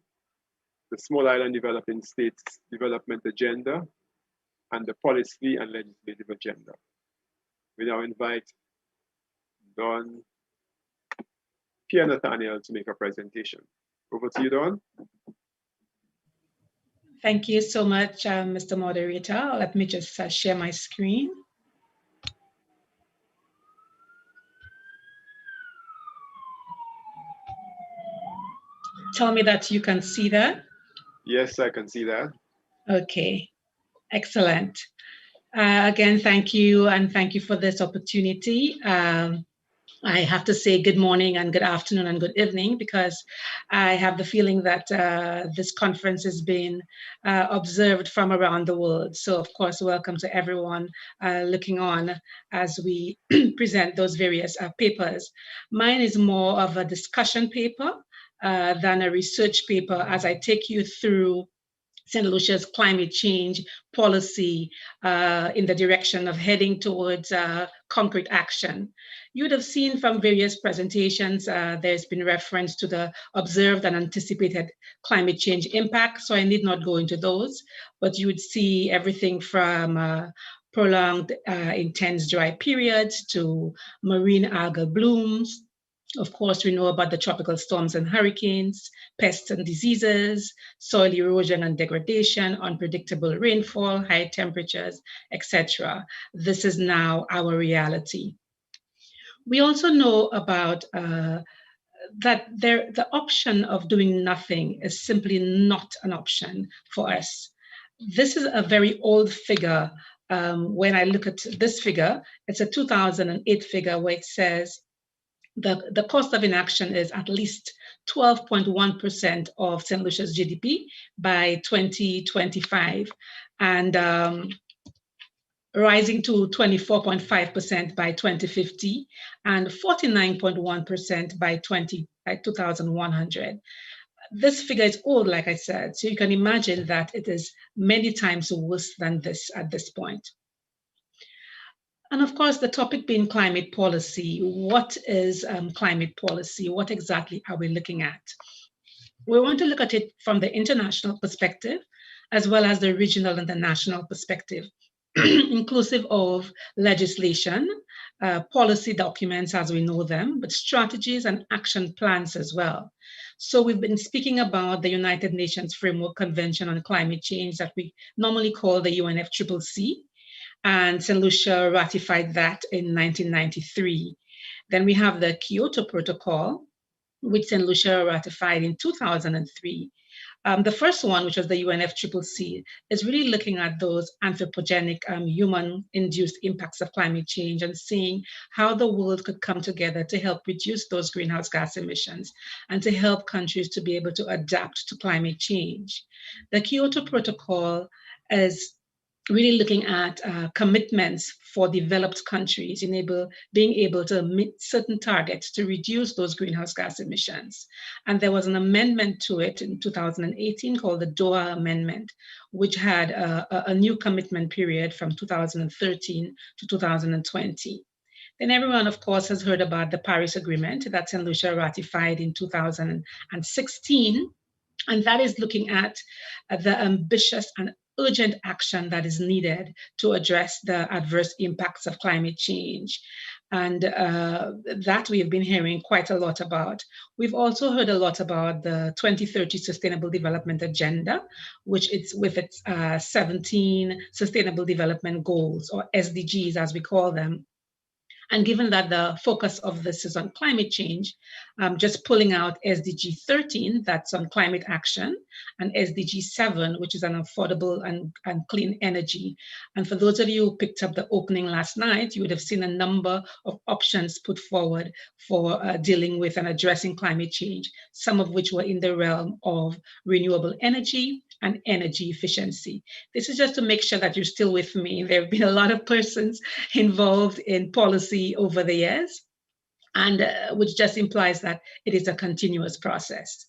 the Small Island Developing States Development Agenda, and the policy and legislative agenda. We now invite Dawn Pierre Nathaniel to make a presentation. Over to you, Dawn. Thank you so much, Mr. Moderator. Let me just share my screen. Tell me that you can see that. Yes, I can see that. Okay, excellent. Again, thank you, and thank you for this opportunity. I have to say good morning and good afternoon and good evening, because I have the feeling that this conference is being observed from around the world. So of course, welcome to everyone looking on as we present those various papers. Mine is more of a discussion paper than a research paper, as I take you through St. Lucia's climate change policy in the direction of heading towards concrete action. You would have seen from various presentations, there's been reference to the observed and anticipated climate change impact, so I need not go into those, but you would see everything from prolonged intense dry periods to marine algal blooms, Of course, we know about the tropical storms and hurricanes, pests and diseases, soil erosion and degradation, unpredictable rainfall, high temperatures, etc. This is now our reality. We also know about that the option of doing nothing is simply not an option for us. This is a very old figure. When I look at this figure, it's a 2008 figure where it says the cost of inaction is at least 12.1% of St. Lucia's GDP by 2025, and rising to 24.5% by 2050 and 49.1% by 2100. This figure is old, like I said, so you can imagine that it is many times worse than this at this point. And of course, the topic being climate policy. What is climate policy? What exactly are we looking at? We want to look at it from the international perspective, as well as the regional and the national perspective, inclusive of legislation, policy documents as we know them, but strategies and action plans as well. So we've been speaking about the United Nations Framework Convention on Climate Change that we normally call the UNFCCC. And St. Lucia ratified that in 1993. Then we have the Kyoto Protocol, which St. Lucia ratified in 2003. The first one, which was the UNFCCC, is really looking at those anthropogenic human-induced impacts of climate change and seeing how the world could come together to help reduce those greenhouse gas emissions and to help countries to be able to adapt to climate change. The Kyoto Protocol is really looking at commitments for developed countries being able to meet certain targets to reduce those greenhouse gas emissions. And there was an amendment to it in 2018 called the Doha Amendment, which had a new commitment period from 2013 to 2020. Then everyone, of course, has heard about the Paris Agreement that St. Lucia ratified in 2016. And that is looking at the ambitious and urgent action that is needed to address the adverse impacts of climate change. And that we have been hearing quite a lot about. We've also heard a lot about the 2030 Sustainable Development Agenda, which is with its 17 Sustainable Development Goals, or SDGs as we call them. And given that the focus of this is on climate change, just pulling out SDG 13, that's on climate action, and SDG 7, which is on affordable and clean energy. And for those of you who picked up the opening last night, you would have seen a number of options put forward for dealing with and addressing climate change, some of which were in the realm of renewable energy and energy efficiency. This is just to make sure that you're still with me. There have been a lot of persons involved in policy over the years, and which just implies that it is a continuous process.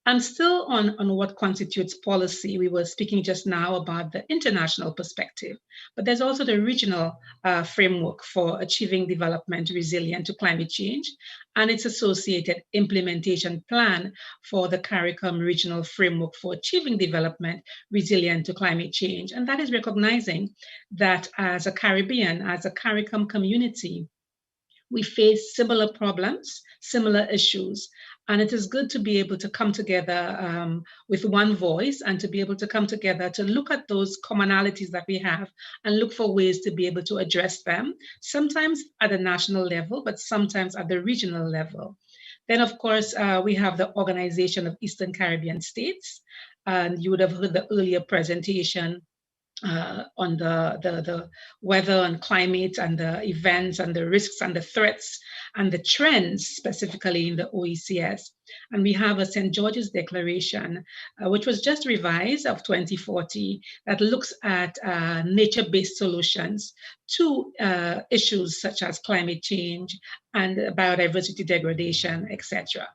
And still on what constitutes policy, we were speaking just now about the international perspective, but there's also the regional framework for achieving development resilient to climate change and its associated implementation plan for the CARICOM regional framework for achieving development resilient to climate change. And that is recognizing that as a Caribbean, as a CARICOM community, we face similar problems, similar issues, and it is good to be able to come together with one voice and to be able to come together to look at those commonalities that we have and look for ways to be able to address them, sometimes at a national level, but sometimes at the regional level. Then, of course, we have the Organization of Eastern Caribbean States, and you would have heard the earlier presentation on the weather and climate and the events and the risks and the threats and the trends specifically in the OECS. And we have a St. George's Declaration, which was just revised of 2040, that looks at nature-based solutions to issues such as climate change and biodiversity degradation, etc.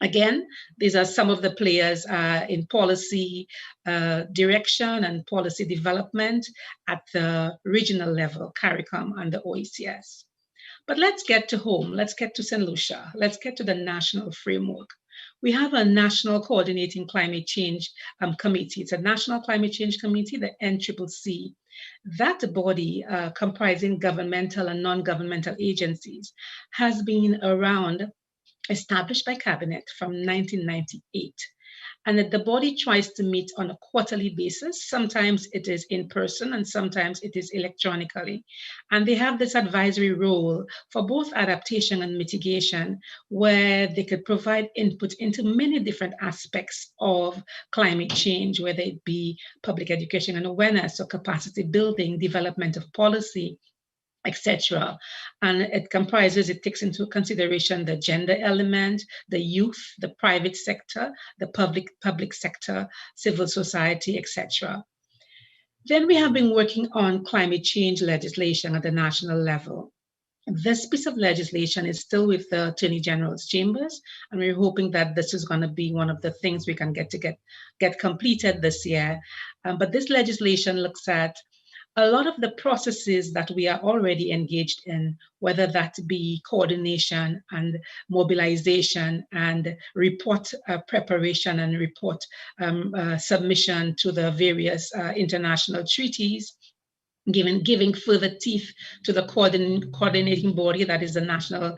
Again, these are some of the players in policy direction and policy development at the regional level, CARICOM and the OECS. But let's get to home. Let's get to St. Lucia. Let's get to the national framework. We have a National Coordinating Climate Change Committee. It's a National Climate Change Committee, the NCCC. That body, comprising governmental and non-governmental agencies, has been around established by Cabinet from 1998. And that the body tries to meet on a quarterly basis. Sometimes it is in person and sometimes it is electronically. And they have this advisory role for both adaptation and mitigation, where they could provide input into many different aspects of climate change, whether it be public education and awareness or capacity building, development of policy, etc. And it takes into consideration the gender element, the youth, the private sector, the public sector, civil society, etc. Then we have been working on climate change legislation at the national level. This piece of legislation is still with the Attorney General's chambers, and we're hoping that this is going to be one of the things we can get completed this year. But this legislation looks at a lot of the processes that we are already engaged in, whether that be coordination and mobilization and report preparation and report submission to the various international treaties, giving further teeth to the coordinating body that is the National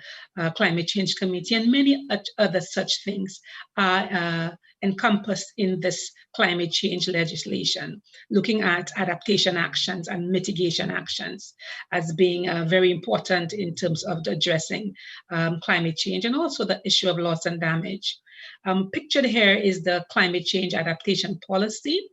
Climate Change Committee, and many other such things are encompassed in this climate change legislation, looking at adaptation actions and mitigation actions as being very important in terms of addressing climate change, and also the issue of loss and damage. Pictured here is the climate change adaptation policy.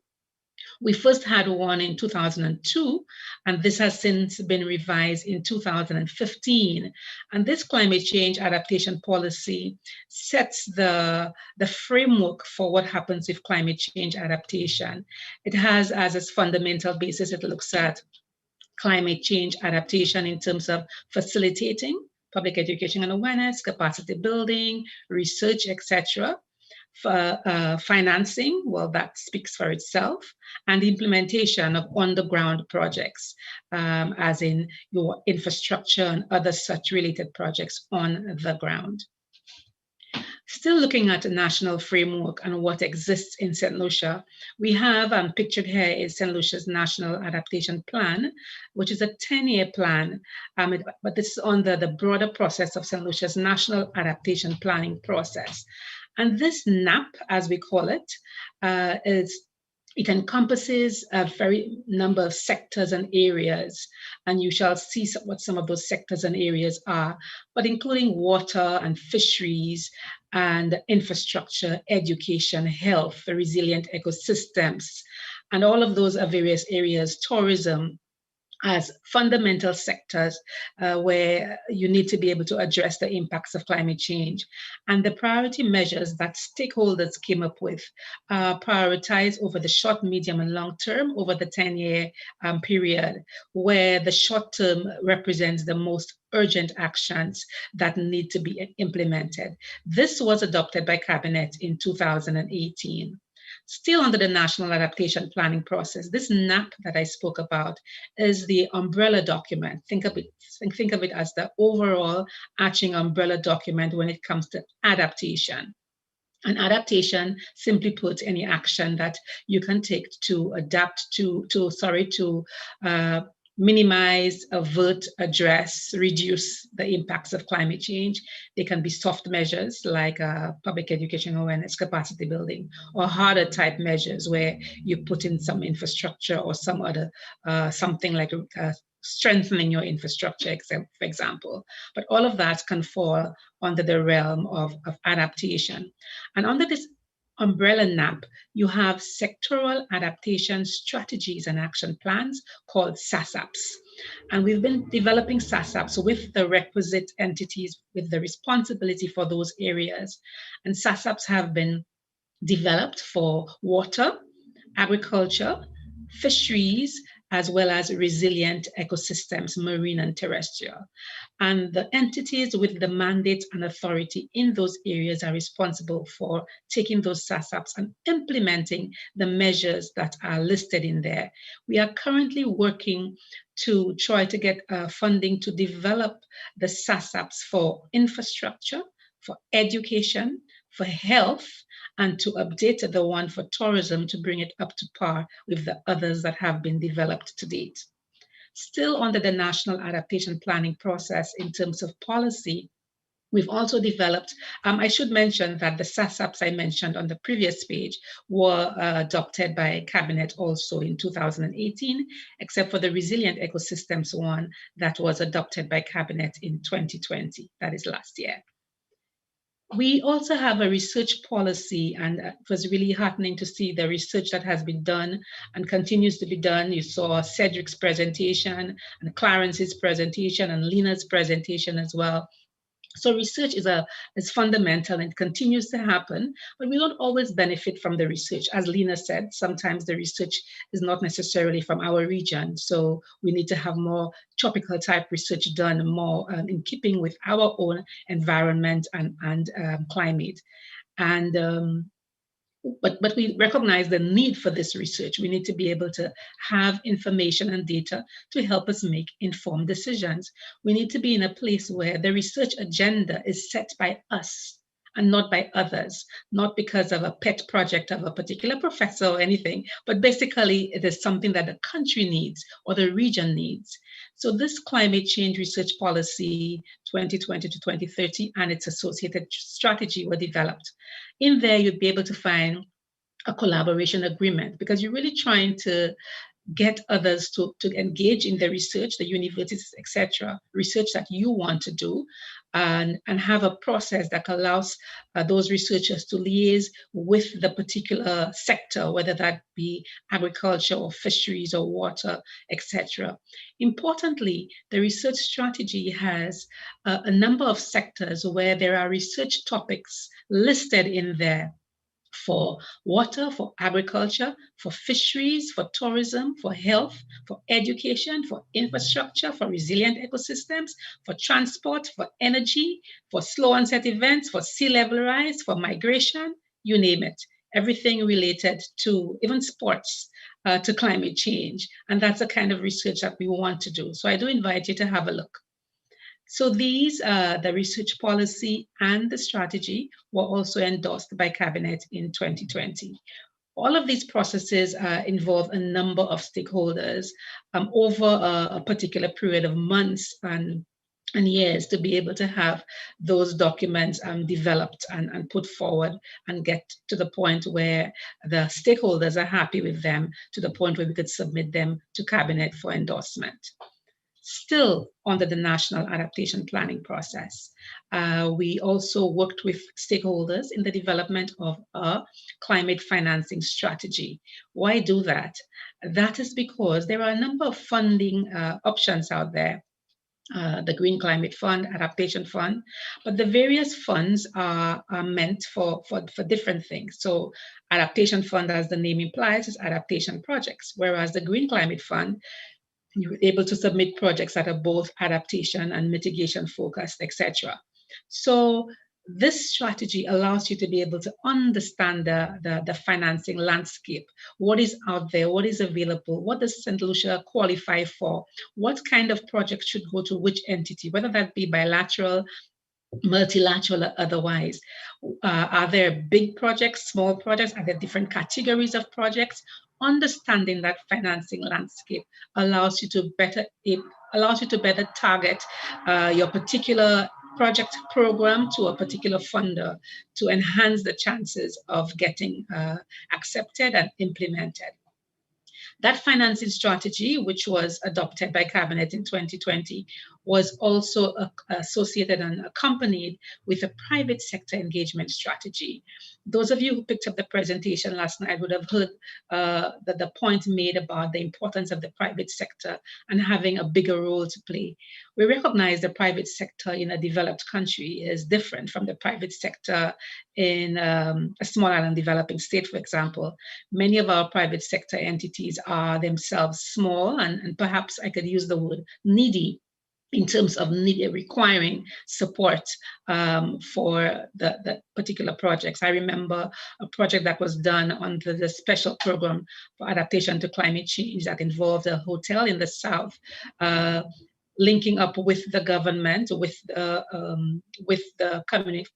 We first had one in 2002, and this has since been revised in 2015. And this climate change adaptation policy sets the framework for what happens with climate change adaptation. It has as its fundamental basis, it looks at climate change adaptation in terms of facilitating public education and awareness, capacity building, research, etc. Financing, well, that speaks for itself, and the implementation of on-the-ground projects, as in your infrastructure and other such related projects on the ground. Still looking at a national framework and what exists in St. Lucia, we have pictured here is St. Lucia's National Adaptation Plan, which is a 10-year plan, but this is under the broader process of St. Lucia's National Adaptation Planning process. And this NAP, as we call it, it encompasses a very number of sectors and areas, and you shall see what some of those sectors and areas are, but including water and fisheries and infrastructure, education, health, resilient ecosystems, and all of those are various areas, tourism, as fundamental sectors where you need to be able to address the impacts of climate change. And the priority measures that stakeholders came up with prioritize over the short, medium, and long term over the 10-year period, where the short term represents the most urgent actions that need to be implemented. This was adopted by Cabinet in 2018. Still under the National Adaptation Planning process, this NAP that I spoke about is the umbrella document. Think of it as the overall arching umbrella document when it comes to adaptation. And adaptation, simply put, any action that you can take to adapt to minimize, avert, address, reduce the impacts of climate change. They can be soft measures like public education awareness, capacity building, or harder type measures where you put in some infrastructure or some other, something like strengthening your infrastructure, for example. But all of that can fall under the realm of adaptation. And under this umbrella NAP, you have sectoral adaptation strategies and action plans called SASAPs. And we've been developing SASAPs with the requisite entities with the responsibility for those areas. And SASAPs have been developed for water, agriculture, fisheries, as well as resilient ecosystems, marine and terrestrial. And the entities with the mandate and authority in those areas are responsible for taking those SASAPs and implementing the measures that are listed in there. We are currently working to try to get funding to develop the SASAPs for infrastructure, for education, for health, and to update the one for tourism to bring it up to par with the others that have been developed to date. Still under the National Adaptation Planning process in terms of policy, We've also developed, I should mention that the SASAPs I mentioned on the previous page were adopted by Cabinet also in 2018, except for the Resilient Ecosystems one that was adopted by Cabinet in 2020, that is last year. We also have a research policy, and it was really heartening to see the research that has been done and continues to be done. You saw Cedric's presentation and Clarence's presentation and Lena's presentation as well. So research is fundamental and continues to happen, but we don't always benefit from the research. As Lena said, sometimes the research is not necessarily from our region. So we need to have more tropical type research done, more in keeping with our own environment and climate. And but we recognize the need for this research. We need to be able to have information and data to help us make informed decisions. We need to be in a place where the research agenda is set by us and not by others, not because of a pet project of a particular professor or anything, but basically it is something that the country needs or the region needs. So this climate change research policy 2020 to 2030 and its associated strategy were developed. In there, you'd be able to find a collaboration agreement because you're really trying to get others to engage in the research, the universities, etc., research that you want to do, and have a process that allows those researchers to liaise with the particular sector, whether that be agriculture or fisheries or water, etc. Importantly, the research strategy has a number of sectors where there are research topics listed in there for water, for agriculture, for fisheries, for tourism, for health, for education, for infrastructure, for resilient ecosystems, for transport, for energy, for slow onset events, for sea level rise, for migration, you name it. Everything related to even sports, to climate change. And that's the kind of research that we want to do. So I do invite you to have a look. So these, the research policy and the strategy were also endorsed by Cabinet in 2020. All of these processes involve a number of stakeholders over a particular period of months and years to be able to have those documents developed and put forward and get to the point where the stakeholders are happy with them, to the point where we could submit them to Cabinet for endorsement. Still under the national adaptation planning process. We also worked with stakeholders in the development of a climate financing strategy. Why do that? That is because there are a number of funding options out there. The Green Climate Fund, Adaptation Fund, but the various funds are meant for different things. So Adaptation Fund, as the name implies, is adaptation projects, whereas the Green Climate Fund, you're able to submit projects that are both adaptation and mitigation focused, etc. So this strategy allows you to be able to understand the financing landscape. What is out there? What is available? What does St. Lucia qualify for? What kind of projects should go to which entity, whether that be bilateral, multilateral, or otherwise? Are there big projects, small projects? Are there different categories of projects? Understanding that financing landscape allows you to better target your particular project program to a particular funder to enhance the chances of getting accepted and implemented. That financing strategy, which was adopted by Cabinet in 2020, was also associated and accompanied with a private sector engagement strategy. Those of you who picked up the presentation last night would have heard the point made about the importance of the private sector and having a bigger role to play. We recognize the private sector in a developed country is different from the private sector in a small island developing state, for example. Many of our private sector entities are themselves small and perhaps I could use the word needy in terms of requiring support for the particular projects. I remember a project that was done under the special program for adaptation to climate change that involved a hotel in the South, linking up with the government, with the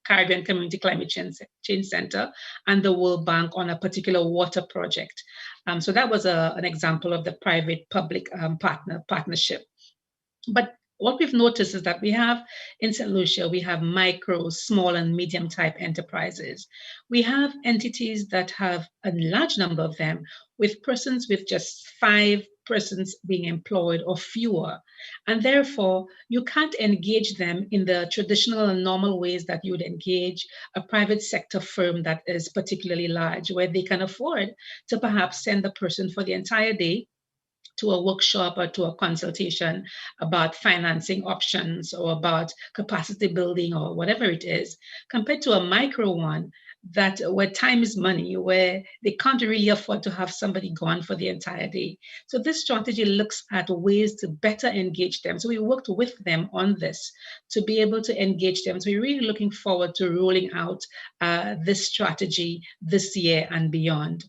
Caribbean Community Climate Change Center and the World Bank on a particular water project. So that was an example of the private-public partnership. But what we've noticed is that we have in St. Lucia, we have micro, small, and medium type enterprises. We have entities that have a large number of them, with persons with just 5 persons being employed or fewer. And therefore, you can't engage them in the traditional and normal ways that you would engage a private sector firm that is particularly large, where they can afford to perhaps send a person for the entire day to a workshop or to a consultation about financing options or about capacity building or whatever it is, compared to a micro one that where time is money, where they can't really afford to have somebody gone for the entire day. So this strategy looks at ways to better engage them. So we worked with them on this to be able to engage them. So we're really looking forward to rolling out this strategy this year and beyond.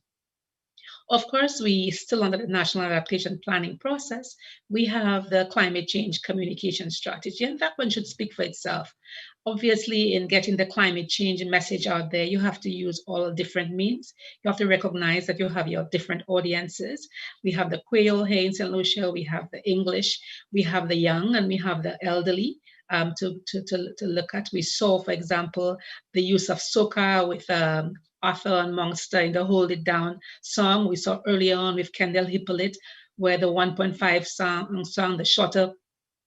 Of course, we still under the National Adaptation Planning process, we have the climate change communication strategy, and that one should speak for itself. Obviously, in getting the climate change message out there, you have to use all different means. You have to recognize that you have your different audiences. We have the Creole here in St. Lucia, we have the English, we have the young, and we have the elderly. To look at. We saw, for example, the use of soca with Arthur and Monster in the Hold It Down song. We saw earlier on with Kendall Hippolyte, where the 1.5 song, the shorter,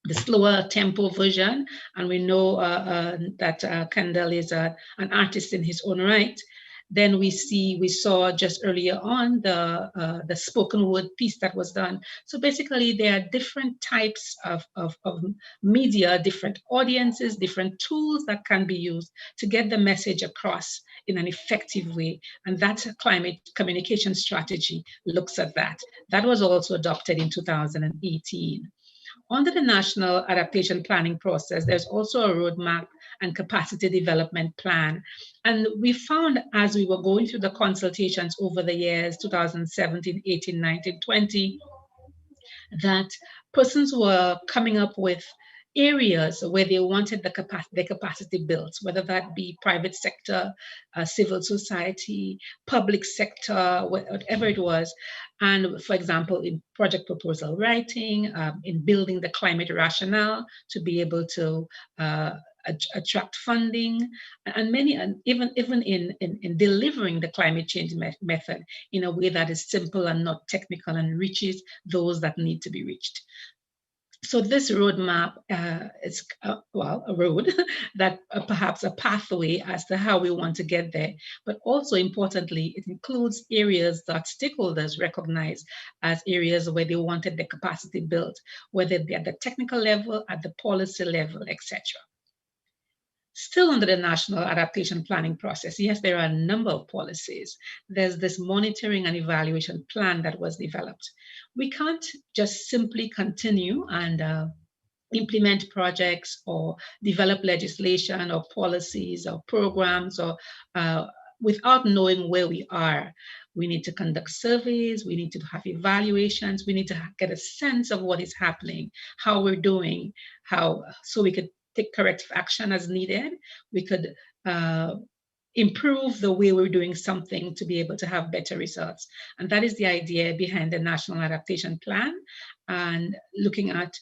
the slower tempo version. And we know that Kendall is an artist in his own right. Then we saw just earlier on the spoken word piece that was done. So basically, there are different types of media, different audiences, different tools that can be used to get the message across in an effective way. And that climate communication strategy looks at that. That was also adopted in 2018. Under the National Adaptation Planning process, there's also a roadmap and capacity development plan. And we found as we were going through the consultations over the years, 2017, 18, 19, 20, that persons were coming up with areas where they wanted the capacity built, whether that be private sector, civil society, public sector, whatever it was. And for example, in project proposal writing, in building the climate rationale to be able to attract funding, and many, and even in delivering the climate change method in a way that is simple and not technical and reaches those that need to be reached. So this roadmap is, well, a road that perhaps a pathway as to how we want to get there. But also importantly, it includes areas that stakeholders recognize as areas where they wanted the capacity built, whether it be at the technical level, at the policy level, etc. Still under the National Adaptation Planning process, yes, there are a number of policies. There's this monitoring and evaluation plan that was developed. We can't just simply continue and implement projects or develop legislation or policies or programs or without knowing where we are. We need to conduct surveys, we need to have evaluations, we need to get a sense of what is happening, how we're doing, so we could take corrective action as needed. We could improve the way we're doing something to be able to have better results. And that is the idea behind the National Adaptation Plan, and looking at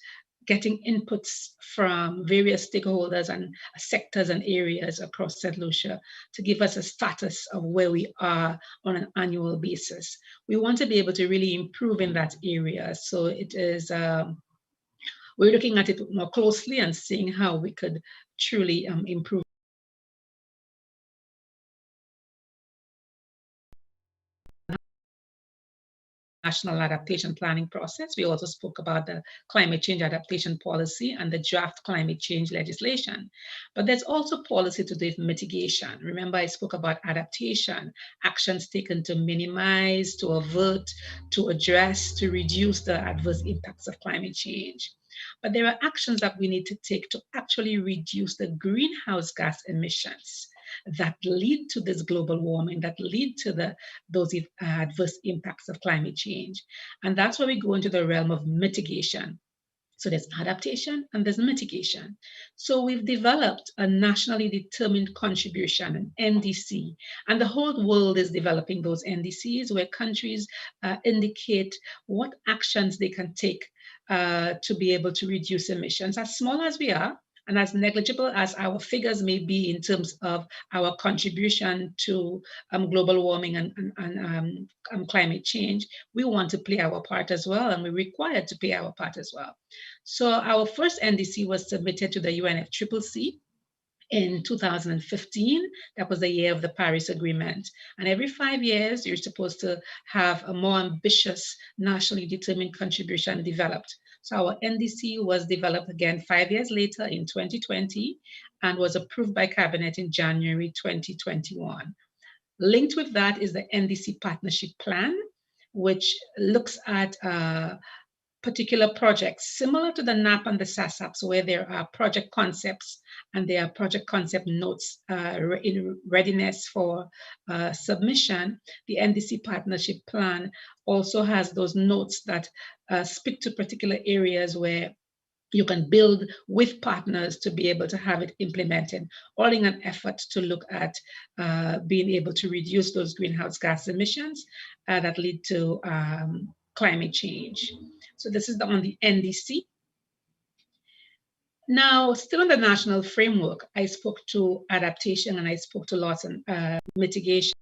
getting inputs from various stakeholders and sectors and areas across St. Lucia to give us a status of where we are on an annual basis. We want to be able to really improve in that area. So it is, we're looking at it more closely and seeing how we could truly improve. National Adaptation Planning process. We also spoke about the climate change adaptation policy and the draft climate change legislation. But there's also policy to do with mitigation. Remember, I spoke about adaptation, actions taken to minimize, to avert, to address, to reduce the adverse impacts of climate change. But there are actions that we need to take to actually reduce the greenhouse gas emissions that lead to this global warming, that lead to those adverse impacts of climate change. And that's where we go into the realm of mitigation. So there's adaptation and there's mitigation. So we've developed a nationally determined contribution, an NDC, and the whole world is developing those NDCs where countries indicate what actions they can take to be able to reduce emissions, as small as we are, and as negligible as our figures may be in terms of our contribution to global warming and climate change. We want to play our part as well, and we're required to play our part as well. So our first NDC was submitted to the UNFCCC in 2015. That was the year of the Paris Agreement. And every 5 years, you're supposed to have a more ambitious nationally determined contribution developed. So our NDC was developed again 5 years later in 2020 and was approved by Cabinet in January 2021. Linked with that is the NDC Partnership Plan, which looks at particular projects similar to the NAP and the SASAPs, where there are project concepts and there are project concept notes in readiness for submission. The NDC Partnership Plan also has those notes that speak to particular areas where you can build with partners to be able to have it implemented, all in an effort to look at being able to reduce those greenhouse gas emissions that lead to climate change. So this is on the NDC. Now, still in the national framework, I spoke to adaptation and I spoke to loss and mitigation.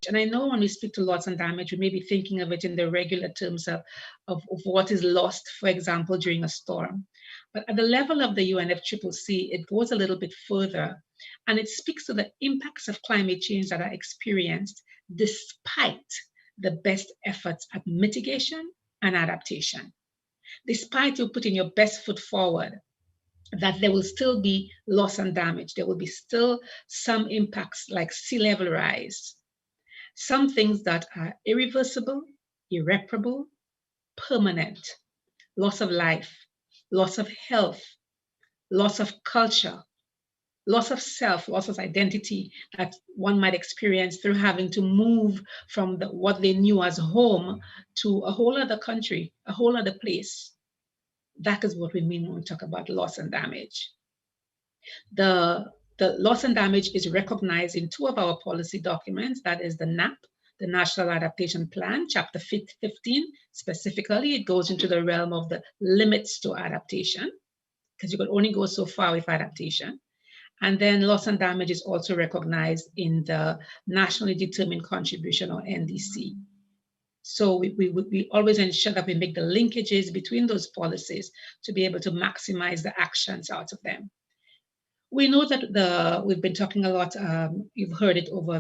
And I know when we speak to loss and damage, we may be thinking of it in the regular terms of what is lost, for example, during a storm. But at the level of the UNFCCC, it goes a little bit further, and it speaks to the impacts of climate change that are experienced despite the best efforts at mitigation and adaptation. Despite you putting your best foot forward, that there will still be loss and damage. There will be still some impacts like sea level rise, some things that are irreversible, irreparable, permanent, loss of life, loss of health, loss of culture, loss of self, loss of identity that one might experience through having to move from what they knew as home to a whole other country, a whole other place. That is what we mean when we talk about loss and damage. The loss and damage is recognized in two of our policy documents. That is the NAP, the National Adaptation Plan, Chapter 15. Specifically, it goes into the realm of the limits to adaptation, because you could only go so far with adaptation. And then loss and damage is also recognized in the Nationally Determined Contribution, or NDC. So we always ensure that we make the linkages between those policies to be able to maximize the actions out of them. We know that we've been talking a lot, you've heard it over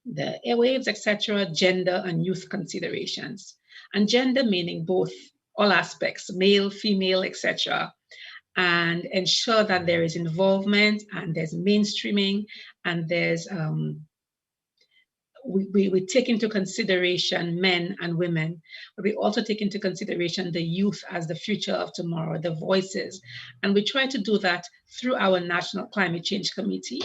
the airwaves, etc., gender and youth considerations. And gender meaning both, all aspects, male, female, etc., and ensure that there is involvement and there's mainstreaming and there's, we take into consideration men and women, but we also take into consideration the youth as the future of tomorrow, the voices. And we try to do that through our National Climate Change Committee,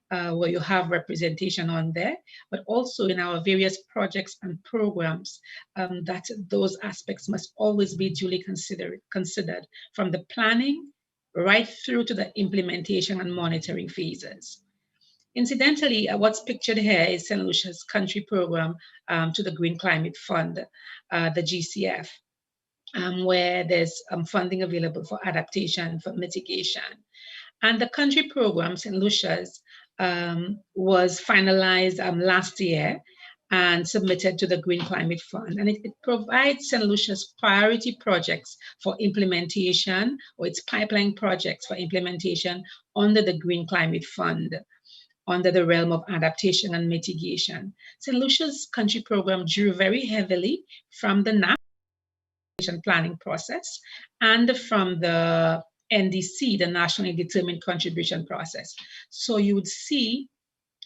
where you have representation on there, but also in our various projects and programs, that those aspects must always be duly considered from the planning right through to the implementation and monitoring phases. Incidentally, what's pictured here is St. Lucia's country program to the Green Climate Fund, the GCF, where there's funding available for adaptation, for mitigation. And the country program, St. Lucia's, was finalized last year and submitted to the Green Climate Fund. And it provides St. Lucia's priority projects for implementation, or its pipeline projects for implementation under the Green Climate Fund, under the realm of adaptation and mitigation. St. Lucia's country program drew very heavily from the NAP planning process and from the NDC, the Nationally Determined Contribution process. So you would see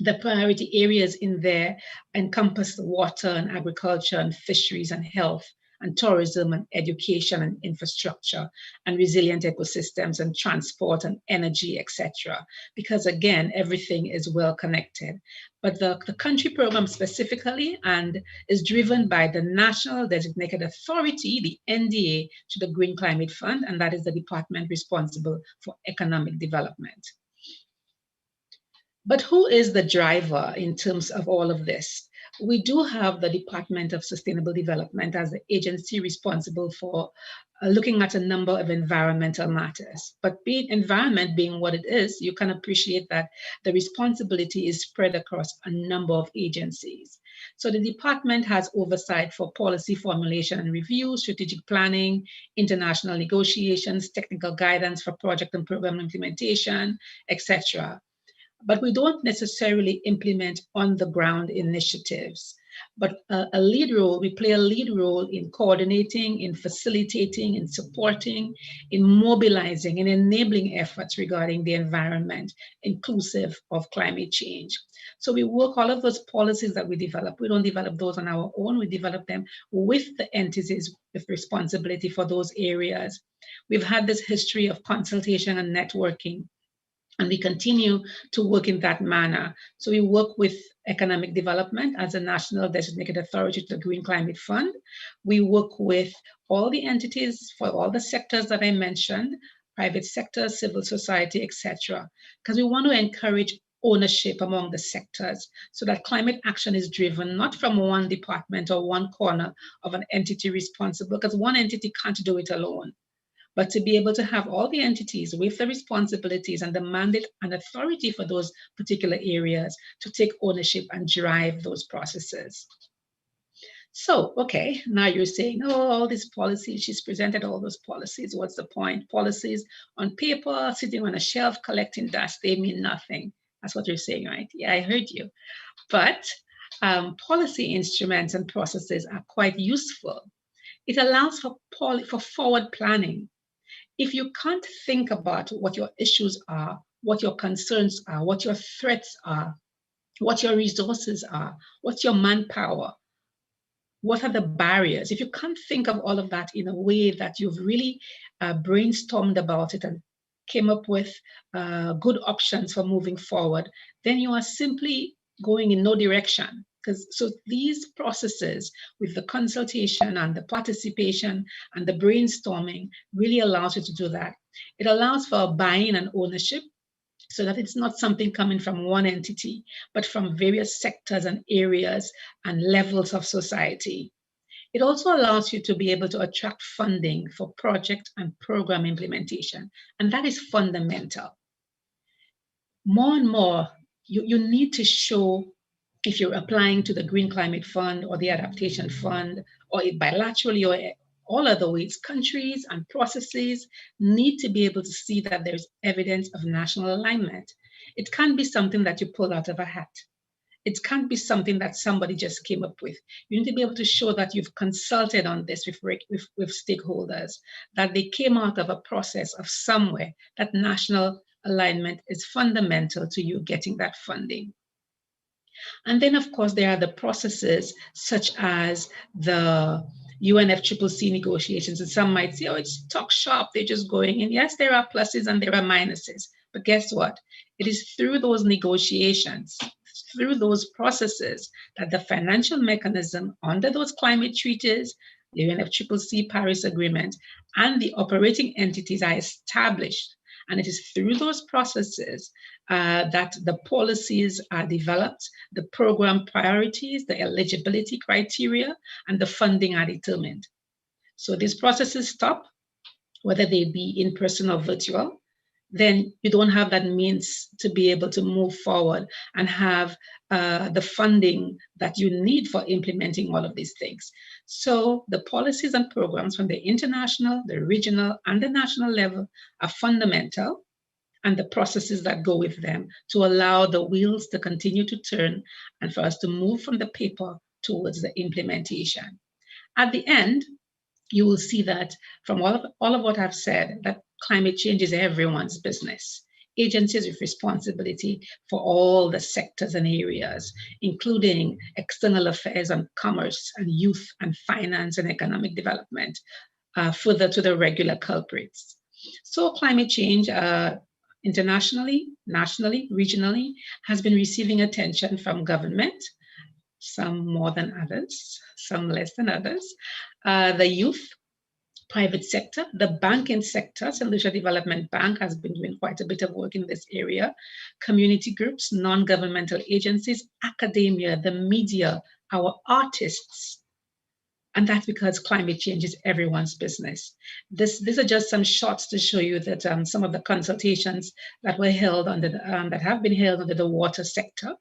the priority areas in there encompass water and agriculture and fisheries and health and tourism and education and infrastructure and resilient ecosystems and transport and energy, etc. Because again, everything is well connected. But the country program specifically and is driven by the National Designated Authority, the NDA, to the Green Climate Fund, and that is the department responsible for economic development. But who is the driver in terms of all of this? we do have the Department of Sustainable Development as the agency responsible for looking at a number of environmental matters. But environment being what it is, you can appreciate that the responsibility is spread across a number of agencies. So the department has oversight for policy formulation and review, strategic planning, international negotiations, technical guidance for project and program implementation, etc. But we don't necessarily implement on-the-ground initiatives. But we play a lead role in coordinating, in facilitating, in supporting, in mobilizing, in enabling efforts regarding the environment, inclusive of climate change. So we work all of those policies that we develop. We don't develop those on our own. We develop them with the entities with responsibility for those areas. We've had this history of consultation and networking, and we continue to work in that manner. So we work with economic development as a national designated authority to the Green Climate Fund. We work with all the entities for all the sectors that I mentioned, private sector, civil society, etc., because we want to encourage ownership among the sectors so that climate action is driven not from one department or one corner of an entity responsible, because one entity can't do it alone. But to be able to have all the entities with the responsibilities and the mandate and authority for those particular areas to take ownership and drive those processes. So, okay, now you're saying, oh, all these policies, she's presented all those policies. What's the point? Policies on paper, sitting on a shelf, collecting dust, they mean nothing. That's what you're saying, right? Yeah, I heard you. But policy instruments and processes are quite useful. It allows for forward planning. If you can't think about what your issues are, what your concerns are, what your threats are, what your resources are, what's your manpower, what are the barriers? If you can't think of all of that in a way that you've really brainstormed about it and came up with good options for moving forward, then you are simply going in no direction. So these processes with the consultation and the participation and the brainstorming really allows you to do that. It allows for buy-in and ownership so that it's not something coming from one entity, but from various sectors and areas and levels of society. It also allows you to be able to attract funding for project and program implementation, and that is fundamental. More and more, you need to show, if you're applying to the Green Climate Fund or the Adaptation Fund, or bilaterally or all other ways, countries and processes need to be able to see that there's evidence of national alignment. It can't be something that you pull out of a hat. It can't be something that somebody just came up with. You need to be able to show that you've consulted on this with stakeholders, that they came out of a process of somewhere, that national alignment is fundamental to you getting that funding. And then, of course, there are the processes such as the UNFCCC negotiations. And some might say, oh, it's talk shop, they're just going in. Yes, there are pluses and there are minuses. But guess what? It is through those negotiations, through those processes, that the financial mechanism under those climate treaties, the UNFCCC Paris Agreement, and the operating entities are established. And it is through those processes that the policies are developed, the program priorities, the eligibility criteria, and the funding are determined. So these processes stop, whether they be in person or virtual, then you don't have that means to be able to move forward and have the funding that you need for implementing all of these things. So the policies and programs from the international, the regional, and the national level are fundamental, and the processes that go with them to allow the wheels to continue to turn and for us to move from the paper towards the implementation. At the end, you will see that from all of what I've said, that climate change is everyone's business. Agencies with responsibility for all the sectors and areas, including external affairs and commerce and youth and finance and economic development, further to the regular culprits. So climate change internationally, nationally, regionally, has been receiving attention from government, some more than others, some less than others, the youth, private sector, the banking sector. St. Lucia Development Bank has been doing quite a bit of work in this area, community groups, non-governmental agencies, academia, the media, our artists, and that's because climate change is everyone's business. These are just some shots to show you that some of the consultations that were held under that have been held under the water sector.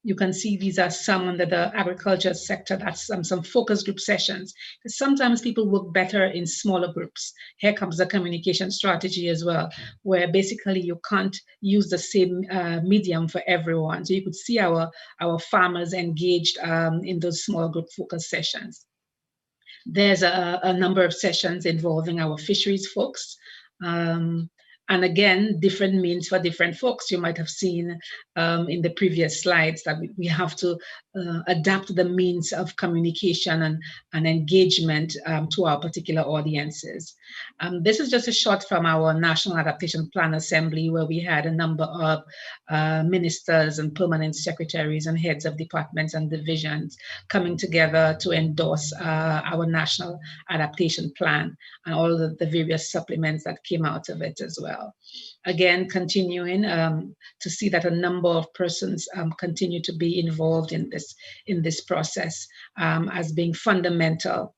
You can see these are some under the agriculture sector. That's some focus group sessions. Sometimes people work better in smaller groups. Here comes the communication strategy as well, where basically you can't use the same medium for everyone. So you could see our farmers engaged in those small group focus sessions. There's a number of sessions involving our fisheries folks. And again, different means for different folks. You might have seen in the previous slides that we have to adapt the means of communication and engagement to our particular audiences. This is just a shot from our National Adaptation Plan Assembly, where we had a number of ministers and permanent secretaries and heads of departments and divisions coming together to endorse our National Adaptation Plan and all of the various supplements that came out of it as well. Again, continuing to see that a number of persons continue to be involved in this process as being fundamental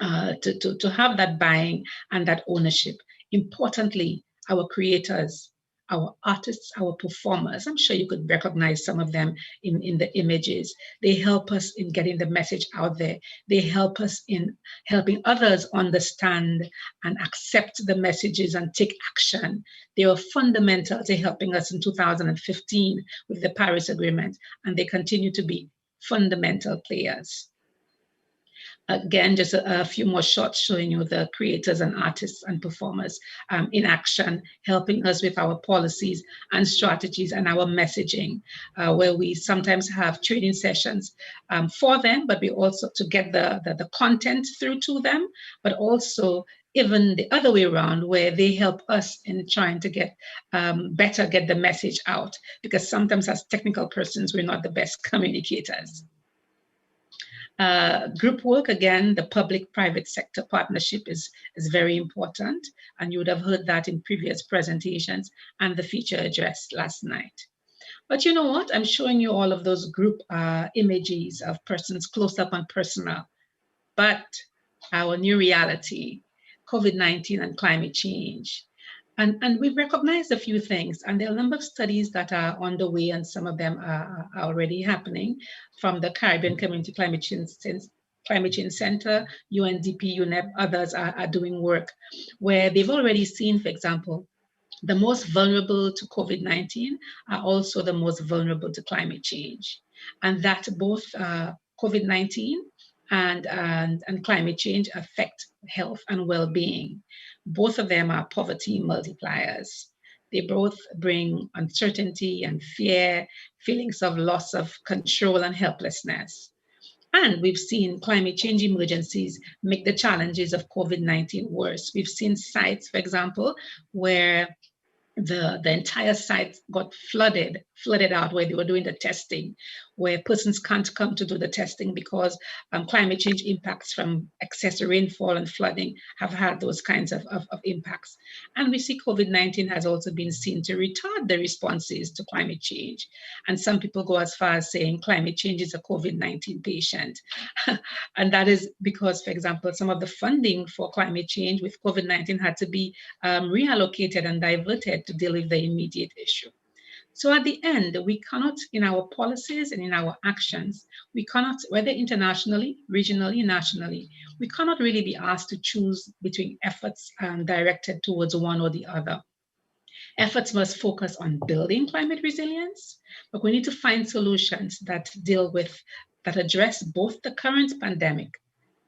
to have that buying and that ownership. Importantly, our creators, our artists, our performers, I'm sure you could recognize some of them in the images. They help us in getting the message out there. They help us in helping others understand and accept the messages and take action. They were fundamental to helping us in 2015 with the Paris Agreement, and they continue to be fundamental players. Again, just a few more shots showing you the creators and artists and performers in action, helping us with our policies and strategies and our messaging, where we sometimes have training sessions for them, but we also to get the content through to them, but also even the other way around, where they help us in trying to get get the message out, because sometimes as technical persons, we're not the best communicators. Group work, again, the public-private sector partnership is very important, and you would have heard that in previous presentations and the feature address last night. But you know what? I'm showing you all of those group images of persons close up and personal. But our new reality, COVID-19 and climate change. And we've recognized a few things, and there are a number of studies that are on the way, and some of them are already happening from the Caribbean Community Climate Change Center, UNDP, UNEP, others are doing work where they've already seen, for example, the most vulnerable to COVID-19 are also the most vulnerable to climate change, and that both COVID-19 and climate change affect health and well-being. Both of them are poverty multipliers. They both bring uncertainty and fear, feelings of loss of control and helplessness. And we've seen climate change emergencies make the challenges of COVID-19 worse. We've seen sites, for example, where the entire site got flooded out where they were doing the testing, where persons can't come to do the testing because climate change impacts from excessive rainfall and flooding have had those kinds of impacts. And we see COVID-19 has also been seen to retard the responses to climate change. And some people go as far as saying climate change is a COVID-19 patient. And that is because, for example, some of the funding for climate change with COVID-19 had to be reallocated and diverted to deal with the immediate issue. So at the end, we cannot, in our policies and in our actions, we cannot, whether internationally, regionally, nationally, we cannot really be asked to choose between efforts directed towards one or the other. Efforts must focus on building climate resilience, but we need to find solutions that address both the current pandemic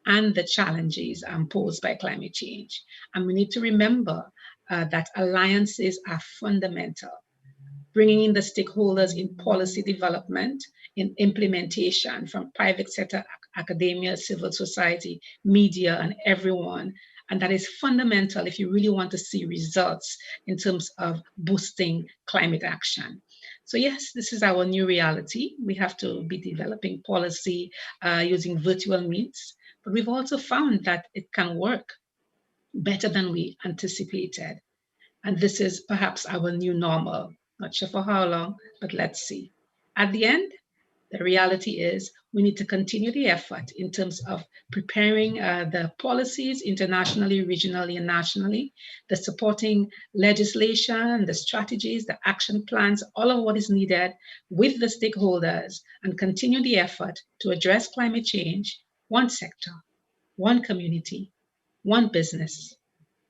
and the challenges posed by climate change. And we need to remember that alliances are fundamental. Bringing in the stakeholders in policy development, in implementation from private sector, academia, civil society, media, and everyone. And that is fundamental if you really want to see results in terms of boosting climate action. So yes, this is our new reality. We have to be developing policy using virtual means, but we've also found that it can work better than we anticipated. And this is perhaps our new normal. Not sure for how long, but let's see. At the end, The reality is we need to continue the effort in terms of preparing the policies internationally, regionally, and nationally, the supporting legislation, the strategies, the action plans, all of what is needed with the stakeholders, and continue the effort to address climate change, one sector, one community, one business,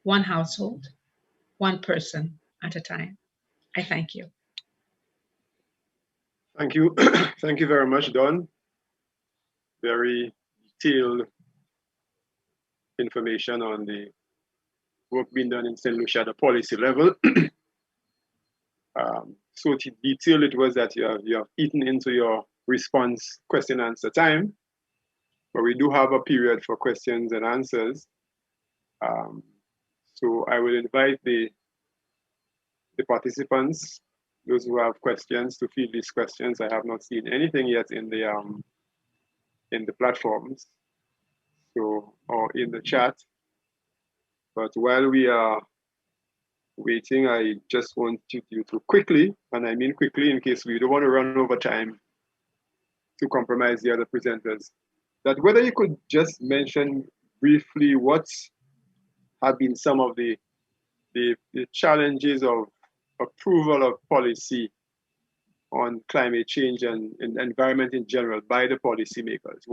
one household, one person at a time. I thank you. Thank you. Thank you very much, Dawn. Very detailed information on the work being done in St. Lucia at the policy level. So detailed it was that you have eaten into your response question answer time, but we do have a period for questions and answers. So I will invite the participants, those who have questions, to field these questions. I have not seen anything yet in the platforms, so, or in the chat. But while we are waiting, I just want you to quickly, and I mean quickly in case we don't want to run over time to compromise the other presenters, that whether you could just mention briefly what have been some of the challenges of approval of policy on climate change and environment in general by the policymakers.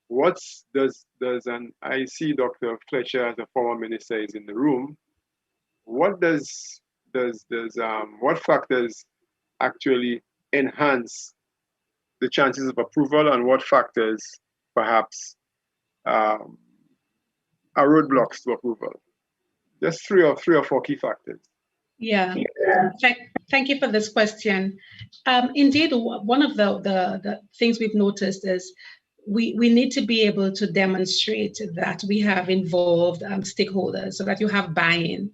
What does and I see Dr. Fletcher as a former minister is in the room. What what factors actually enhance the chances of approval, and what factors perhaps are roadblocks to approval? Just three or four key factors. Yeah, thank you for this question. Indeed, one of the things we've noticed is we need to be able to demonstrate that we have involved stakeholders, so that you have buy-in,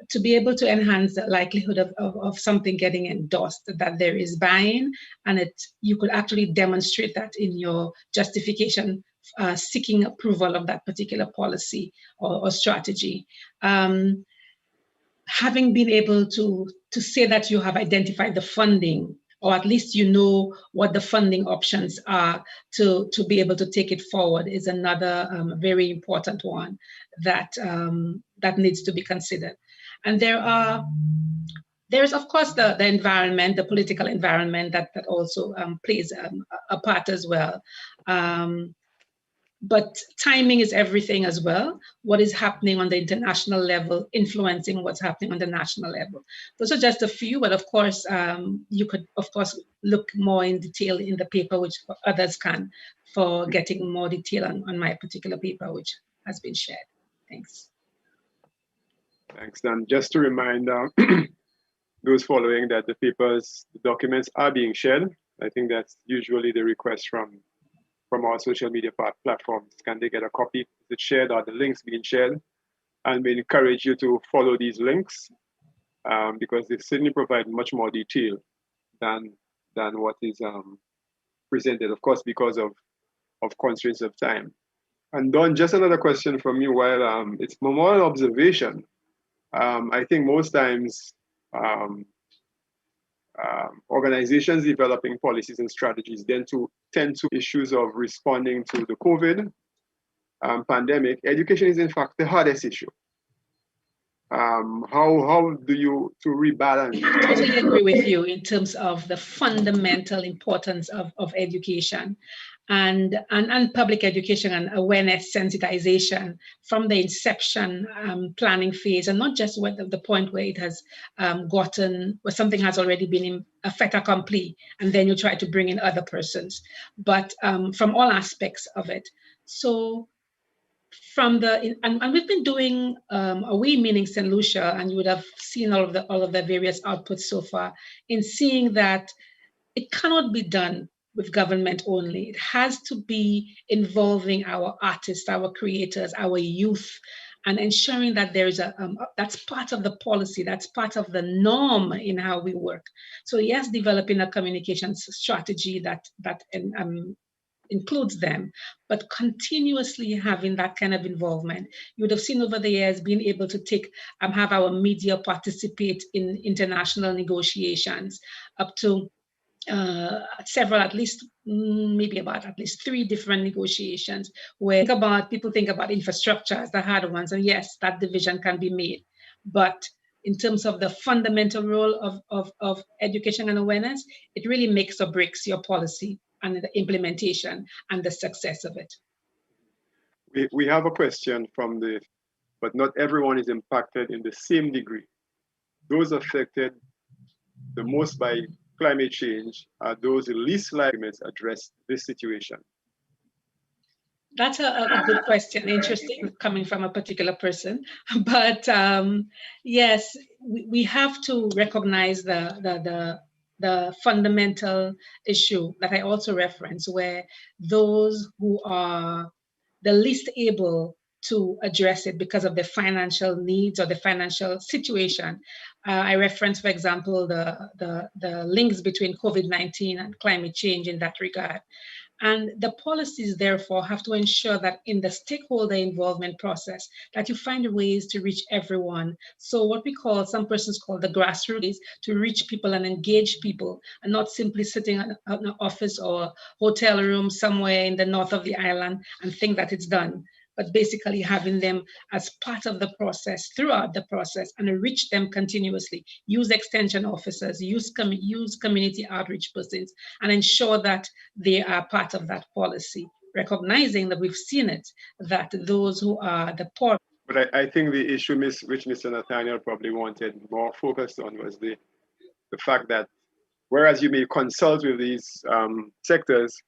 to be able to enhance the likelihood of something getting endorsed, that there is buy-in, and you could actually demonstrate that in your justification seeking approval of that particular policy or strategy. Having been able to say that you have identified the funding, or at least you know what the funding options are to be able to take it forward, is another very important one that needs to be considered. And there's of course the environment, the political environment that also plays a part as well. But timing is everything as well. What is happening on the international level influencing what's happening on the national level. Those are just a few, but of course, you could, of course, look more in detail in the paper, which others can, for getting more detail on my particular paper, which has been shared. Thanks. Thanks, Dan. Just to remind those following that the documents are being shared. I think that's usually the request from our social media platforms. Can they get a copy? Is it shared? Are the links being shared? And we encourage you to follow these links because they certainly provide much more detail than what is presented, of course, because of constraints of time. And Don, just another question from you. While it's more an observation, I think most times organizations developing policies and strategies tend to issues of responding to the COVID pandemic. Education is in fact the hardest issue. How do you to rebalance? I totally agree with you in terms of the fundamental importance of education and public education and awareness sensitization from the inception planning phase, and not just at the point where it has where something has already been a fait accompli, and then you try to bring in other persons, but from all aspects of it. So and we've been doing we meaning St. Lucia, and you would have seen all of the various outputs so far, in seeing that it cannot be done with government only. It has to be involving our artists, our creators, our youth, and ensuring that there is that's part of the policy, that's part of the norm in how we work. So yes, developing a communications strategy that includes them, but continuously having that kind of involvement. You would have seen over the years being able to have our media participate in international negotiations, up to several, at least maybe about at least 3 different negotiations where people think about infrastructure as the hard ones, and yes, that division can be made. But in terms of the fundamental role of education and awareness, it really makes or breaks your policy and the implementation and the success of it. We have a question but not everyone is impacted in the same degree. Those affected the most by climate change are those least likely to address this situation. That's a good question. Interesting, coming from a particular person. But yes, we have to recognize the fundamental issue that I also reference, where those who are the least able to address it because of the financial needs or the financial situation. I reference, for example, the links between COVID-19 and climate change in that regard. And the policies, therefore, have to ensure that in the stakeholder involvement process, that you find ways to reach everyone. So what we call, some persons call the grassroots, is to reach people and engage people, and not simply sitting in an office or hotel room somewhere in the north of the island and think that it's done, but basically having them as part of the process, throughout the process, and reach them continuously. Use extension officers, use community outreach persons, and ensure that they are part of that policy, recognizing that we've seen it, that those who are the poor. But I think the issue which Mr. Nathaniel probably wanted more focus on was the fact that whereas you may consult with these sectors,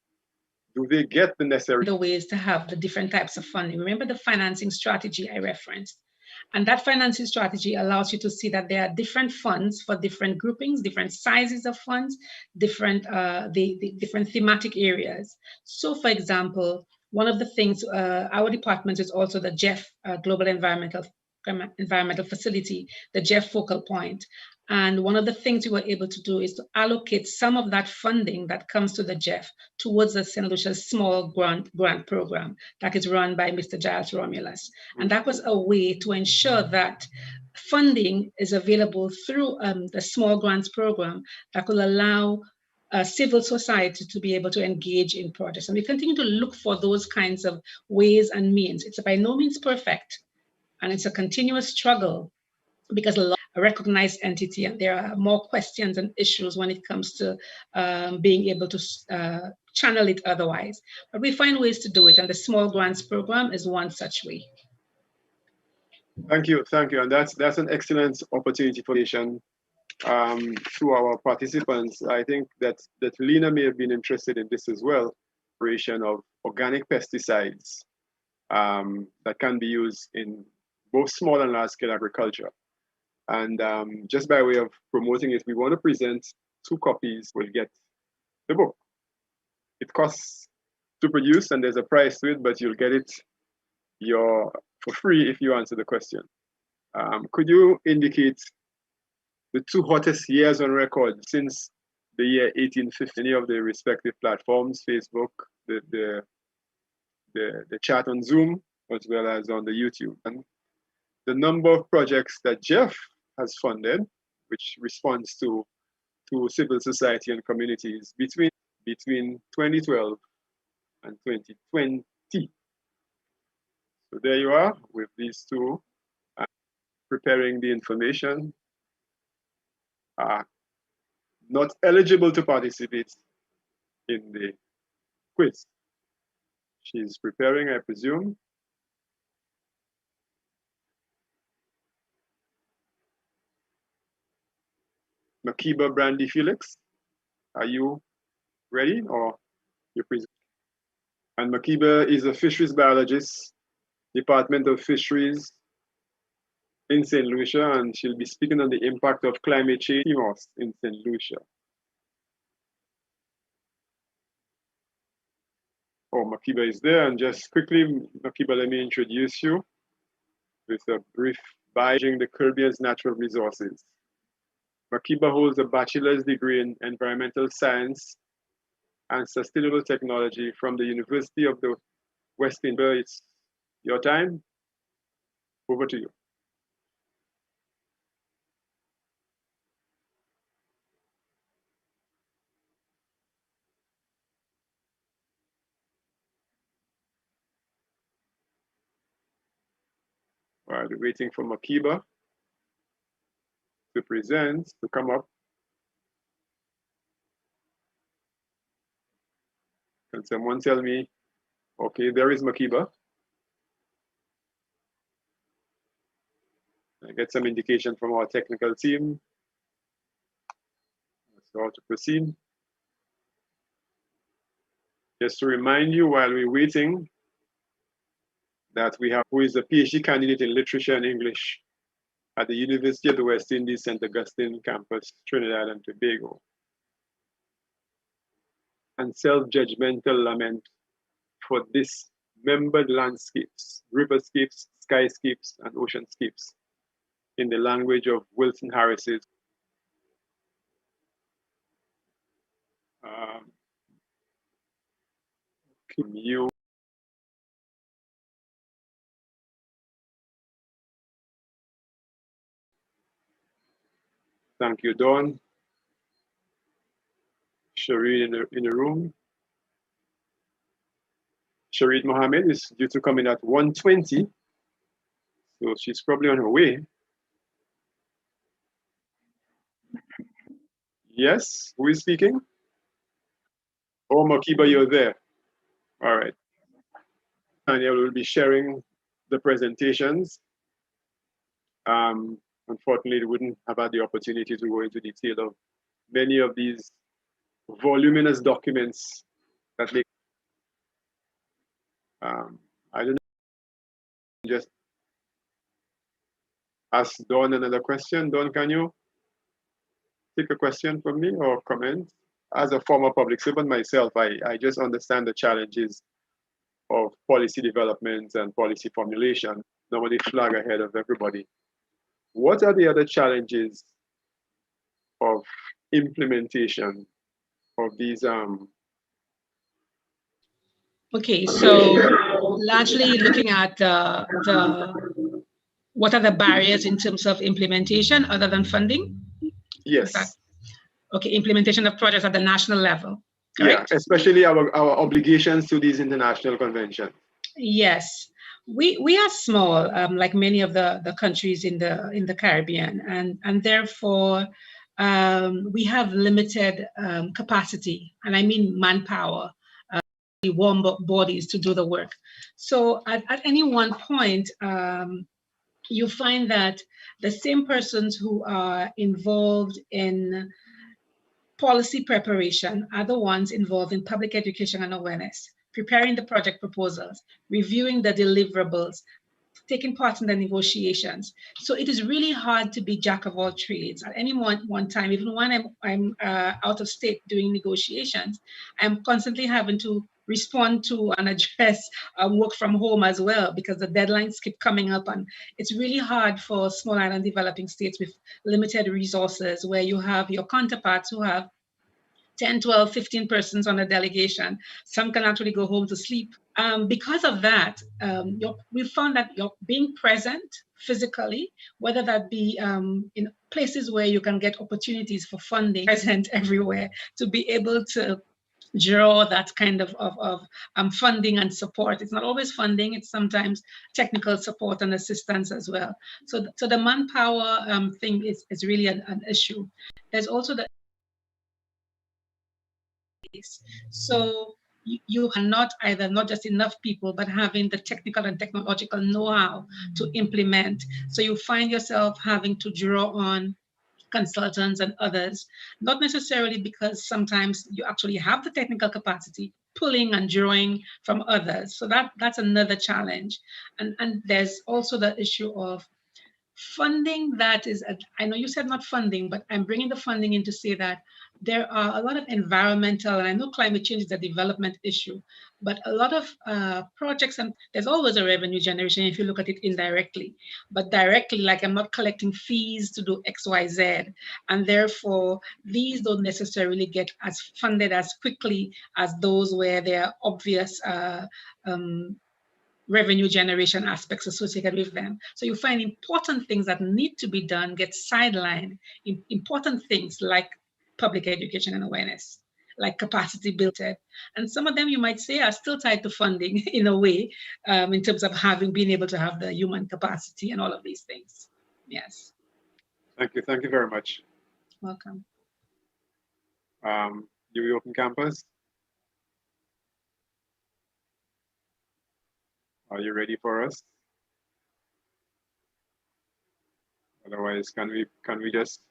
do they get the necessary ways to have the different types of funding? Remember the financing strategy I referenced. And that financing strategy allows you to see that there are different funds for different groupings, different sizes of funds, different different thematic areas. So for example, one of the things, our department is also the GEF, Global Environmental Facility, the GEF focal point. And one of the things we were able to do is to allocate some of that funding that comes to the GEF towards the St. Lucia's small grant program that is run by Mr. Giles Romulus. And that was a way to ensure that funding is available through the small grants program that will allow civil society to be able to engage in projects. And we continue to look for those kinds of ways and means. It's by no means perfect, and it's a continuous struggle, because a recognized entity, and there are more questions and issues when it comes to being able to channel it otherwise. But we find ways to do it, and the small grants program is one such way. Thank you, and that's an excellent opportunity for to our participants. I think that Lena may have been interested in this as well, creation of organic pesticides that can be used in both small and large scale agriculture. And just by way of promoting it, we want to present 2 copies. We'll get the book. It costs to produce and there's a price to it, but you'll get it for free if you answer the question. Could you indicate the 2 hottest years on record since the year 1850? Any of the respective platforms, Facebook, the chat on Zoom, as well as on the YouTube. And the number of projects that Jeff has funded, which responds to civil society and communities between 2012 and 2020. So there you are with these 2 preparing the information. Not eligible to participate in the quiz. She's preparing, I presume. Makiba Brandy Felix, are you ready, or you present? And Makiba is a fisheries biologist, Department of Fisheries in St. Lucia, and she'll be speaking on the impact of climate change in St. Lucia. Oh, Makiba is there, and just quickly, Makiba, let me introduce you with a brief bio on the Caribbean's natural resources. Makiba holds a bachelor's degree in environmental science and sustainable technology from the University of the West Indies. It's your time. Over to you. All right, we're waiting for Makiba to present, to come up. Can someone tell me? Okay, there is Makiba. I get some indication from our technical team. So how to proceed. Just to remind you while we're waiting that we have who is a PhD candidate in literature and English at the University of the West Indies, St. Augustine campus, Trinidad and Tobago. And self-judgmental lament for dismembered landscapes, riverscapes, skyscapes, and oceanscapes in the language of Wilson Harris's you. Thank you, Dawn. Shareen in the room. Shareed Mohammed is due to come in at 1:20, so she's probably on her way. Yes, who is speaking? Oh, Makiba, you're there. All right. Daniel will be sharing the presentations. Unfortunately, we wouldn't have had the opportunity to go into detail of many of these voluminous documents that they. I don't know. Just ask Dawn another question. Dawn, can you take a question from me or comment? As a former public servant myself, I just understand the challenges of policy development and policy formulation. Nobody flag ahead of everybody. What are the other challenges of implementation of these? Okay, so largely looking at what are the barriers in terms of implementation other than funding? Yes. Okay, implementation of projects at the national level. Correct? Yeah, especially our obligations to these international conventions. Yes, we are small, like many of the countries in the Caribbean, and therefore we have limited capacity, and I mean manpower, warm bodies to do the work. So at any one point, you find that the same persons who are involved in policy preparation are the ones involved in public education and awareness, preparing the project proposals, reviewing the deliverables, taking part in the negotiations. So it is really hard to be jack of all trades at any one time. Even when I'm out of state doing negotiations, I'm constantly having to respond to and address work from home as well, because the deadlines keep coming up, and it's really hard for small island developing states with limited resources, where you have your counterparts who have 10, 12, 15 persons on a delegation. Some can actually go home to sleep. Because of that, we found that you're being present physically, whether that be in places where you can get opportunities for funding, present everywhere to be able to draw that kind of funding and support. It's not always funding, it's sometimes technical support and assistance as well. So the manpower thing is really an issue. There's also the so you are not just enough people, but having the technical and technological know-how to implement. So you find yourself having to draw on consultants and others, not necessarily because sometimes you actually have the technical capacity, pulling and drawing from others. So that's another challenge. And there's also the issue of funding that is, I know you said not funding, but I'm bringing the funding in to say that there are a lot of environmental, and I know climate change is a development issue, but a lot of projects, and there's always a revenue generation if you look at it indirectly, but directly, like I'm not collecting fees to do X, Y, Z, and therefore these don't necessarily get as funded as quickly as those where there are obvious revenue generation aspects associated with them. So you find important things that need to be done get sidelined, important things like public education and awareness. like capacity built. And some of them you might say are still tied to funding in a way, in terms of being able to have the human capacity and all of these things. Yes. Thank you very much. Welcome. UWI Open Campus, are you ready for us? Otherwise, can we just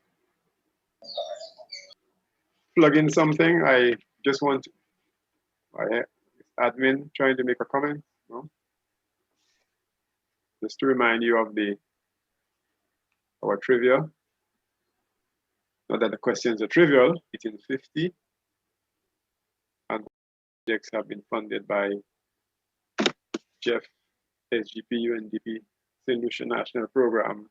plug in something? I just want admin trying to make a comment. No? Just to remind you of our trivia. Not that the questions are trivial. 1850, and projects have been funded by Jeff, SGP, UNDP, St. Lucia National Program.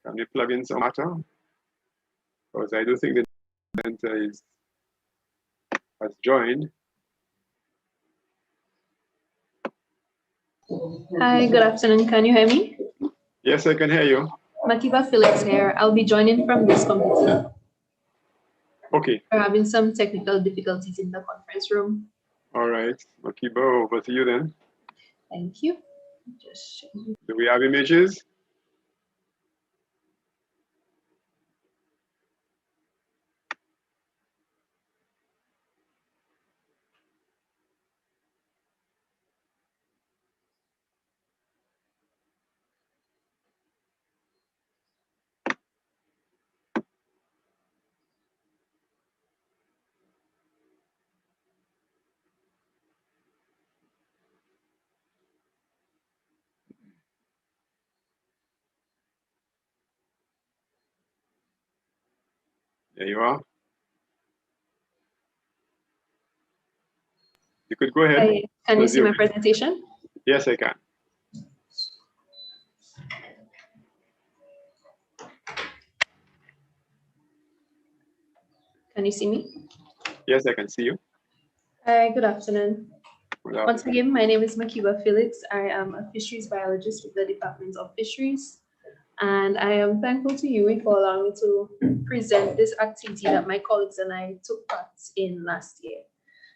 Can we plug in some matter? Because I do think the center has joined. Hi, good afternoon. Can you hear me? Yes, I can hear you. Makiba Felix here. I'll be joining from this computer. Okay. We're having some technical difficulties in the conference room. All right, Makiba, over to you then. Thank you. Do we have images? There you are. You could go ahead. Hi. Can you see my presentation? Yes, I can. Can you see me? Yes, I can see you. Hi, good afternoon. Once again, my name is Makiba Felix. I am a fisheries biologist with the Department of Fisheries. And I am thankful to UWI for allowing me to present this activity that my colleagues and I took part in last year.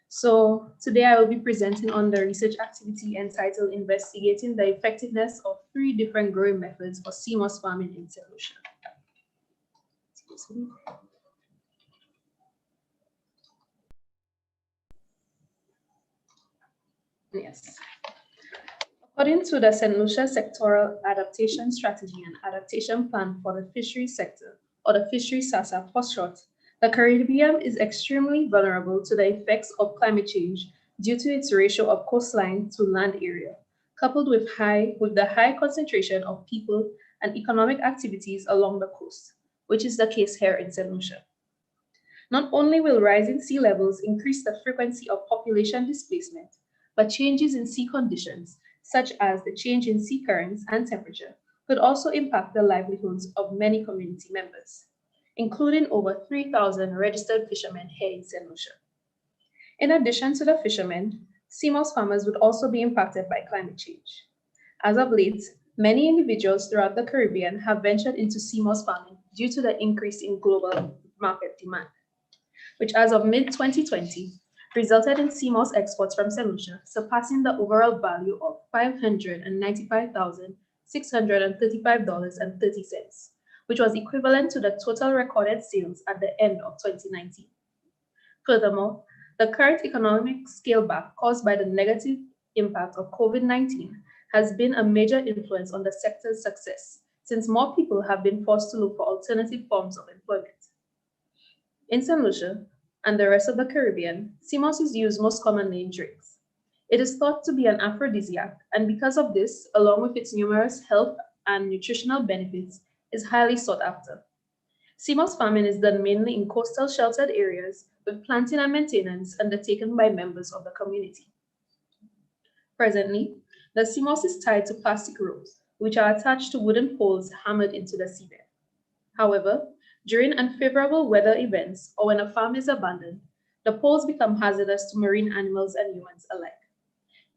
So today I will be presenting on the research activity entitled Investigating the Effectiveness of 3 Different Growing Methods for CMOS Farming in St. Lucia. Yes. According to the St. Lucia Sectoral Adaptation Strategy and Adaptation Plan for the Fisheries Sector, or the Fisheries SASA for short, the Caribbean is extremely vulnerable to the effects of climate change due to its ratio of coastline to land area, coupled with the high concentration of people and economic activities along the coast, which is the case here in St. Lucia. Not only will rising sea levels increase the frequency of population displacement, but changes in sea conditions, such as the change in sea currents and temperature, could also impact the livelihoods of many community members, including over 3,000 registered fishermen here in St. Lucia. In addition to the fishermen, CMOS farmers would also be impacted by climate change. As of late, many individuals throughout the Caribbean have ventured into CMOS farming due to the increase in global market demand, which as of mid-2020 resulted in CMOS exports from St. Lucia surpassing the overall value of $595,635.30, which was equivalent to the total recorded sales at the end of 2019. Furthermore, the current economic scale back caused by the negative impact of COVID-19 has been a major influence on the sector's success, since more people have been forced to look for alternative forms of employment. In St. Lucia and the rest of the Caribbean, CMOS is used most commonly in drinks. It is thought to be an aphrodisiac, and because of this, along with its numerous health and nutritional benefits, is highly sought after. CMOS farming is done mainly in coastal sheltered areas, with planting and maintenance undertaken by members of the community. Presently, the CMOS is tied to plastic ropes, which are attached to wooden poles hammered into the seabed. However, during unfavorable weather events or when a farm is abandoned, the poles become hazardous to marine animals and humans alike.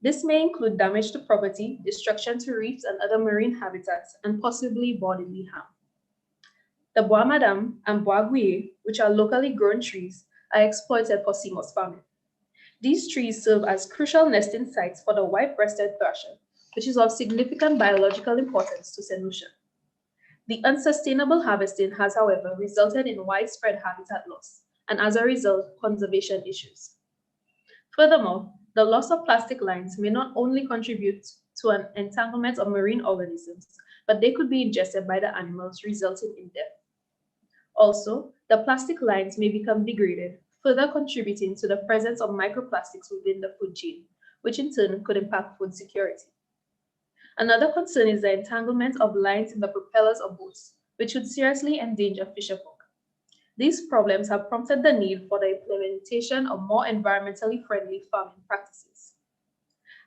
This may include damage to property, destruction to reefs and other marine habitats, and possibly bodily harm. The Bois Madame and Bois Guillet, which are locally grown trees, are exploited for CMOS farming. These trees serve as crucial nesting sites for the white-breasted thrasher, which is of significant biological importance to St. Lucia. The unsustainable harvesting has, however, resulted in widespread habitat loss, and as a result, conservation issues. Furthermore, the loss of plastic lines may not only contribute to an entanglement of marine organisms, but they could be ingested by the animals, resulting in death. Also, the plastic lines may become degraded, further contributing to the presence of microplastics within the food chain, which in turn could impact food security. Another concern is the entanglement of lines in the propellers of boats, which would seriously endanger fisherfolk. These problems have prompted the need for the implementation of more environmentally friendly farming practices.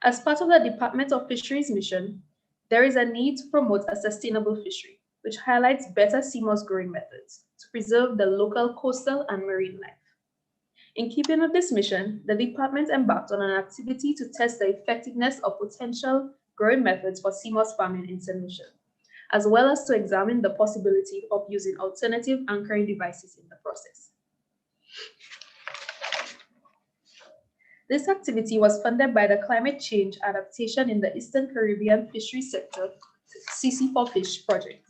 As part of the Department of Fisheries mission, there is a need to promote a sustainable fishery, which highlights better CMOS growing methods to preserve the local coastal and marine life. In keeping with this mission, the department embarked on an activity to test the effectiveness of potential growing methods for CMOS farming in St. Lucia, as well as to examine the possibility of using alternative anchoring devices in the process. This activity was funded by the Climate Change Adaptation in the Eastern Caribbean Fisheries Sector CC4Fish project.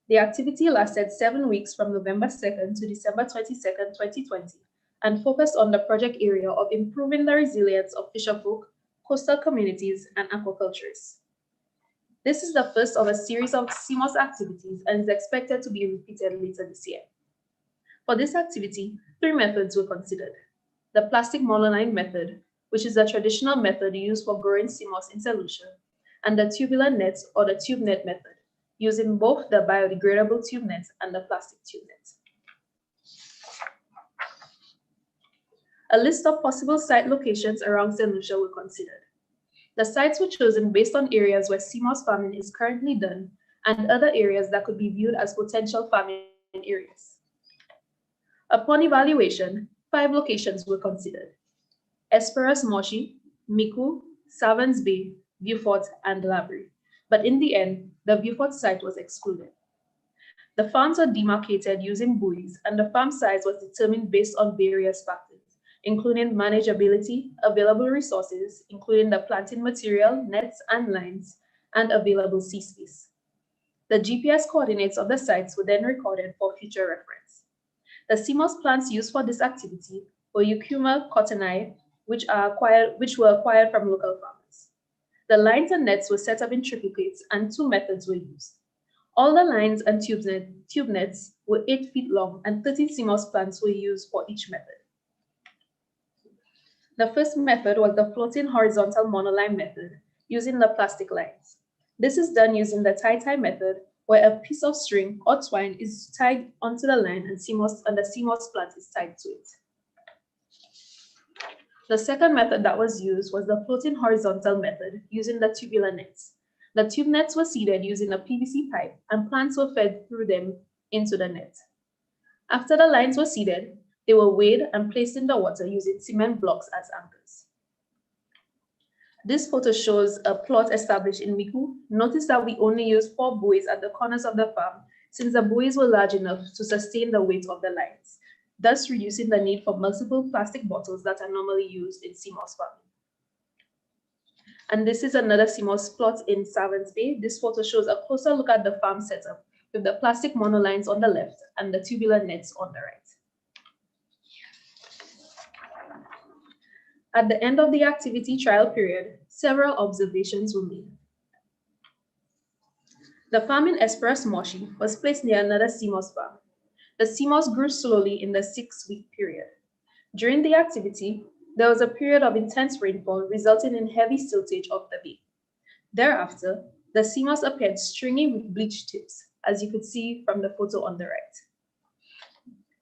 The activity lasted 7 weeks from November 2nd to December 22nd, 2020, and focused on the project area of improving the resilience of fisherfolk, coastal communities, and aquaculturists. This is the first of a series of CMOS activities and is expected to be repeated later this year. For this activity, 3 methods were considered. The plastic monoline method, which is a traditional method used for growing CMOS in St. Lucia, and the tubular net or the tube net method, using both the biodegradable tube net and the plastic tube net. A list of possible site locations around St. Lucia were considered. The sites were chosen based on areas where CMOS farming is currently done and other areas that could be viewed as potential farming areas. Upon evaluation, 5 locations were considered: Esperas Moshi, Miku, Savans Bay, Beaufort, and Labrie. But in the end, the Beaufort site was excluded. The farms were demarcated using buoys, and the farm size was determined based on various factors, including manageability, available resources, including the planting material, nets, and lines, and available sea space. The GPS coordinates of the sites were then recorded for future reference. The CMOS plants used for this activity were Eucuma cottoni, which were acquired from local farmers. The lines and nets were set up in triplicates, and 2 methods were used. All the lines and tube nets were 8 feet long, and 30 CMOS plants were used for each method. The first method was the floating horizontal monoline method, using the plastic lines. This is done using the tie-tie method, where a piece of string or twine is tied onto the line and the CMOS plant is tied to it. The second method that was used was the floating horizontal method, using the tubular nets. The tube nets were seeded using a PVC pipe, and plants were fed through them into the net. After the lines were seeded, they were weighed and placed in the water using cement blocks as anchors. This photo shows a plot established in Miku. Notice that we only used 4 buoys at the corners of the farm, since the buoys were large enough to sustain the weight of the lines, thus reducing the need for multiple plastic bottles that are normally used in CMOS farming. And this is another CMOS plot in Savans Bay. This photo shows a closer look at the farm setup, with the plastic monolines on the left and the tubular nets on the right. At the end of the activity trial period, several observations were made. The farm in Esperas Moshi was placed near another CMOS farm. The CMOS grew slowly in the 6-week period. During the activity, there was a period of intense rainfall resulting in heavy siltage of the bay. Thereafter, the CMOS appeared stringy with bleached tips, as you could see from the photo on the right.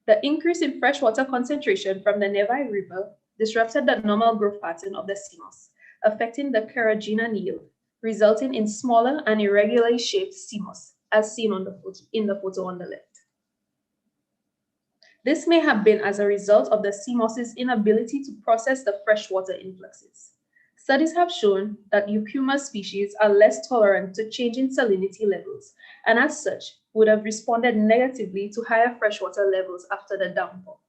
The increase in freshwater concentration from the Nevi River disrupted the normal growth pattern of the CMOS, affecting the carrageenan yield, resulting in smaller and irregularly shaped CMOS, as seen in the photo on the left. This may have been as a result of the CMOS's inability to process the freshwater influxes. Studies have shown that eupumas species are less tolerant to change in salinity levels, and as such, would have responded negatively to higher freshwater levels after the downpour.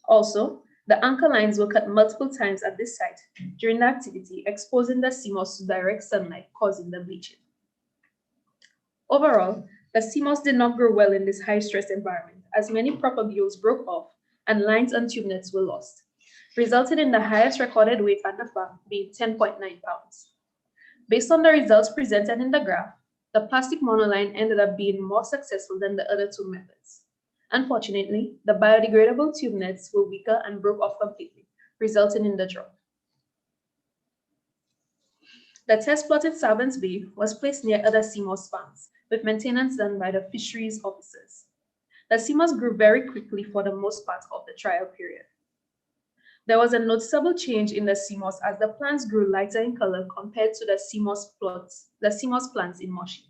Also, the anchor lines were cut multiple times at this site during the activity, exposing the sea moss to direct sunlight, causing the bleaching. Overall, the sea moss did not grow well in this high-stress environment, as many propagules broke off and lines and tube nets were lost, resulting in the highest recorded weight at the farm being 10.9 pounds. Based on the results presented in the graph, the plastic monoline ended up being more successful than the other two methods. Unfortunately, the biodegradable tube nets were weaker and broke off completely, resulting in the drop. The test plot in Savans Bay was placed near other sea moss farms, with maintenance done by the fisheries officers. The sea moss grew very quickly for the most part of the trial period. There was a noticeable change in the sea moss as the plants grew lighter in color compared to the sea moss plants in Moshi.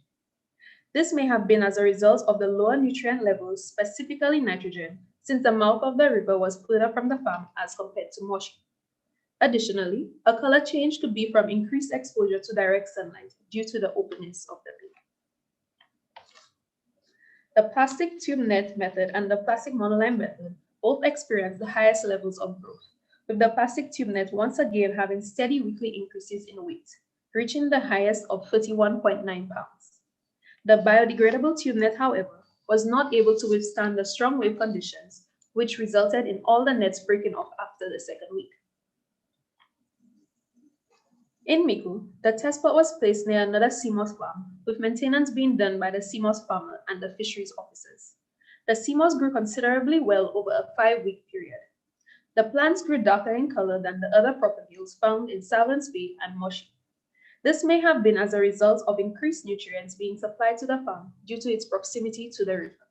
This may have been as a result of the lower nutrient levels, specifically nitrogen, since the mouth of the river was further from the farm as compared to Moshi. Additionally, a color change could be from increased exposure to direct sunlight due to the openness of the bay. The plastic tube net method and the plastic monoline method both experienced the highest levels of growth, with the plastic tube net once again having steady weekly increases in weight, reaching the highest of 31.9 pounds. The biodegradable tube net, however, was not able to withstand the strong wave conditions, which resulted in all the nets breaking off after the second week. In Miku, the test plot was placed near another sea moss farm, with maintenance being done by the sea moss farmer and the fisheries officers. The sea moss grew considerably well over a 5-week period. The plants grew darker in color than the other propagules found in Savans Bay and Moshi. This may have been as a result of increased nutrients being supplied to the farm due to its proximity to the river.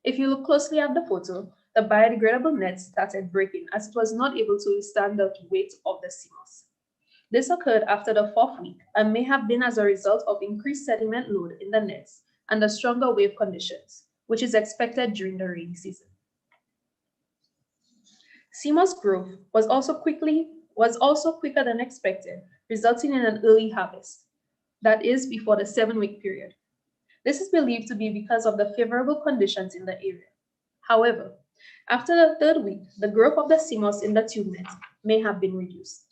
If you look closely at the photo, the biodegradable net started breaking as it was not able to withstand the weight of the sea moss. This occurred after the 4th week and may have been as a result of increased sediment load in the nets and the stronger wave conditions, which is expected during the rainy season. Sea moss growth was also quicker than expected, resulting in an early harvest, that is, before the 7-week period. This is believed to be because of the favorable conditions in the area. However, after the 3rd week, the growth of the sea moss in the tube net may have been reduced.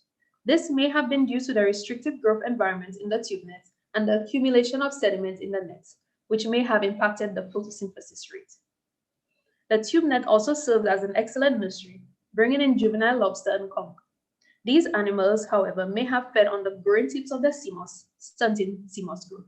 This may have been due to the restrictive growth environment in the tube net and the accumulation of sediment in the nets, which may have impacted the photosynthesis rate. The tube net also served as an excellent nursery, bringing in juvenile lobster and conch. These animals, however, may have fed on the growing tips of the sea moss, stunting sea moss growth.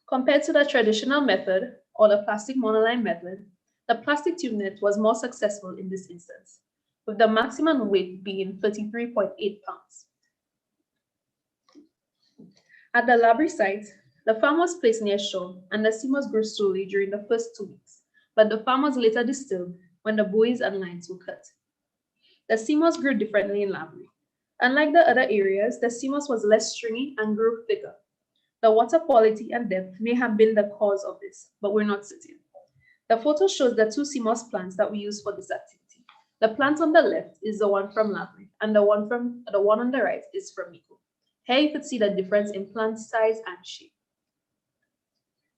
Compared to the traditional method, or the plastic monoline method, the plastic tube net was more successful in this instance, with the maximum weight being 33.8 pounds. At the Labrie site, the farm was placed near shore and the sea moss grew slowly during the first 2 weeks, but the farm was later disturbed when the buoys and lines were cut. The sea moss grew differently in Labrie. Unlike the other areas, the sea moss was less stringy and grew thicker. The water quality and depth may have been the cause of this, but we're not certain. The photo shows the 2 sea moss plants that we use for this activity. The plant on the left is the one from Labrie, and the one on the right is from Miku. Here you could see the difference in plant size and shape.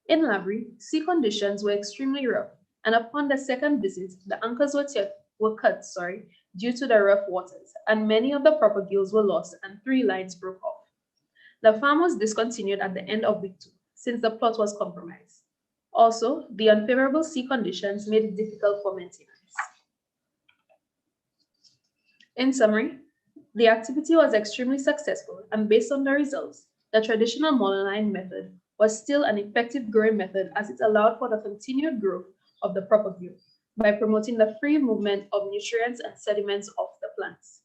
In Labrie, sea conditions were extremely rough, and upon the second visit, the anchors were cut due to the rough waters, and many of the propagules were lost and 3 lines broke off. The farm was discontinued at the end of week 2, since the plot was compromised. Also, the unfavorable sea conditions made it difficult for maintenance. In summary, the activity was extremely successful, and based on the results, the traditional monoline method was still an effective growing method as it allowed for the continued growth of the propagule by promoting the free movement of nutrients and sediments of the plants.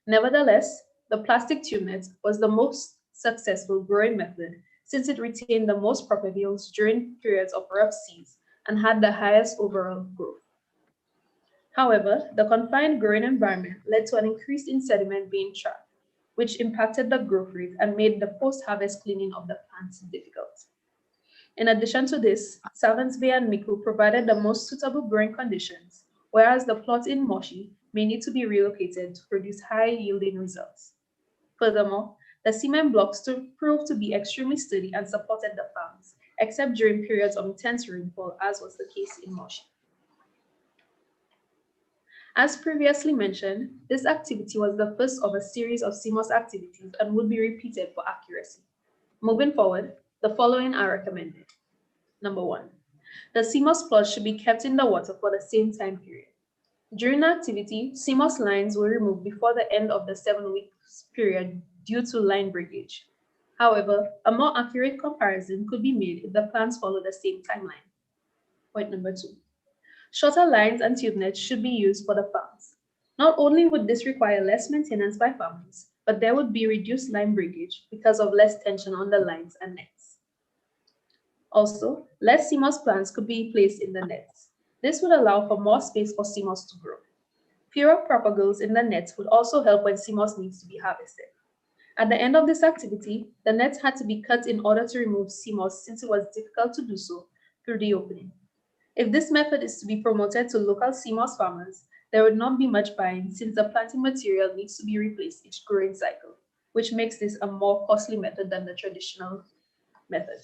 Nevertheless, the plastic tube net was the most successful growing method since it retained the most propagules during periods of rough seas and had the highest overall growth. However, the confined growing environment led to an increase in sediment being trapped, which impacted the growth rate and made the post-harvest cleaning of the plants difficult. In addition to this, Savans Bay and Miku provided the most suitable growing conditions, whereas the plot in Moshi may need to be relocated to produce high-yielding results. Furthermore, the cement blocks proved to be extremely sturdy and supported the farms, except during periods of intense rainfall, as was the case in Moshi. As previously mentioned, this activity was the first of a series of CMOS activities and would be repeated for accuracy. Moving forward, the following are recommended. Number 1, the CMOS plots should be kept in the water for the same time period. During the activity, CMOS lines were removed before the end of the 7-week period due to line breakage. However, a more accurate comparison could be made if the plants follow the same timeline. Point number 2. Shorter lines and tube nets should be used for the farms. Not only would this require less maintenance by farmers, but there would be reduced line breakage because of less tension on the lines and nets. Also, less CMOS plants could be placed in the nets. This would allow for more space for CMOS to grow. Fewer propagals in the nets would also help when CMOS needs to be harvested. At the end of this activity, the nets had to be cut in order to remove CMOS since it was difficult to do so through the opening. If this method is to be promoted to local CMOS farmers, there would not be much buying since the planting material needs to be replaced each growing cycle, which makes this a more costly method than the traditional method.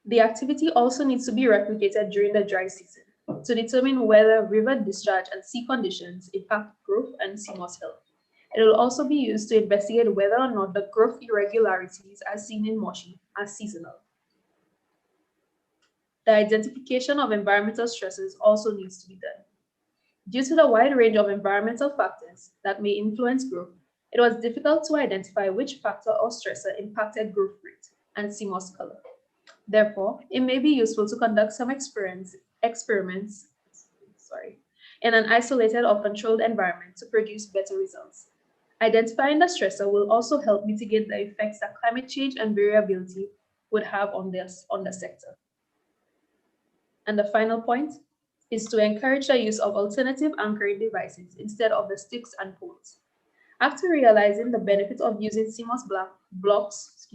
The activity also needs to be replicated during the dry season to determine whether river discharge and sea conditions impact growth and CMOS health. It will also be used to investigate whether or not the growth irregularities as seen in Moshi are seasonal. The identification of environmental stresses also needs to be done. Due to the wide range of environmental factors that may influence growth, it was difficult to identify which factor or stressor impacted growth rate and CMOS color. Therefore, it may be useful to conduct some experiments in an isolated or controlled environment to produce better results. Identifying the stressor will also help mitigate the effects that climate change and variability would have on the sector. And the final point is to encourage the use of alternative anchoring devices instead of the sticks and poles. After realizing the benefit of using CMOS blocks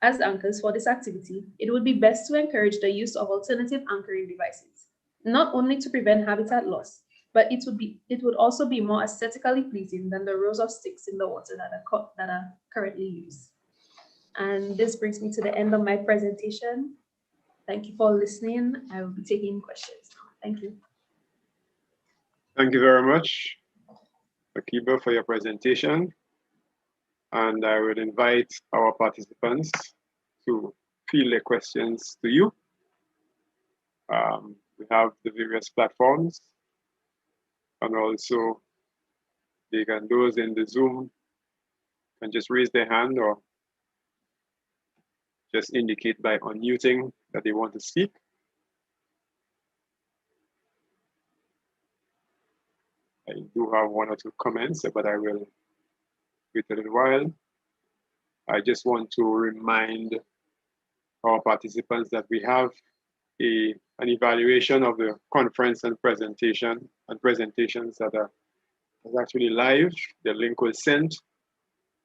as anchors for this activity, it would be best to encourage the use of alternative anchoring devices, not only to prevent habitat loss, but it would also be more aesthetically pleasing than the rows of sticks in the water that are currently used. And this brings me to the end of my presentation. Thank you for listening. I will be taking questions now. Thank you. Thank you very much, Akiba, for your presentation. And I would invite our participants to field their questions to you. We have the various platforms, and also those in the Zoom can just raise their hand or just indicate by unmuting that they want to speak. I do have 1 or 2 comments, but I will wait a little while. I just want to remind our participants that we have an evaluation of the conference and presentations that are actually live. The link was sent,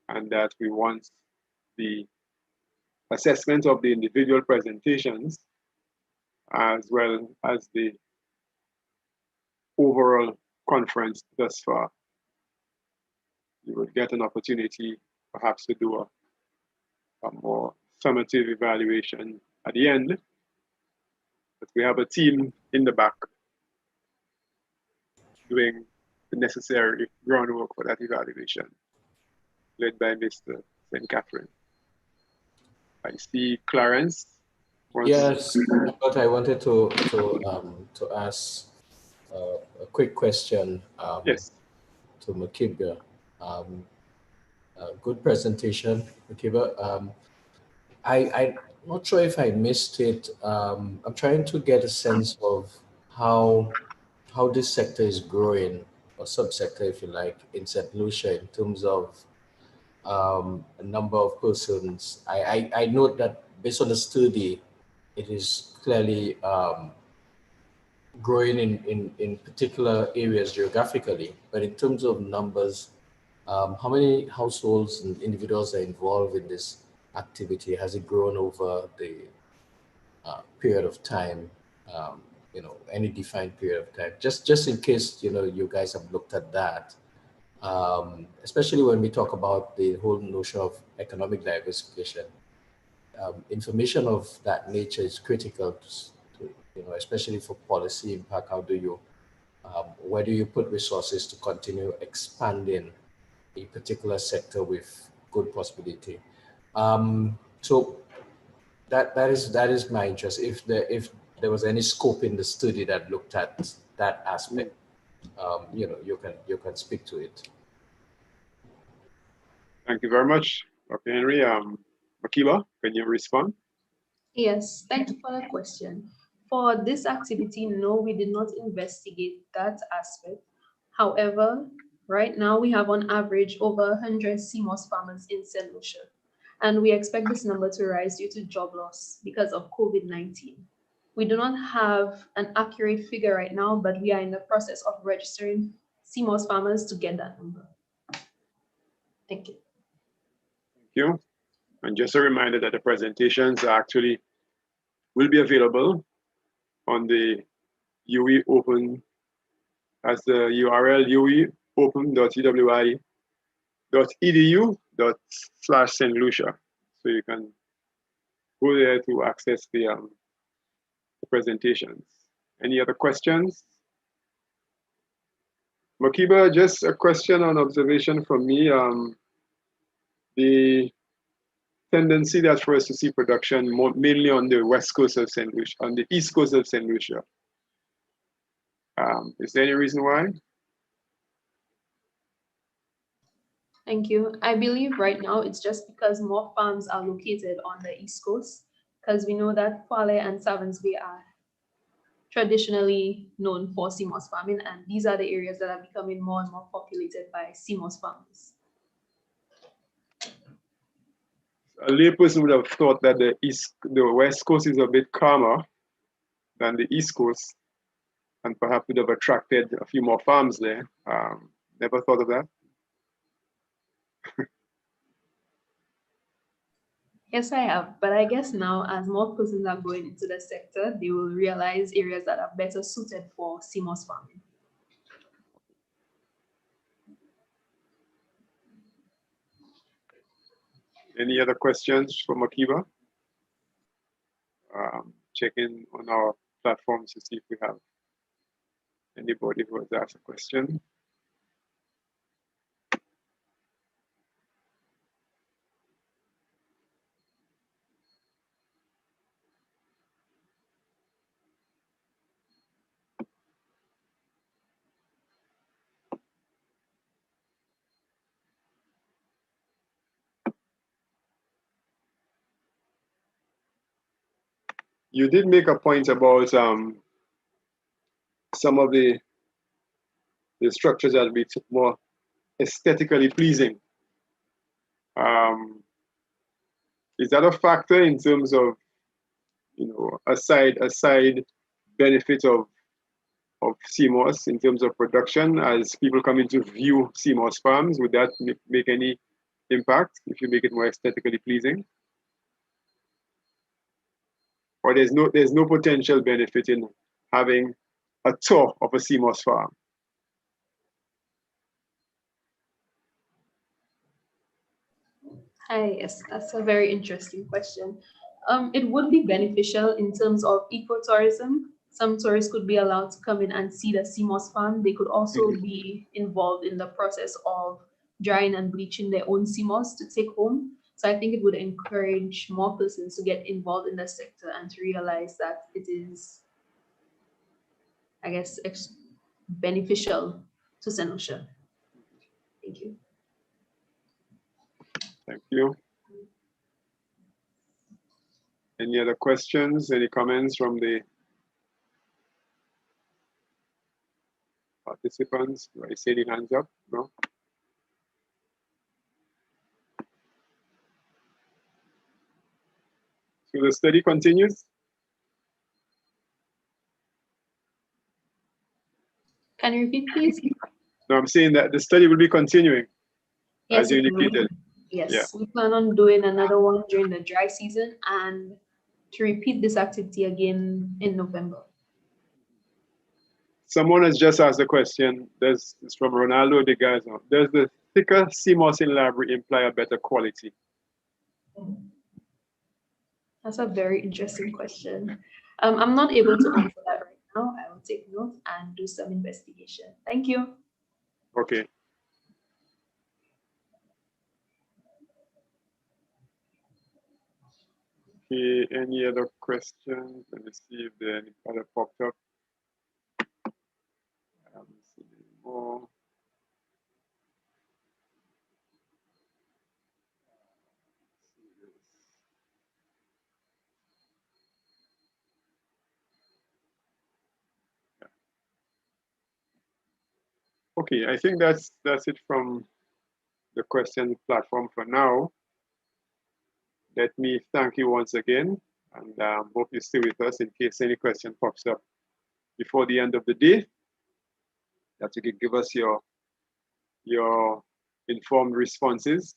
and that we want the assessment of the individual presentations as well as the overall conference thus far. You will get an opportunity perhaps to do a more summative evaluation at the end. But we have a team in the back doing the necessary groundwork for that evaluation, led by Mr. St. Catherine. I see Clarence. Yes, but I wanted to ask a quick question. Yes. To Makiba. Good presentation, Makiba. I'm not sure if I missed it. I'm trying to get a sense of how this sector is growing, or subsector, if you like, in St. Lucia in terms of a number of persons. I note that based on the study, it is clearly growing in particular areas geographically, but in terms of numbers, how many households and individuals are involved in this activity? Has it grown over the period of time? any defined period of time. Just in case, you guys have looked at that, especially when we talk about the whole notion of economic diversification. Information of that nature is critical to especially for policy impact. How do you, where do you put resources to continue expanding a particular sector with good possibility? So that is my interest. If there was any scope in the study that looked at that aspect, you can speak to it. Thank you very much, Dr. Henry. Makiba, can you respond? Yes, thank you for the question. For this activity, no, we did not investigate that aspect. However, right now we have on average over 100 CMOS farmers in St. Lucia, and we expect this number to rise due to job loss because of COVID-19. We do not have an accurate figure right now, but we are in the process of registering CMOS farmers to get that number. Thank you. Thank you. And just a reminder that the presentations actually will be available on the UWI Open as the URL uwi.uwi.edu/St. Lucia. So you can go there to access the presentations. Any other questions? Makiba, just a question on observation from me. The tendency that's for us to see production mainly on the west coast of St. Lucia, on the east coast of St. Lucia. Is there any reason why? Thank you. I believe right now it's just because more farms are located on the East Coast, because we know that Kwale and Savans Bay are traditionally known for CMOS farming, and these are the areas that are becoming more and more populated by CMOS farmers. A layperson would have thought that the west coast is a bit calmer than the east coast, and perhaps would have attracted a few more farms there. Never thought of that. Yes, I have, but I guess now as more persons are going into the sector, they will realize areas that are better suited for CMOS farming. Any other questions for Makiba? Checking on our platforms to see if we have anybody who has asked a question. You did make a point about some of the structures that will be more aesthetically pleasing. Is that a factor in terms of, a side benefit of CMOS in terms of production as people come in to view CMOS farms? Would that make any impact if you make it more aesthetically pleasing? Or there's no potential benefit in having a tour of a CMOS farm? Hi, yes, that's a very interesting question. It would be beneficial in terms of ecotourism. Some tourists could be allowed to come in and see the CMOS farm. They could also be involved in the process of drying and bleaching their own CMOS to take home. So I think it would encourage more persons to get involved in the sector and to realize that it is, I guess, beneficial to St. Lucia. Thank you. Thank you. Any other questions? Any comments from the participants? Do I see any hands up? No? So the study continues? Can you repeat, please? No, I'm saying that the study will be continuing, Yes, as you indicated. Yes, Yeah. we plan on doing another one during the dry season and to repeat this activity again in November. Someone has just asked a question. It's from Ronaldo de Gaza. Does the thicker CMOS in library imply a better quality? That's a very interesting question. I'm not able to answer that right now. I will take note and do some investigation. Thank you. Okay. Okay, any other questions? Let me see if there are any other popped up. I haven't seen any more. Okay, I think that's it from the question platform for now. Let me thank you once again, and hope you stay with us in case any question pops up before the end of the day, that you can give us your informed responses.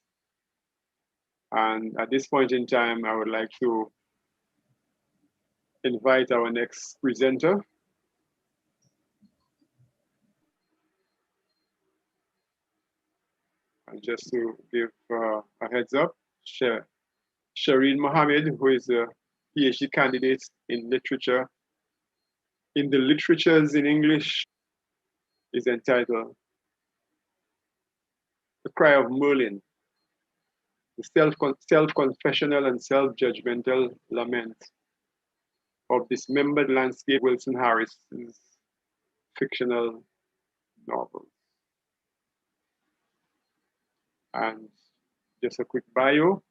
And at this point in time, I would like to invite our next presenter. And just to give a heads up, Shireen Mohammed, who is a PhD candidate in literature, in the literatures in English, is entitled The Cry of Merlin, the self-confessional and self-judgmental lament of dismembered landscape, Wilson Harris's fictional novel. And just a quick bio.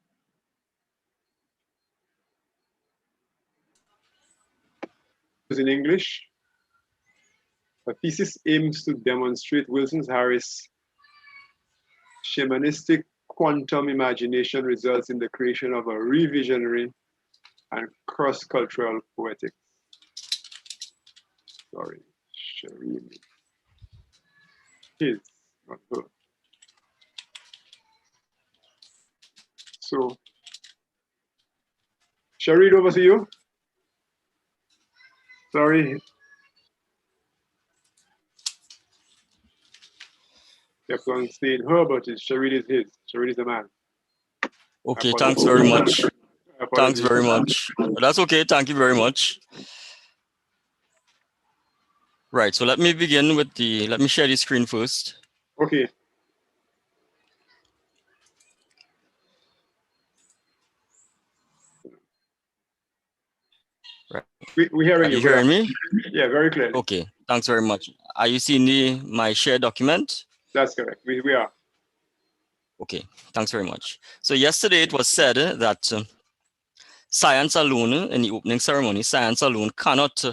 In English, a thesis aims to demonstrate Wilson Harris' shamanistic quantum imagination results in the creation of a revisionary and cross-cultural poetics. Sorry, Shireen. His, not her. So, Shireen, over to you. Sorry. Kept on saying her, but Shireen is his. Shireen is the man. Okay, thanks very much. Thanks very much. That's okay, thank you very much. Right, so let me begin with let me share the screen first. Okay. Right. We're hearing you. Are you hearing me? Yeah, very clearly. Okay, thanks very much. Are you seeing my shared document? That's correct, we are. Okay, thanks very much. So yesterday it was said that science alone, in the opening ceremony, science alone cannot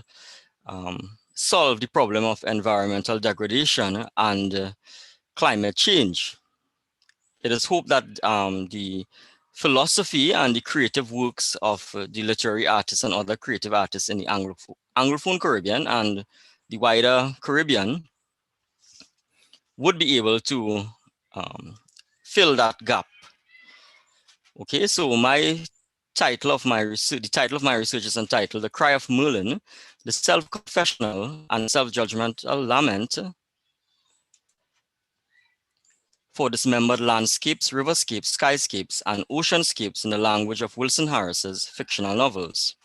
solve the problem of environmental degradation and climate change. It is hoped that the philosophy and the creative works of the literary artists and other creative artists in the Anglophone Caribbean and the wider Caribbean would be able to fill that gap. Okay, so the title of my research is entitled The Cry of Merlin, the Self-Confessional and Self-Judgmental Lament for Dismembered Landscapes, Riverscapes, Skyscapes, and Oceanscapes in the language of Wilson Harris's fictional novels.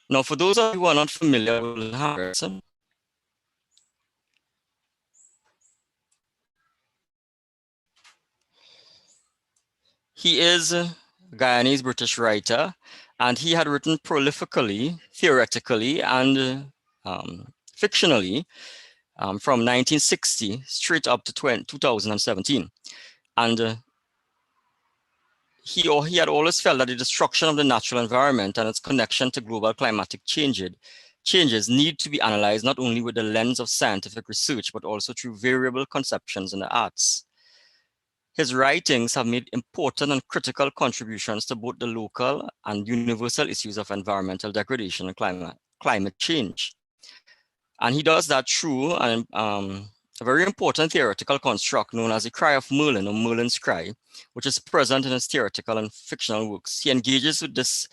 Now, for those of you who are not familiar with Wilson Harris, he is a Guyanese British writer, and he had written prolifically, theoretically, and fictionally from 1960 straight up to 2017. And he had always felt that the destruction of the natural environment and its connection to global climatic changes need to be analyzed not only with the lens of scientific research, but also through variable conceptions in the arts. His writings have made important and critical contributions to both the local and universal issues of environmental degradation and climate change. And he does that through a very important theoretical construct known as the cry of Merlin or Merlin's cry, which is present in his theoretical and fictional works. He engages with this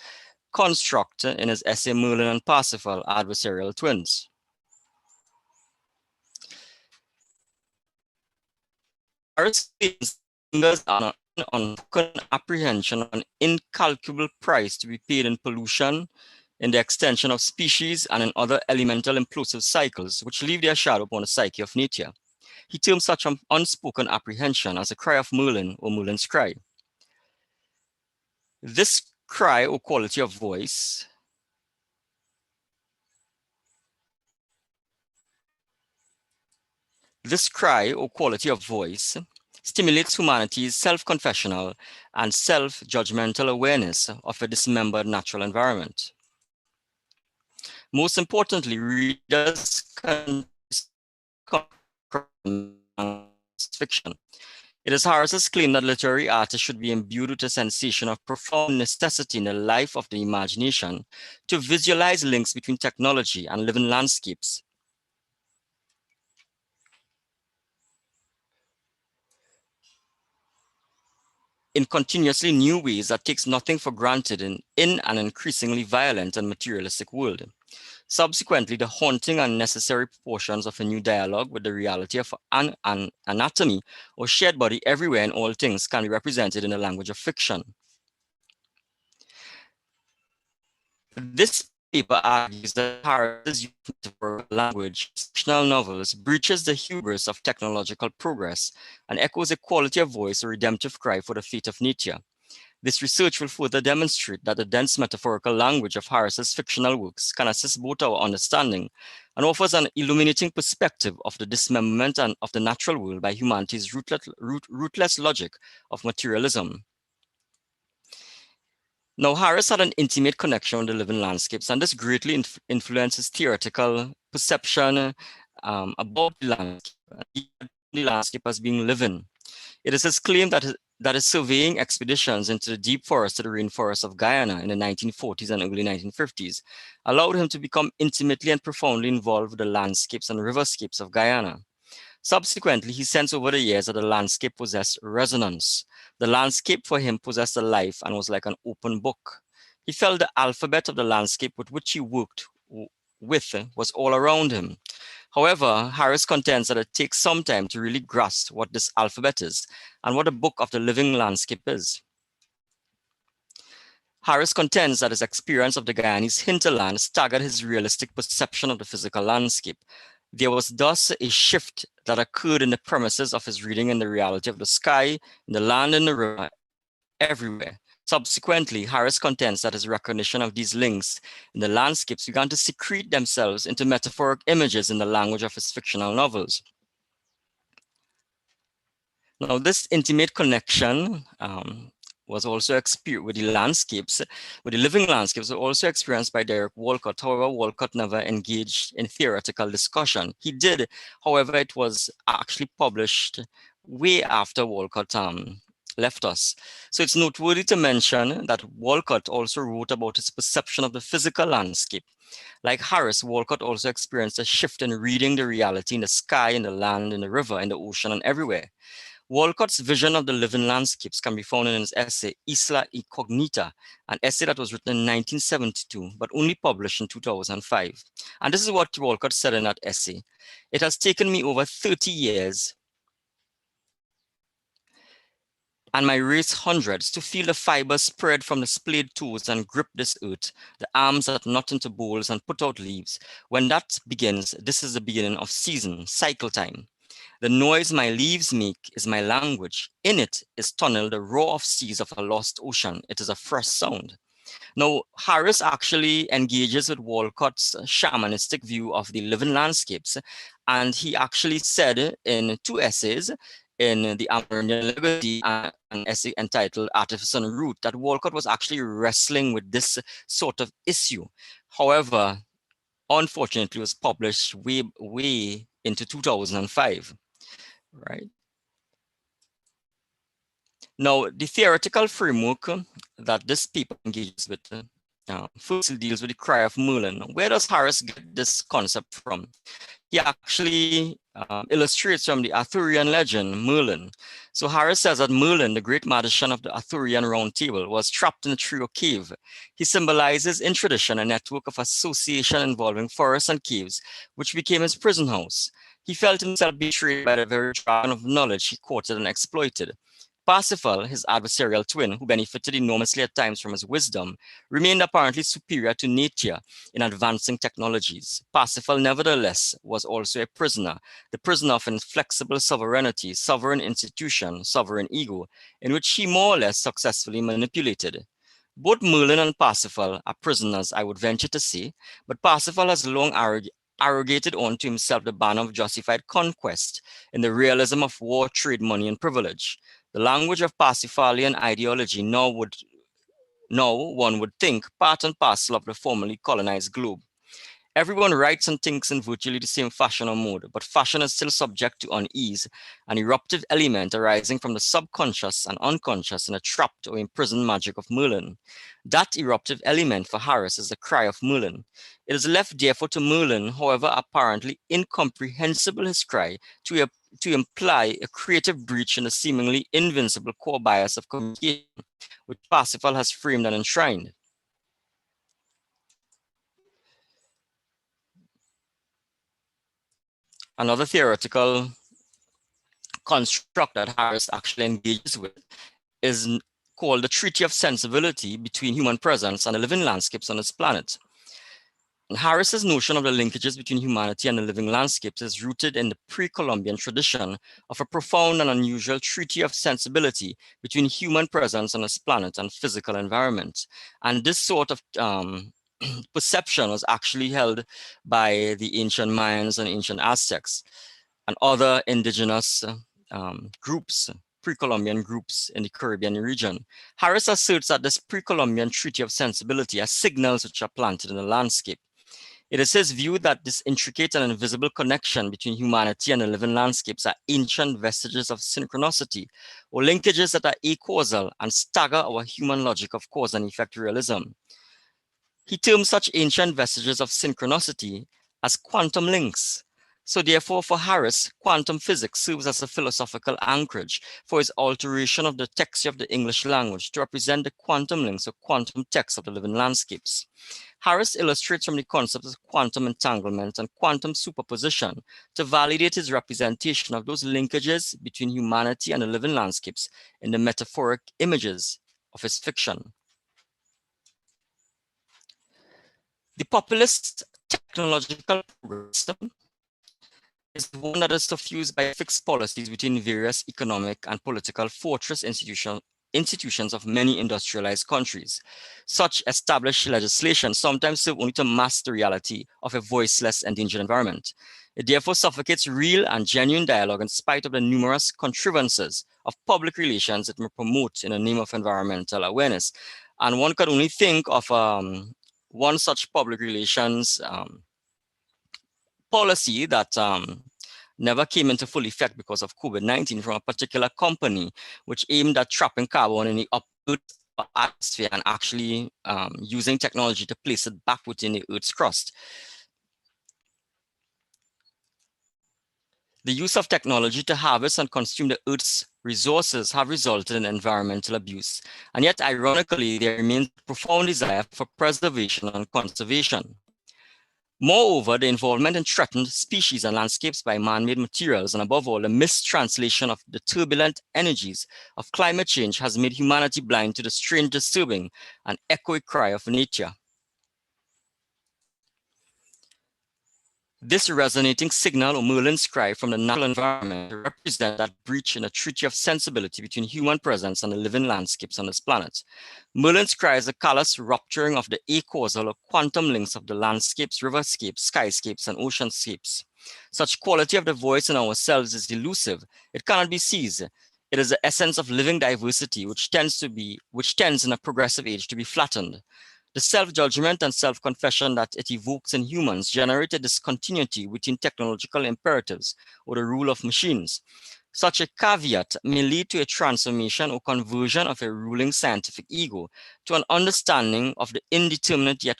construct in his essay Merlin and Parsifal, Adversarial Twins. Harris lingers on an unspoken apprehension of an incalculable price to be paid in pollution, in the extension of species, and in other elemental implosive cycles which leave their shadow upon the psyche of nature. He terms such an unspoken apprehension as a cry of Merlin or Merlin's cry. This cry or quality of voice stimulates humanity's self-confessional and self-judgmental awareness of a dismembered natural environment. Most importantly, readers can fiction. It is Harris's claim that literary artists should be imbued with a sensation of profound necessity in the life of the imagination to visualize links between technology and living landscapes. In continuously new ways that takes nothing for granted in an increasingly violent and materialistic world. Subsequently, the haunting and necessary proportions of a new dialogue with the reality of an anatomy or shared body everywhere in all things can be represented in the language of fiction. This paper argues that Harris's use of metaphorical language in fictional novels breaches the hubris of technological progress and echoes a quality of voice or redemptive cry for the fate of nature. This research will further demonstrate that the dense metaphorical language of Harris's fictional works can assist both our understanding and offers an illuminating perspective of the dismemberment and of the natural world by humanity's rootless logic of materialism. Now, Harris had an intimate connection with the living landscapes, and this greatly influenced his theoretical perception about the landscape as being living. It is his claim that his surveying expeditions into the deep forested rainforests of Guyana in the 1940s and early 1950s allowed him to become intimately and profoundly involved with the landscapes and riverscapes of Guyana. Subsequently, he sensed over the years that the landscape possessed resonance. The landscape for him possessed a life and was like an open book. He felt the alphabet of the landscape with which he worked with was all around him. However, Harris contends that it takes some time to really grasp what this alphabet is and what a book of the living landscape is. Harris contends that his experience of the Guyanese hinterland staggered his realistic perception of the physical landscape. There was thus a shift that occurred in the premises of his reading in the reality of the sky, in the land, and the river, everywhere. Subsequently, Harris contends that his recognition of these links in the landscapes began to secrete themselves into metaphoric images in the language of his fictional novels. Now, this intimate connection was also experienced with the landscapes, with the living landscapes, were also experienced by Derek Walcott. However, Walcott never engaged in theoretical discussion. He did, however, it was actually published way after Walcott left us. So it's noteworthy to mention that Walcott also wrote about his perception of the physical landscape. Like Harris, Walcott also experienced a shift in reading the reality in the sky, in the land, in the river, in the ocean, and everywhere. Walcott's vision of the living landscapes can be found in his essay, Isla Incognita, an essay that was written in 1972, but only published in 2005. And this is what Walcott said in that essay. It has taken me over 30 years and my race hundreds to feel the fibers spread from the splayed toes and grip this earth, the arms that knot into bowls and put out leaves. When that begins, this is the beginning of season, cycle time. The noise my leaves make is my language. In it is tunneled the roar of seas of a lost ocean. It is a fresh sound. Now, Harris actually engages with Walcott's shamanistic view of the living landscapes. And he actually said in two essays, in the Amerindian Legacy and an essay entitled Artifice and Root, that Walcott was actually wrestling with this sort of issue. However, unfortunately, it was published way into 2005. Right. Now, the theoretical framework that this paper engages with first deals with the cry of Merlin. Where does Harris get this concept from? He actually illustrates from the Arthurian legend, Merlin. So Harris says that Merlin, the great magician of the Arthurian Round Table, was trapped in a tree or cave. He symbolizes in tradition a network of association involving forests and caves, which became his prison house. He felt himself betrayed by the very dragon of knowledge he courted and exploited. Parsifal, his adversarial twin, who benefited enormously at times from his wisdom, remained apparently superior to nature in advancing technologies. Parsifal, nevertheless, was also a prisoner, the prisoner of inflexible sovereignty, sovereign institution, sovereign ego, in which he more or less successfully manipulated. Both Merlin and Parsifal are prisoners, I would venture to say, but Parsifal has long arrogated onto himself the banner of justified conquest in the realism of war, trade, money, and privilege. The language of Parsifalian ideology now one would think, part and parcel of the formerly colonized globe. Everyone writes and thinks in virtually the same fashion or mode, but fashion is still subject to unease, an eruptive element arising from the subconscious and unconscious in a trapped or imprisoned magic of Merlin. That eruptive element for Harris is the cry of Merlin. It is left therefore to Merlin, however apparently incomprehensible his cry, to imply a creative breach in the seemingly invincible core bias of communication, which Parsifal has framed and enshrined. Another theoretical construct that Harris actually engages with is called the Treaty of Sensibility between human presence and the living landscapes on this planet. And Harris's notion of the linkages between humanity and the living landscapes is rooted in the pre-Columbian tradition of a profound and unusual treaty of sensibility between human presence on this planet and physical environment. And this sort of perception was actually held by the ancient Mayans and ancient Aztecs and other indigenous groups, pre-Columbian groups in the Caribbean region. Harris asserts that this pre-Columbian treaty of sensibility has signals which are planted in the landscape. It is his view that this intricate and invisible connection between humanity and the living landscapes are ancient vestiges of synchronicity, or linkages that are acausal and stagger our human logic of cause and effect realism. He terms such ancient vestiges of synchronicity as quantum links. So therefore, for Harris, quantum physics serves as a philosophical anchorage for his alteration of the texture of the English language to represent the quantum links or quantum text of the living landscapes. Harris illustrates from the concepts of quantum entanglement and quantum superposition to validate his representation of those linkages between humanity and the living landscapes in the metaphoric images of his fiction. The populist technological progressism is one that is suffused by fixed policies between various economic and political fortress institutions of many industrialized countries. Such established legislation sometimes serve only to mask the reality of a voiceless, endangered environment. It therefore suffocates real and genuine dialogue in spite of the numerous contrivances of public relations it may promote in the name of environmental awareness. And one could only think of one such public relations policy that never came into full effect because of COVID-19 from a particular company, which aimed at trapping carbon in the upper atmosphere and actually using technology to place it back within the Earth's crust. The use of technology to harvest and consume the Earth's resources have resulted in environmental abuse. And yet, ironically, there remains a profound desire for preservation and conservation. Moreover, the involvement in threatened species and landscapes by man-made materials, and above all, the mistranslation of the turbulent energies of climate change has made humanity blind to the strange, disturbing, and echoic cry of nature. This resonating signal or Merlin's cry from the natural environment represents that breach in a treaty of sensibility between human presence and the living landscapes on this planet. Merlin's cry is a callous rupturing of the acausal or quantum links of the landscapes, riverscapes, skyscapes, and oceanscapes. Such quality of the voice in ourselves is elusive. It cannot be seized. It is the essence of living diversity, which tends in a progressive age to be flattened. The self-judgment and self-confession that it evokes in humans generate a discontinuity within technological imperatives or the rule of machines. Such a caveat may lead to a transformation or conversion of a ruling scientific ego to an understanding of the indeterminate yet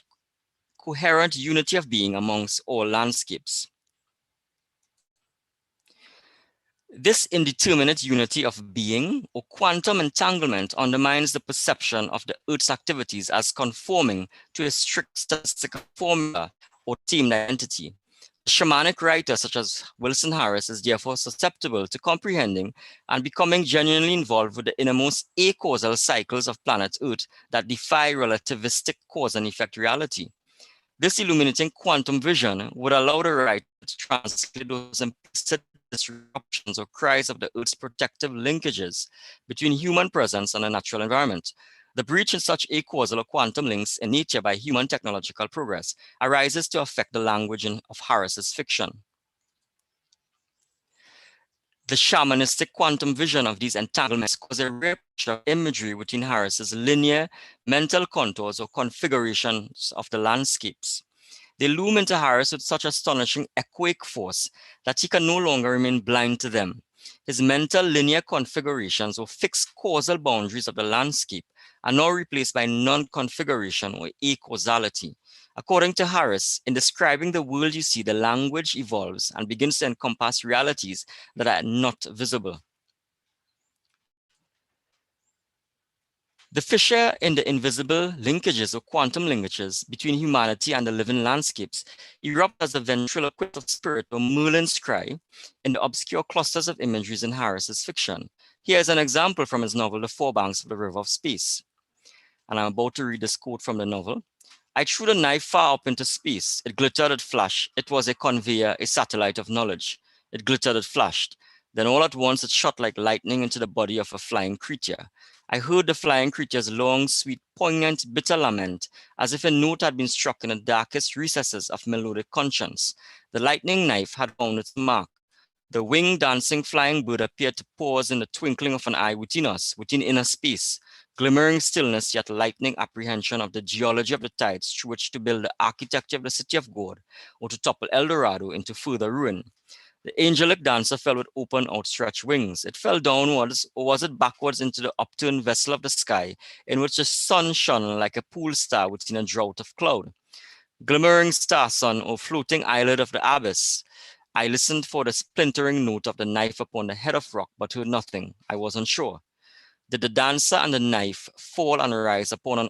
coherent unity of being amongst all landscapes. This indeterminate unity of being or quantum entanglement undermines the perception of the Earth's activities as conforming to a strict statistical formula or teamed identity. Shamanic writers such as Wilson Harris is therefore susceptible to comprehending and becoming genuinely involved with the innermost acausal cycles of planet Earth that defy relativistic cause and effect reality. This illuminating quantum vision would allow the writer to translate those implicit disruptions or cries of the Earth's protective linkages between human presence and the natural environment. The breach in such acausal or quantum links in nature by human technological progress arises to affect the language of Harris's fiction. The shamanistic quantum vision of these entanglements causes a rare picture of imagery within Harris's linear mental contours or configurations of the landscapes. They loom into Harris with such astonishing echoic force that he can no longer remain blind to them. His mental linear configurations or fixed causal boundaries of the landscape are now replaced by non-configuration or acausality. According to Harris, in describing the world you see, the language evolves and begins to encompass realities that are not visible. The fissure in the invisible linkages or quantum linkages between humanity and the living landscapes erupt as a ventriloquist of spirit or Merlin's cry in the obscure clusters of imageries in Harris's fiction. Here is an example from his novel, The Four Banks of the River of Space. And I'm about to read this quote from the novel. I threw the knife far up into space. It glittered, it flashed. It was a conveyor, a satellite of knowledge. It glittered, it flashed. Then all at once it shot like lightning into the body of a flying creature. I heard the flying creature's long, sweet, poignant, bitter lament, as if a note had been struck in the darkest recesses of melodic conscience. The lightning knife had found its mark. The winged, dancing, flying bird appeared to pause in the twinkling of an eye within us, within inner space, glimmering stillness, yet lightning apprehension of the geology of the tides through which to build the architecture of the city of God, or to topple El Dorado into further ruin. The angelic dancer fell with open, outstretched wings. It fell downwards, or was it backwards into the upturned vessel of the sky, in which the sun shone like a pool star within a drought of cloud? Glimmering star sun, or floating islet of the abyss. I listened for the splintering note of the knife upon the head of rock, but heard nothing. I was unsure. Did the dancer and the knife fall and rise upon an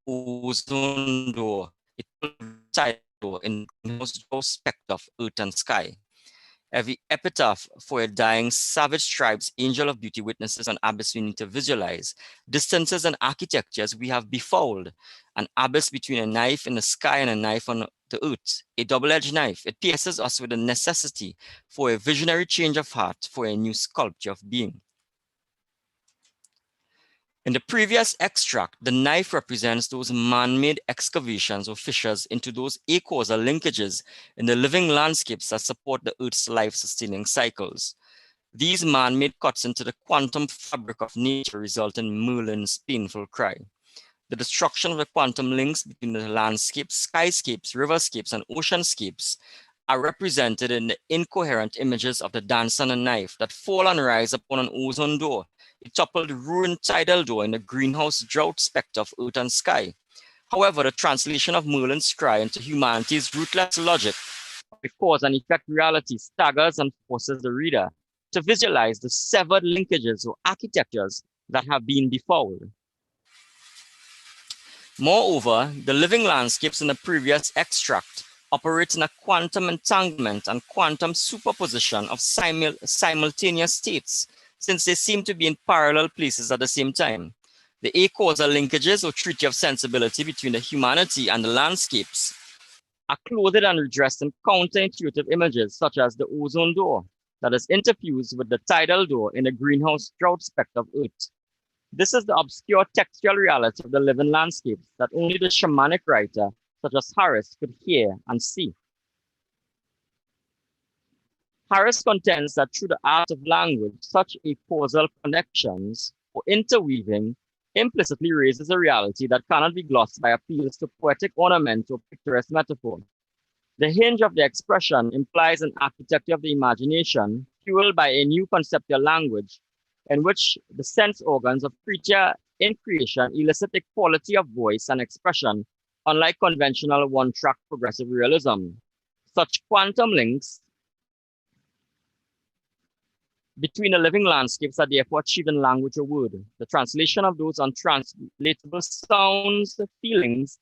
ozone door, a tidal door in the most spectre of earth and sky? Every epitaph for a dying savage tribe's angel of beauty witnesses an abyss we need to visualize. Distances and architectures we have befouled. An abyss between a knife in the sky and a knife on the earth. A double-edged knife. It pierces us with the necessity for a visionary change of heart, for a new sculpture of being. In the previous extract, the knife represents those man-made excavations or fissures into those acausal linkages in the living landscapes that support the Earth's life-sustaining cycles. These man-made cuts into the quantum fabric of nature result in Merlin's painful cry. The destruction of the quantum links between the landscapes, skyscapes, riverscapes, and oceanscapes are represented in the incoherent images of the dancer and the knife that fall and rise upon an ozone door, a toppled ruined tidal door in the greenhouse drought spectre of earth and sky. However, the translation of Merlin's cry into humanity's ruthless logic of a cause and effect reality staggers and forces the reader to visualize the severed linkages or architectures that have been befouled. Moreover, the living landscapes in the previous extract operate in a quantum entanglement and quantum superposition of simultaneous states, since they seem to be in parallel places at the same time. The acausal linkages or treaty of sensibility between the humanity and the landscapes are clothed and redressed in counterintuitive images, such as the ozone door that is interfused with the tidal door in the greenhouse drought spectre of Earth. This is the obscure textual reality of the living landscapes that only the shamanic writer, such as Harris, could hear and see. Harris contends that through the art of language, such acausal connections or interweaving implicitly raises a reality that cannot be glossed by appeals to poetic ornament or picturesque metaphor. The hinge of the expression implies an architecture of the imagination fueled by a new conceptual language in which the sense organs of creature in creation elicit a quality of voice and expression, unlike conventional one-track progressive realism. Such quantum links between the living landscapes are therefore achieved in language or word. The translation of those untranslatable sounds, feelings,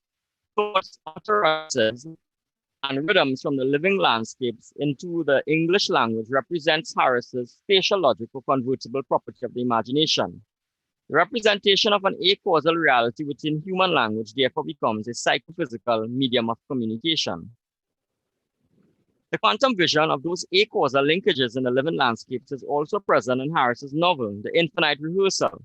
thoughts, utterances, and rhythms from the living landscapes into the English language represents Harris's spatial logic or convertible property of the imagination. The representation of an acausal reality within human language therefore becomes a psychophysical medium of communication. The quantum vision of those acausal linkages in the living landscapes is also present in Harris's novel, The Infinite Rehearsal.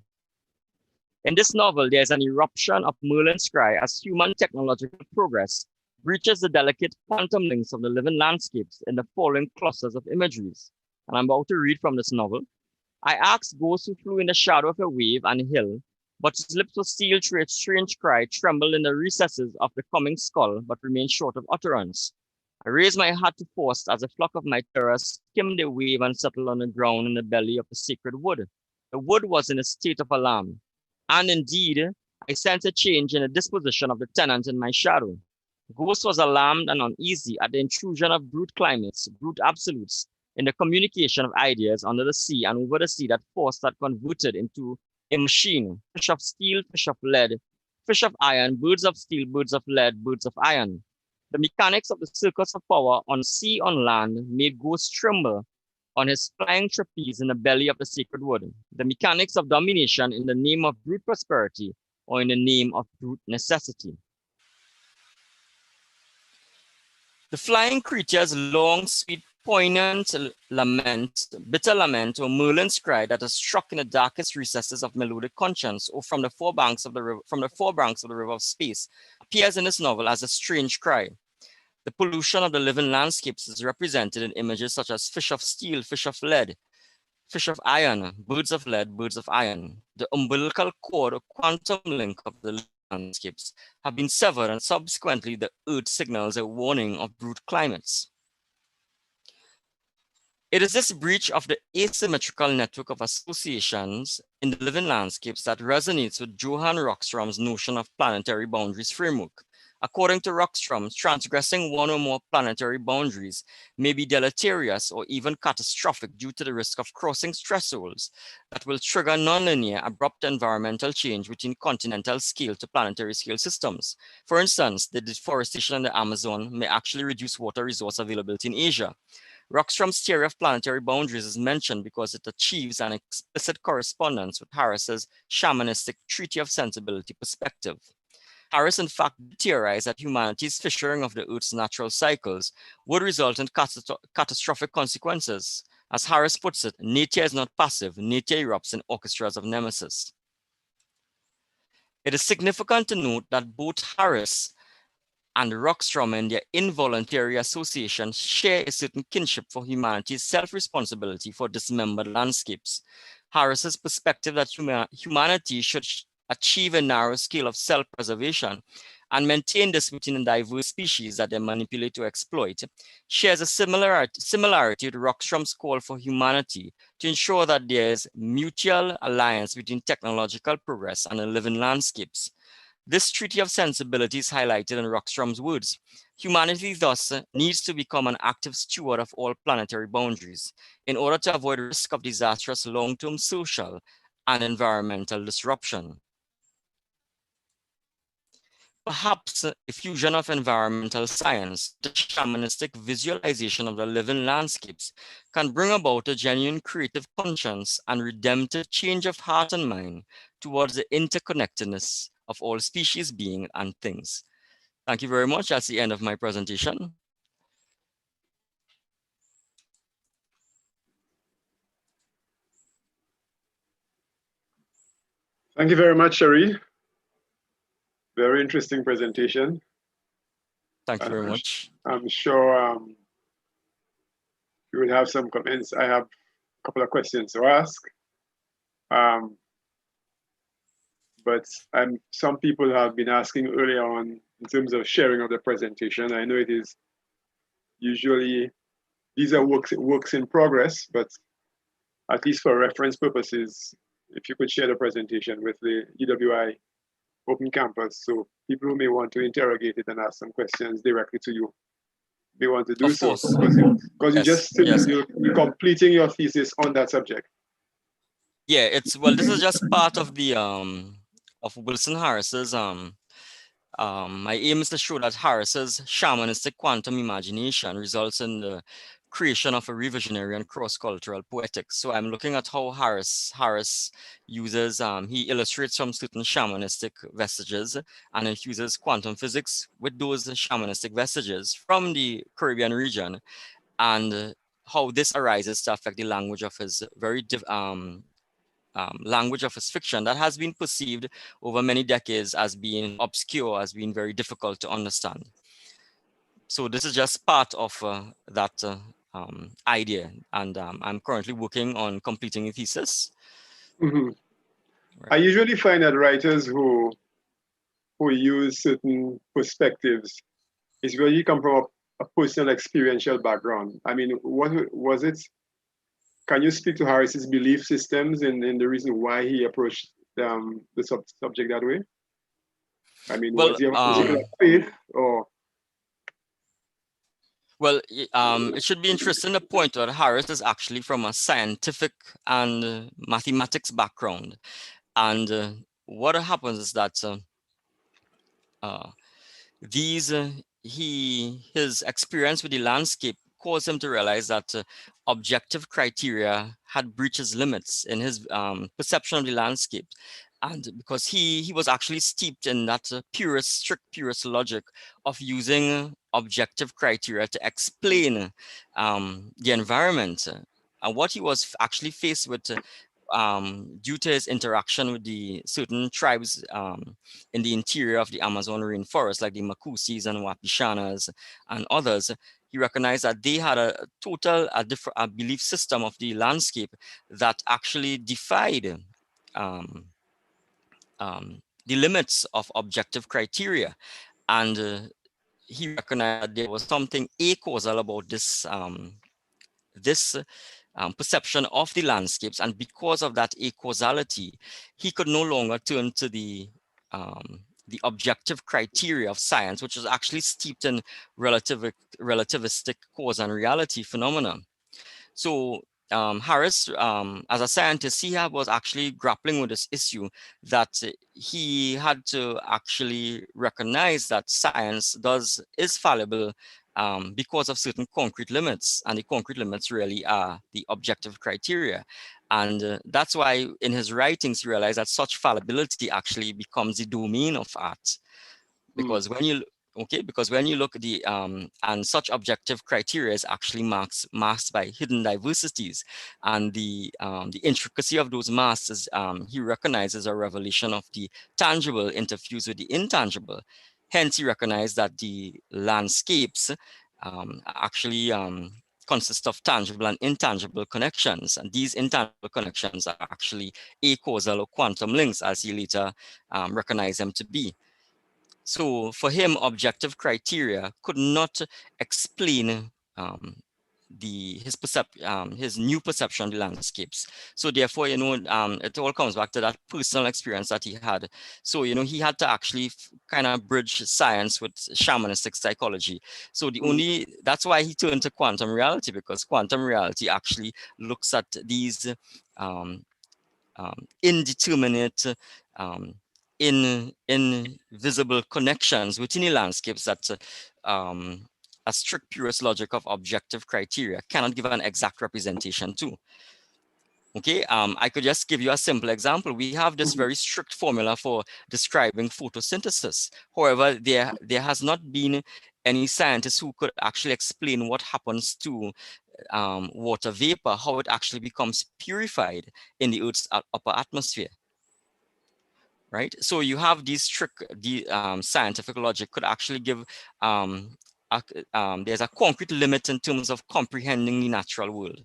In this novel, there is an eruption of Merlin's cry as human technological progress breaches the delicate quantum links of the living landscapes in the following clusters of imageries. And I'm about to read from this novel. I asked ghosts who flew in the shadow of a wave and a hill, but his lips were sealed through a strange cry, trembled in the recesses of the coming skull, but remained short of utterance. I raised my hat to Faust as a flock of my terrors skimmed the wave and settled on the ground in the belly of the sacred wood. The wood was in a state of alarm. And indeed, I sensed a change in the disposition of the tenant in my shadow. Ghost was alarmed and uneasy at the intrusion of brute climates, brute absolutes, in the communication of ideas under the sea and over the sea that Faust had converted into a machine, fish of steel, fish of lead, fish of iron, birds of steel, birds of lead, birds of iron. The mechanics of the circus of power on sea, on land, made Ghost tremble on his flying trapeze in the belly of the sacred wood. The mechanics of domination in the name of brute prosperity or in the name of brute necessity. The flying creature's long, sweet, poignant lament, bitter lament, or Merlin's cry that is struck in the darkest recesses of melodic conscience, or from the four banks of the river of space, appears in this novel as a strange cry. The pollution of the living landscapes is represented in images such as fish of steel, fish of lead, fish of iron, birds of lead, birds of iron. The umbilical cord or quantum link of the landscapes have been severed, and subsequently the earth signals a warning of brute climates. It is this breach of the asymmetrical network of associations in the living landscapes that resonates with Johann Rockström's notion of planetary boundaries framework. According to Rockström, transgressing one or more planetary boundaries may be deleterious or even catastrophic due to the risk of crossing thresholds that will trigger nonlinear, abrupt environmental change between continental scale to planetary scale systems. For instance, the deforestation in the Amazon may actually reduce water resource availability in Asia. Rockström's theory of planetary boundaries is mentioned because it achieves an explicit correspondence with Harris's shamanistic Treaty of Sensibility perspective. Harris, in fact, theorized that humanity's fissuring of the Earth's natural cycles would result in catastrophic consequences. As Harris puts it, nature is not passive, nature erupts in orchestras of nemesis. It is significant to note that both Harris and Rockström and their involuntary association share a certain kinship for humanity's self-responsibility for dismembered landscapes. Harris's perspective that humanity should achieve a narrow scale of self-preservation and maintain this within a diverse species that they manipulate or exploit shares a similarity with Rockström's call for humanity to ensure that there is mutual alliance between technological progress and the living landscapes. This treaty of sensibility is highlighted in Rockström's words. Humanity thus needs to become an active steward of all planetary boundaries in order to avoid risk of disastrous long-term social and environmental disruption. Perhaps a fusion of environmental science, the shamanistic visualization of the living landscapes can bring about a genuine creative conscience and redemptive change of heart and mind towards the interconnectedness of all species, beings, and things. Thank you very much. That's the end of my presentation. Thank you very much, Sherry. Very interesting presentation. Thank you very much. I'm sure you will have some comments. I have a couple of questions to ask. But some people have been asking earlier on in terms of sharing of the presentation. I know it is usually, these are works in progress, but at least for reference purposes, if you could share the presentation with the UWI Open Campus, so people who may want to interrogate it and ask some questions directly to you may want to do Of so. course. Because Yes, yes. you're completing your thesis on that subject. Yeah, this is just part of the of Wilson Harris's my aim is to show that Harris's shamanistic quantum imagination results in the creation of a revisionary and cross-cultural poetics. So I'm looking at how Harris uses he illustrates some certain shamanistic vestiges and infuses quantum physics with those shamanistic vestiges from the Caribbean region, and how this arises to affect the language of his language of his fiction that has been perceived over many decades as being obscure, as being very difficult to understand. So this is just part of that idea, and I'm currently working on completing a thesis. Mm-hmm. Right. I usually find that writers who use certain perspectives is where you come from a personal experiential background. I mean, what was it? Can you speak to Harris's belief systems and the reason why he approached the subject that way? I mean, Well, was he a faith or? Well, it should be interesting to point out that Harris is actually from a scientific and mathematics background. And what happens is that his experience with the landscape caused him to realize that objective criteria had breached his limits in his perception of the landscape. And because he was actually steeped in that strict purist logic of using objective criteria to explain the environment. And what he was actually faced with due to his interaction with the certain tribes in the interior of the Amazon rainforest, like the Macusis and Wapishanas and others, he recognized that they had a different belief system of the landscape that actually defied the limits of objective criteria. And he recognized that there was something acausal about this perception of the landscapes, and because of that acausality, he could no longer turn to the objective criteria of science, which is actually steeped in relativistic cause and reality phenomena. So Harris, as a scientist, he was actually grappling with this issue that he had to actually recognize that science is fallible because of certain concrete limits, and the concrete limits really are the objective criteria. And that's why in his writings he realized that such fallibility actually becomes the domain of art, because when you look at the and such objective criteria is actually masked by hidden diversities, and the intricacy of those masks is he recognizes a revelation of the tangible interfused with the intangible. Hence, he recognized that the landscapes actually consist of tangible and intangible connections, and these intangible connections are actually acausal or quantum links, as he later recognized them to be. So for him, objective criteria could not explain his new perception of the landscapes. So therefore, it all comes back to that personal experience that he had. So, he had to actually kind of bridge science with shamanistic psychology. So that's why he turned to quantum reality, because quantum reality actually looks at these indeterminate, invisible connections within the landscapes that a strict purist logic of objective criteria cannot give an exact representation to. Okay, I could just give you a simple example. We have this very strict formula for describing photosynthesis. However, there has not been any scientist who could actually explain what happens to water vapor, how it actually becomes purified in the Earth's upper atmosphere. Right, so you have these scientific logic could actually give there's a concrete limit in terms of comprehending the natural world.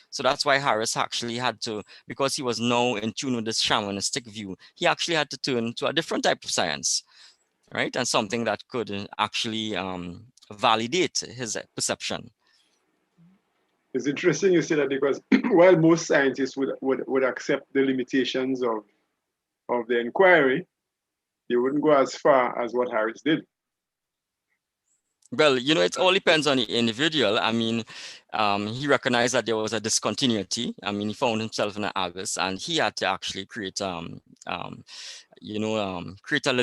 So that's why Harris actually had to, because he was now in tune with this shamanistic view, he actually had to turn to a different type of science, right? And something that could actually validate his perception. It's interesting you say that, because while most scientists would accept the limitations of the inquiry, they wouldn't go as far as what Harris did. Well, it all depends on the individual. I mean, he recognized that there was a discontinuity. I mean, he found himself in an abyss, and he had to actually create, create a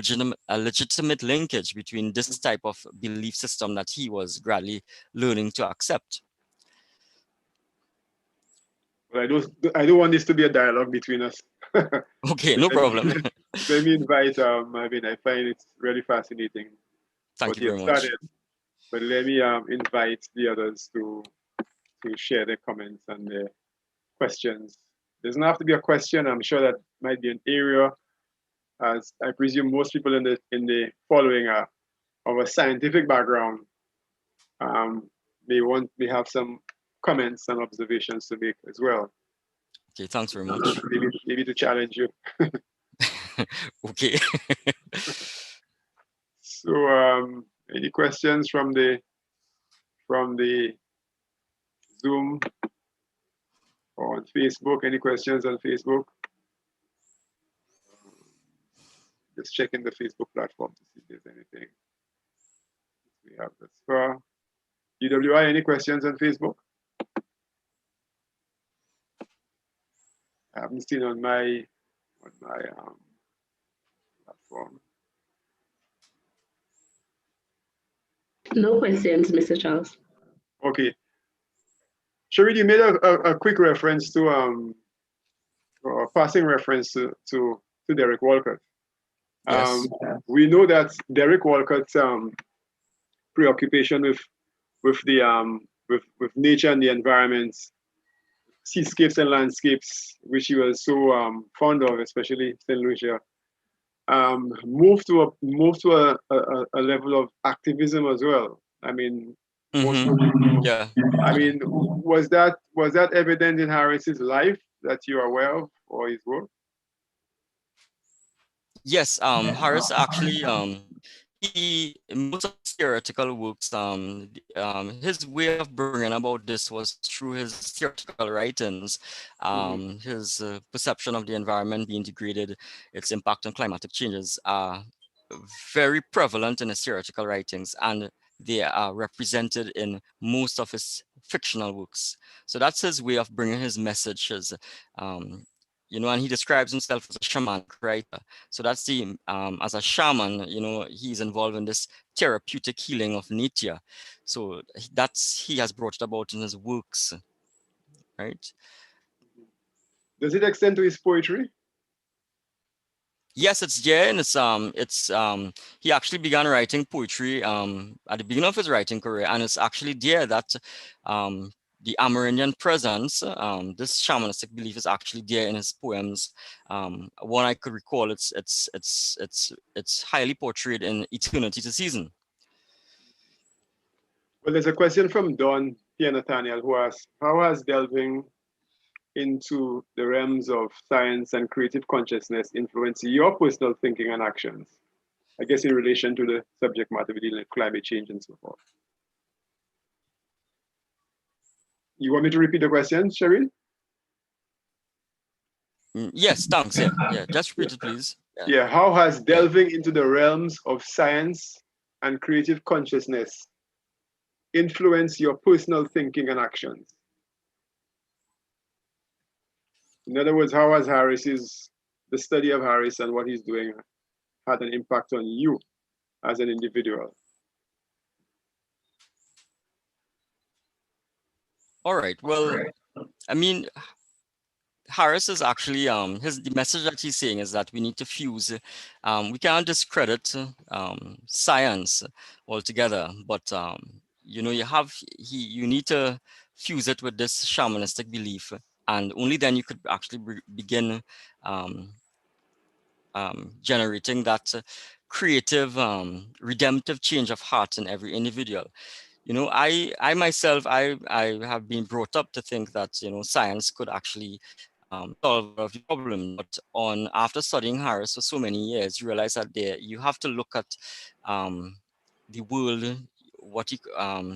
legitimate linkage between this type of belief system that he was gradually learning to accept. Well, I don't want this to be a dialogue between us. Okay, no problem. Let me invite, I find it's really fascinating Thank what you you very have much. started. But let me invite the others to share their comments and their questions. Doesn't have to be a question. I'm sure that might be an area, as I presume most people in the following are of a scientific background. May have some comments and observations to make as well. Okay, thanks very much. Maybe to challenge you. Okay. So, any questions from the Zoom or on Facebook? Any questions on Facebook? Just checking the Facebook platform to see if there's anything we have thus far. UWI, any questions on Facebook? I haven't seen on my platform. No questions, Mr. Charles. Okay. Sherry, you made a quick reference to or a passing reference to Derek Walcott. Yes. We know that Derek Walcott's preoccupation with nature and the environment, seascapes and landscapes, which he was so fond of, especially St. Lucia, moved to a level of activism as well. I mean, Yeah. I mean, was that evident in Harris's life that you're aware of, or his work? Yes, Harris actually, he most of his theoretical works, his way of bringing about this was through his theoretical writings, his perception of the environment being degraded, its impact on climatic changes are very prevalent in his theoretical writings, and they are represented in most of his fictional works. So that's his way of bringing his messages. And he describes himself as a shamanic writer. So that's as a shaman, he's involved in this therapeutic healing of nature. So he has brought it about in his works, right? Does it extend to his poetry? Yes, it's there, and he actually began writing poetry at the beginning of his writing career, and it's actually there that the Amerindian presence, this shamanistic belief is actually there in his poems. One I could recall, it's highly portrayed in Eternity to Season. Well, there's a question from Don Pierre Nathaniel who asks, how has delving into the realms of science and creative consciousness influenced your personal thinking and actions? I guess in relation to the subject matter dealing with climate change and so forth. You want me to repeat the question, Cheryl? Yes, thanks. Yeah. Just repeat it, please. Yeah. How has delving into the realms of science and creative consciousness influenced your personal thinking and actions? In other words, how has the study of Harris and what he's doing had an impact on you as an individual? All right. Well, I mean, Harris is actually the message that he's saying is that we need to fuse. We can't discredit science altogether, but you need to fuse it with this shamanistic belief, and only then you could actually begin generating that creative, redemptive change of heart in every individual. I myself, I have been brought up to think that science could actually solve a lot of the problem. But after studying Harris for so many years, you realize that you have to look at the world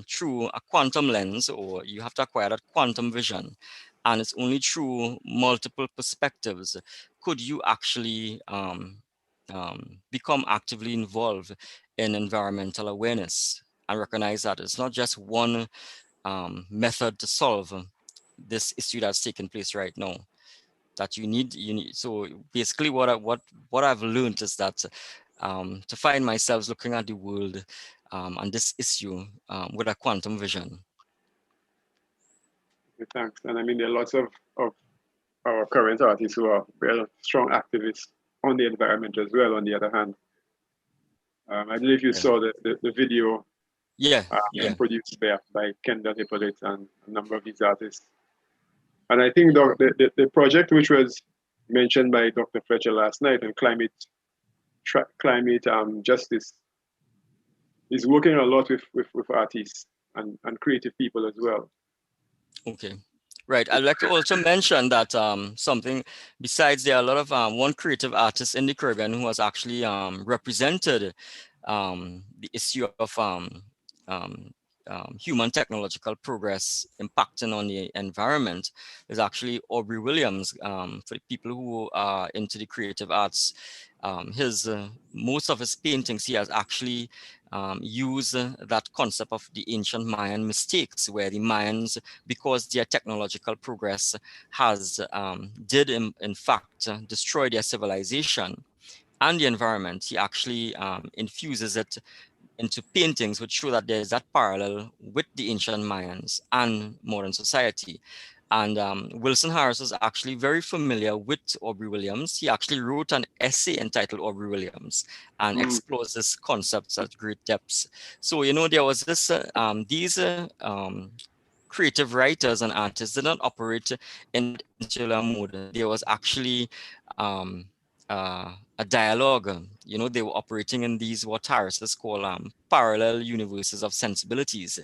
through a quantum lens, or you have to acquire that quantum vision. And it's only through multiple perspectives could you actually become actively involved in environmental awareness. and recognize that it's not just one method to solve this issue that's taking place right now. That you need. So basically, what I've learned is that to find myself looking at the world and this issue with a quantum vision. Okay, thanks. And I mean, there are lots of our current artists who are very strong activists on the environment as well, on the other hand. I believe you saw the video produced by Kendall Hippolyte and a number of these artists. And I think the project which was mentioned by Dr. Fletcher last night on climate justice is working a lot with artists and creative people as well. Okay. Right. I'd like to also mention that something besides there are a lot of one creative artist in the Caribbean who has actually represented the issue of human technological progress impacting on the environment is actually Aubrey Williams. For the people who are into the creative arts, most of his paintings he has actually used that concept of the ancient Mayan mistakes, where the Mayans, because their technological progress has did in fact destroy their civilization and the environment, he actually infuses it into paintings which show that there's that parallel with the ancient Mayans and modern society. And Wilson Harris is actually very familiar with Aubrey Williams. He actually wrote an essay entitled Aubrey Williams and explores this concepts at great depths. So, there was this, these creative writers and artists did not operate in that insular mode. There was actually a dialogue. They were operating in these what Harris call parallel universes of sensibilities.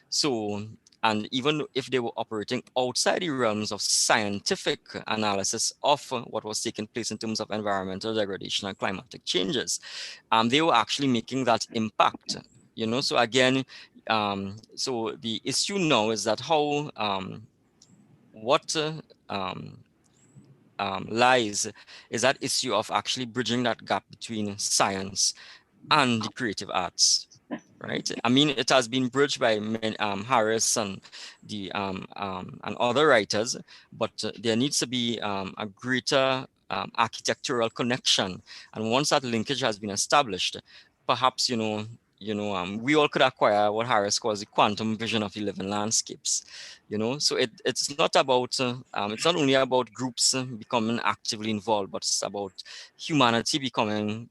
So, and even if they were operating outside the realms of scientific analysis of what was taking place in terms of environmental degradation and climatic changes, they were actually making that impact. So again, so the issue now is that how what lies is that issue of actually bridging that gap between science and the creative arts, right? I mean, it has been bridged by Harris and the and other writers, but there needs to be a greater architectural connection. And once that linkage has been established, perhaps we all could acquire what Harris calls the quantum vision of the living landscapes. So it's not about it's not only about groups becoming actively involved, but it's about humanity becoming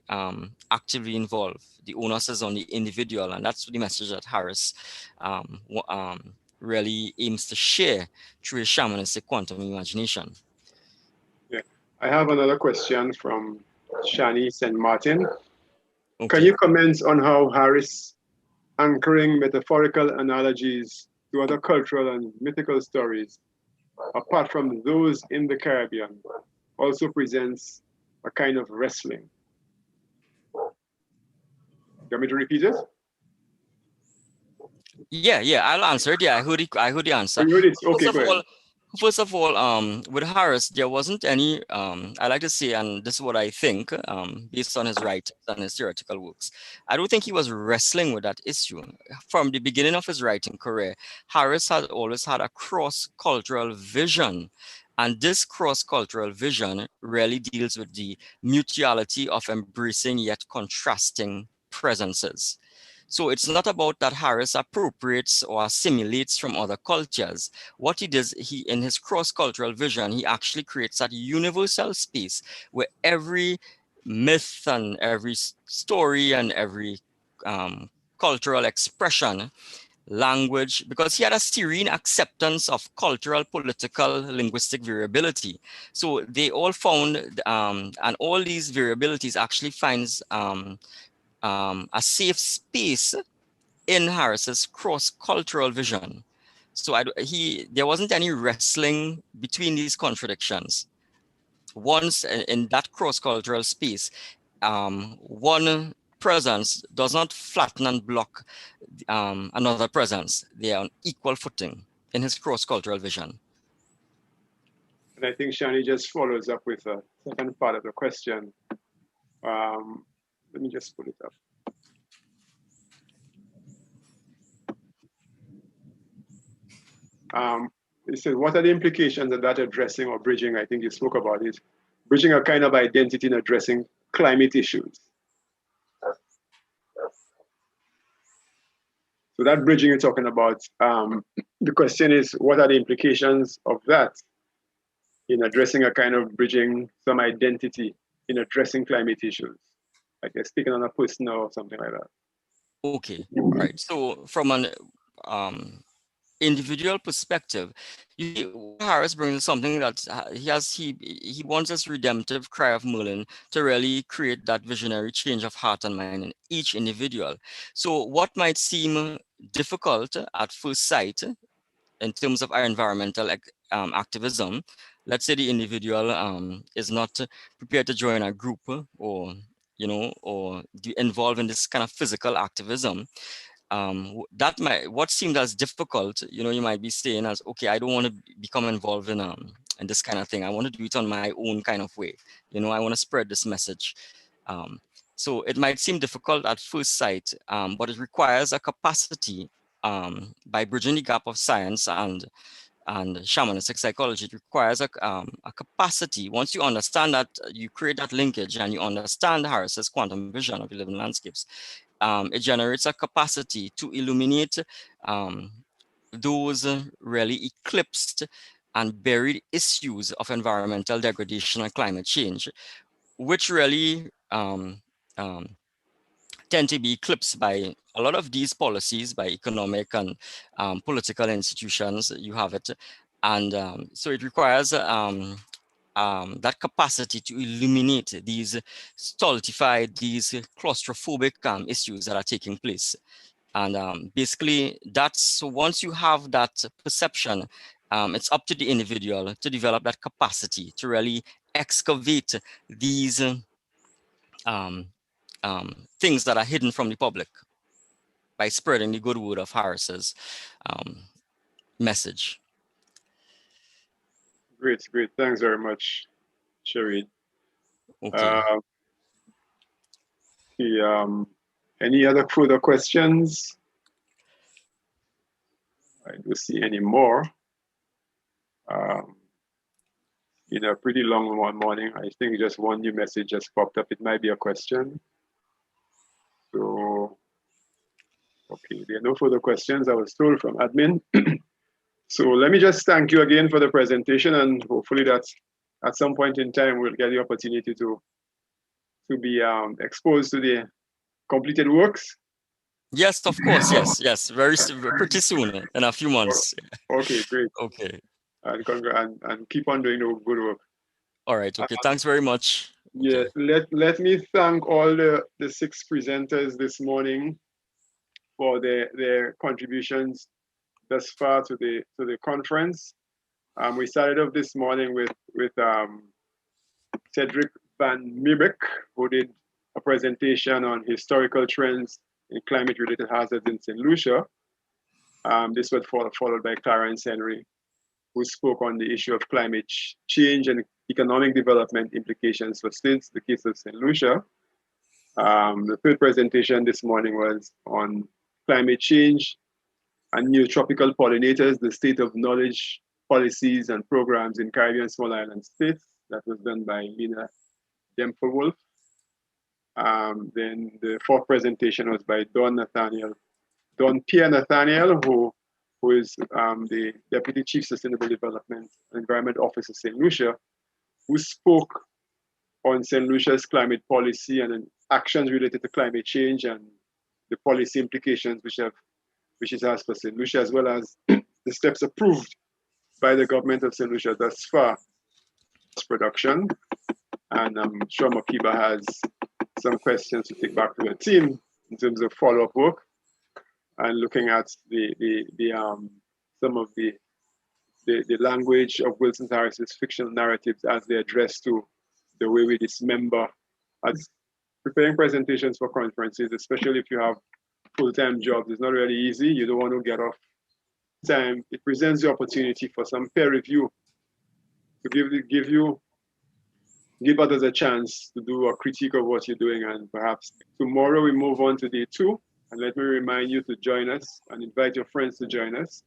actively involved. The onus is on the individual, and that's the message that Harris really aims to share through his shamanistic quantum imagination. Yeah, I have another question from Shani St. Martin. Okay. Can you comment on how Harris anchoring metaphorical analogies to other cultural and mythical stories, apart from those in the Caribbean, also presents a kind of wrestling? You want me to repeat it? Yeah, I'll answer it. Yeah, I heard the answer. You heard it? Okay, go ahead. First of all, with Harris, there wasn't any, I like to say, and this is what I think, based on his writings and his theoretical works, I don't think he was wrestling with that issue. From the beginning of his writing career, Harris had always had a cross-cultural vision. And this cross-cultural vision really deals with the mutuality of embracing yet contrasting presences. So it's not about that Harris appropriates or assimilates from other cultures. What he does, in his cross-cultural vision, he actually creates that universal space where every myth and every story and every cultural expression, language, because he had a serene acceptance of cultural, political, linguistic variability. So they all found, and all these variabilities actually finds a safe space in Harris's cross-cultural vision. So there wasn't any wrestling between these contradictions. Once in that cross-cultural space, one presence does not flatten and block another presence. They are on equal footing in his cross-cultural vision. And I think Shani just follows up with a second part of the question. Let me just put it up. He said, what are the implications of that addressing or bridging? I think you spoke about it. Bridging a kind of identity in addressing climate issues. So that bridging you're talking about, the question is, what are the implications of that in addressing a kind of bridging some identity in addressing climate issues? Like speaking on a person or something like that. Okay, right. So from an individual perspective, Harris brings something that he wants this redemptive cry of Merlin to really create that visionary change of heart and mind in each individual. So what might seem difficult at first sight in terms of our environmental activism, let's say the individual is not prepared to join a group or or be involved in this kind of physical activism, that might what seemed as difficult, you might be saying as, okay, I don't want to become involved in this kind of thing. I want to do it on my own kind of way. I want to spread this message. So it might seem difficult at first sight, but it requires a capacity, by bridging the gap of science and shamanistic psychology. It requires a capacity. Once you understand that, you create that linkage and you understand Harris's quantum vision of living landscapes, it generates a capacity to illuminate those really eclipsed and buried issues of environmental degradation and climate change, which really tend to be eclipsed by a lot of these policies, by economic and political institutions. You have it. And so it requires that capacity to illuminate these stultified, these claustrophobic issues that are taking place. And basically, that's once you have that perception, it's up to the individual to develop that capacity to really excavate these things that are hidden from the public by spreading the good word of Harris's message. Great. Thanks very much, Shereen. Okay. Any other further questions? I don't see any more. In a pretty long one morning, I think just one new message just popped up. It might be a question. So, okay, there are no further questions. I was told from admin. So let me just thank you again for the presentation, and hopefully that at some point in time we'll get the opportunity to be exposed to the completed works. Yes, of course. Yes. Pretty soon, in a few months. Okay, great. Okay. And keep on doing the good work. All right. Okay. Thanks very much. Yeah. Let me thank all the 6 presenters this morning for their contributions thus far to the conference. We started off this morning with Cedric Van Mierbeek, who did a presentation on historical trends in climate-related hazards in St. Lucia. This was followed by Clarence Henry, who spoke on the issue of climate change and economic development implications for states, the case of St. Lucia. The third presentation this morning was on climate change and new tropical pollinators, the state of knowledge, policies and programs in Caribbean small island states. That was done by Lena Dempelwolf. Then the fourth presentation was by Don Pierre Nathaniel, who is the Deputy Chief Sustainable Development and Environment Officer of St. Lucia, who spoke on St. Lucia's climate policy and actions related to climate change and the policy implications which it has for St. Lucia, as well as the steps approved by the government of St. Lucia thus far. Production. And I'm sure Makiba has some questions to take back to the team in terms of follow-up work and looking at some of the language of Wilson Harris's fictional narratives as they address to the way we dismember. As preparing presentations for conferences, especially if you have full-time jobs, it's not really easy. You don't want to get off time. It presents the opportunity for some peer review to give others a chance to do a critique of what you're doing. And perhaps tomorrow we move on to day 2. And let me remind you to join us and invite your friends to join us.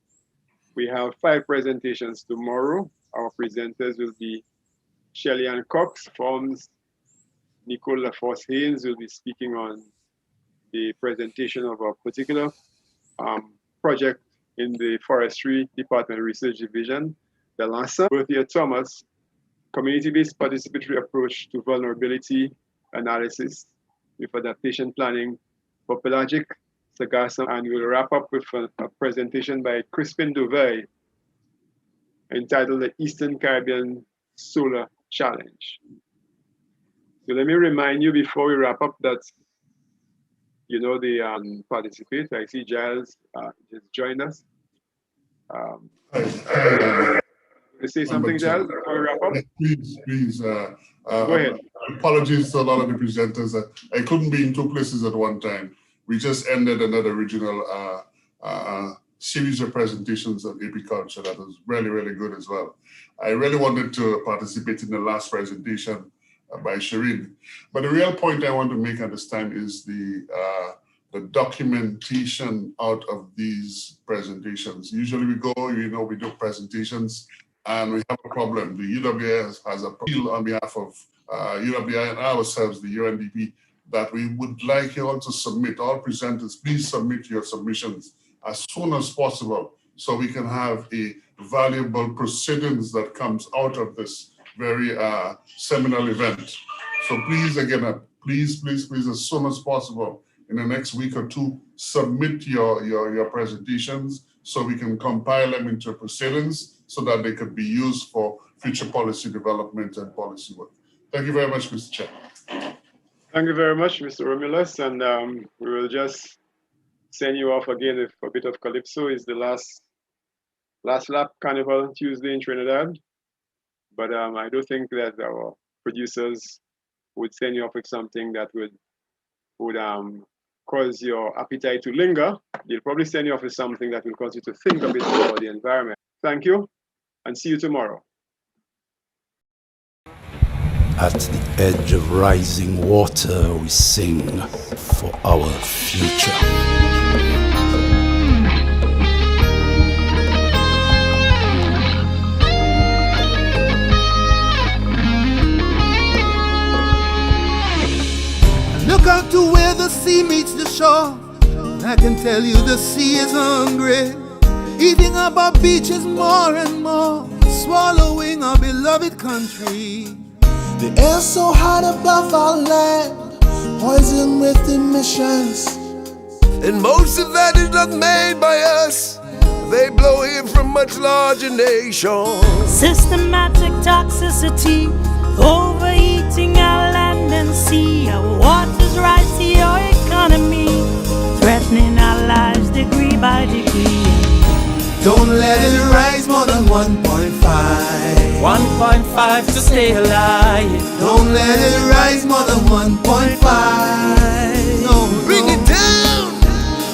We have 5 presentations tomorrow. Our presenters will be Shelley Ann Cox, Forms. Nicole LaForce Haynes will be speaking on the presentation of a particular project in the Forestry Department Research Division. The LASA, Berthia Thomas, Community-Based Participatory Approach to Vulnerability Analysis with Adaptation Planning for Pelagic Sargassum, and we'll wrap up with a presentation by Crispin Duvey entitled The Eastern Caribbean Solar Challenge. So let me remind you before we wrap up that you know the participate. I see Giles just joined us. To say something, Giles, before we wrap up? Please. Go ahead. Apologies to a lot of the presenters. I couldn't be in 2 places at one time. We just ended another regional series of presentations on apiculture that was really, really good as well. I really wanted to participate in the last presentation by Shireen. But the real point I want to make at this time is the documentation out of these presentations. Usually we go, we do presentations and we have a problem. The UWI has a appeal on behalf of UWI and ourselves, the UNDP, that we would like you all to submit, all presenters, please submit your submissions as soon as possible so we can have a valuable proceedings that comes out of this very seminal event. So please, again, please, as soon as possible, in the next week or 2, submit your presentations so we can compile them into proceedings so that they could be used for future policy development and policy work. Thank you very much, Mr. Chair. Thank you very much, Mr. Romulus, and we will just send you off again with a bit of Calypso. Is the last lap Carnival Tuesday in Trinidad. But I do think that our producers would send you off with something that would cause your appetite to linger. They'll probably send you off with something that will cause you to think a bit about the environment. Thank you, and see you tomorrow. At the edge of rising water, we sing for our future. Look out to where the sea meets the shore. I can tell you the sea is hungry, eating up our beaches more and more, swallowing our beloved country. The air's so hot above our land, poisoned with emissions, and most of that is not made by us. They blow in from much larger nations. Systematic toxicity, overeating our land and sea. Our waters rise to your economy, threatening our lives degree by degree. Don't let it rise more than 1.5. 1.5 to stay alive. Don't let it rise more than 1.5. No, bring it down.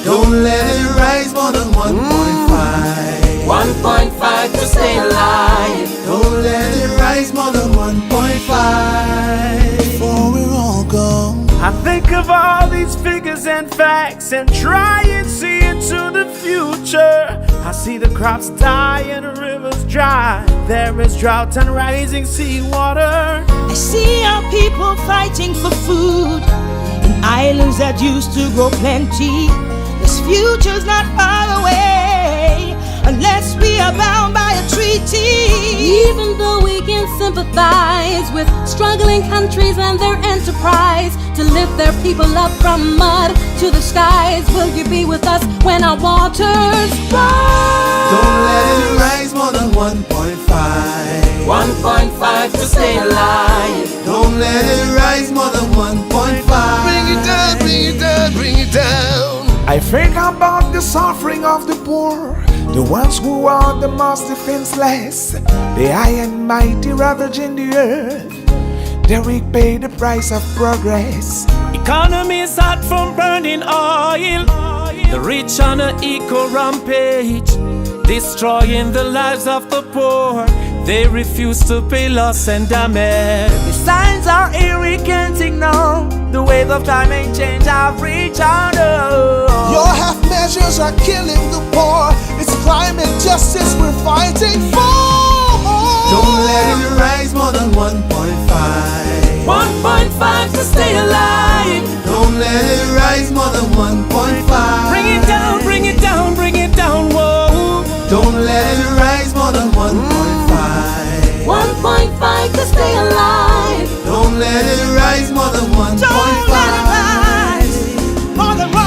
Don't let it rise more than 1.5. 1.5 to stay alive. Don't let it rise more than 1.5. Before we're all gone. I think of all these figures and facts and try and see into the future. I see the crops die and the rivers dry. There is drought and rising seawater. I see our people fighting for food in islands that used to grow plenty. This future's not far away unless we are bound by a treaty. Even though we can sympathize with struggling countries and their enterprise to lift their people up from mud to the skies, will you be with us when our waters rise? Don't let it rise more than 1.5. 1.5 to stay alive. Don't let it rise more than 1.5. Bring it down, bring it down, bring it down. I think about the suffering of the poor, the ones who are the most defenseless, the high and mighty ravaging the earth. They repay the price of progress. Economy is hot from burning oil. The rich on an eco rampage, destroying the lives of the poor. They refuse to pay loss and damage. The signs are here, we can't ignore. The wave of climate change have reached out. Your half measures are killing the poor. It's climate justice we're fighting for. Don't let it rise more than 1.5. 1.5 to stay alive. Don't let it rise more than 1.5. Bring it down, bring it down, bring it down, whoa. Don't let it rise more than 1.5. 1.5 to stay alive. Don't let it rise more than 1.5. Don't let it rise more than 1.5.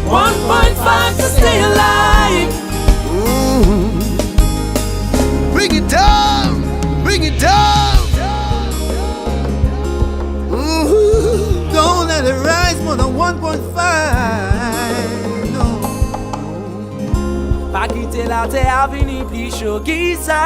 1.5 to stay alive. Bring it down, bring it down. Don't let it rise more than 1.5. No. Pa kite la te avini pli chokisa.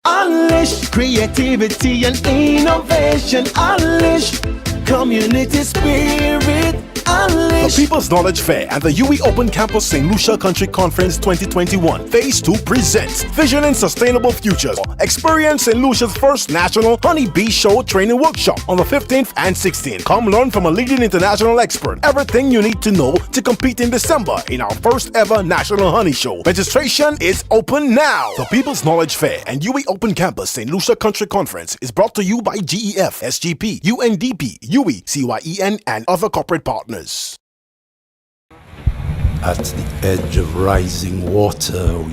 Unleash creativity and innovation. Unleash community spirit. Unleash. The People's Knowledge Fair and the UWI Open Campus St. Lucia Country Conference 2021 Phase 2 presents Vision and Sustainable Futures. Experience St. Lucia's first national Honey Bee Show training workshop on the 15th and 16th. Come learn from a leading international expert everything you need to know to compete in December in our first ever National Honey Show. Registration is open now. The People's Knowledge Fair and UWI Open Campus St. Lucia Country Conference is brought to you by GEF, SGP, UNDP, UWI, CYEN, and other corporate partners. At the edge of rising water, we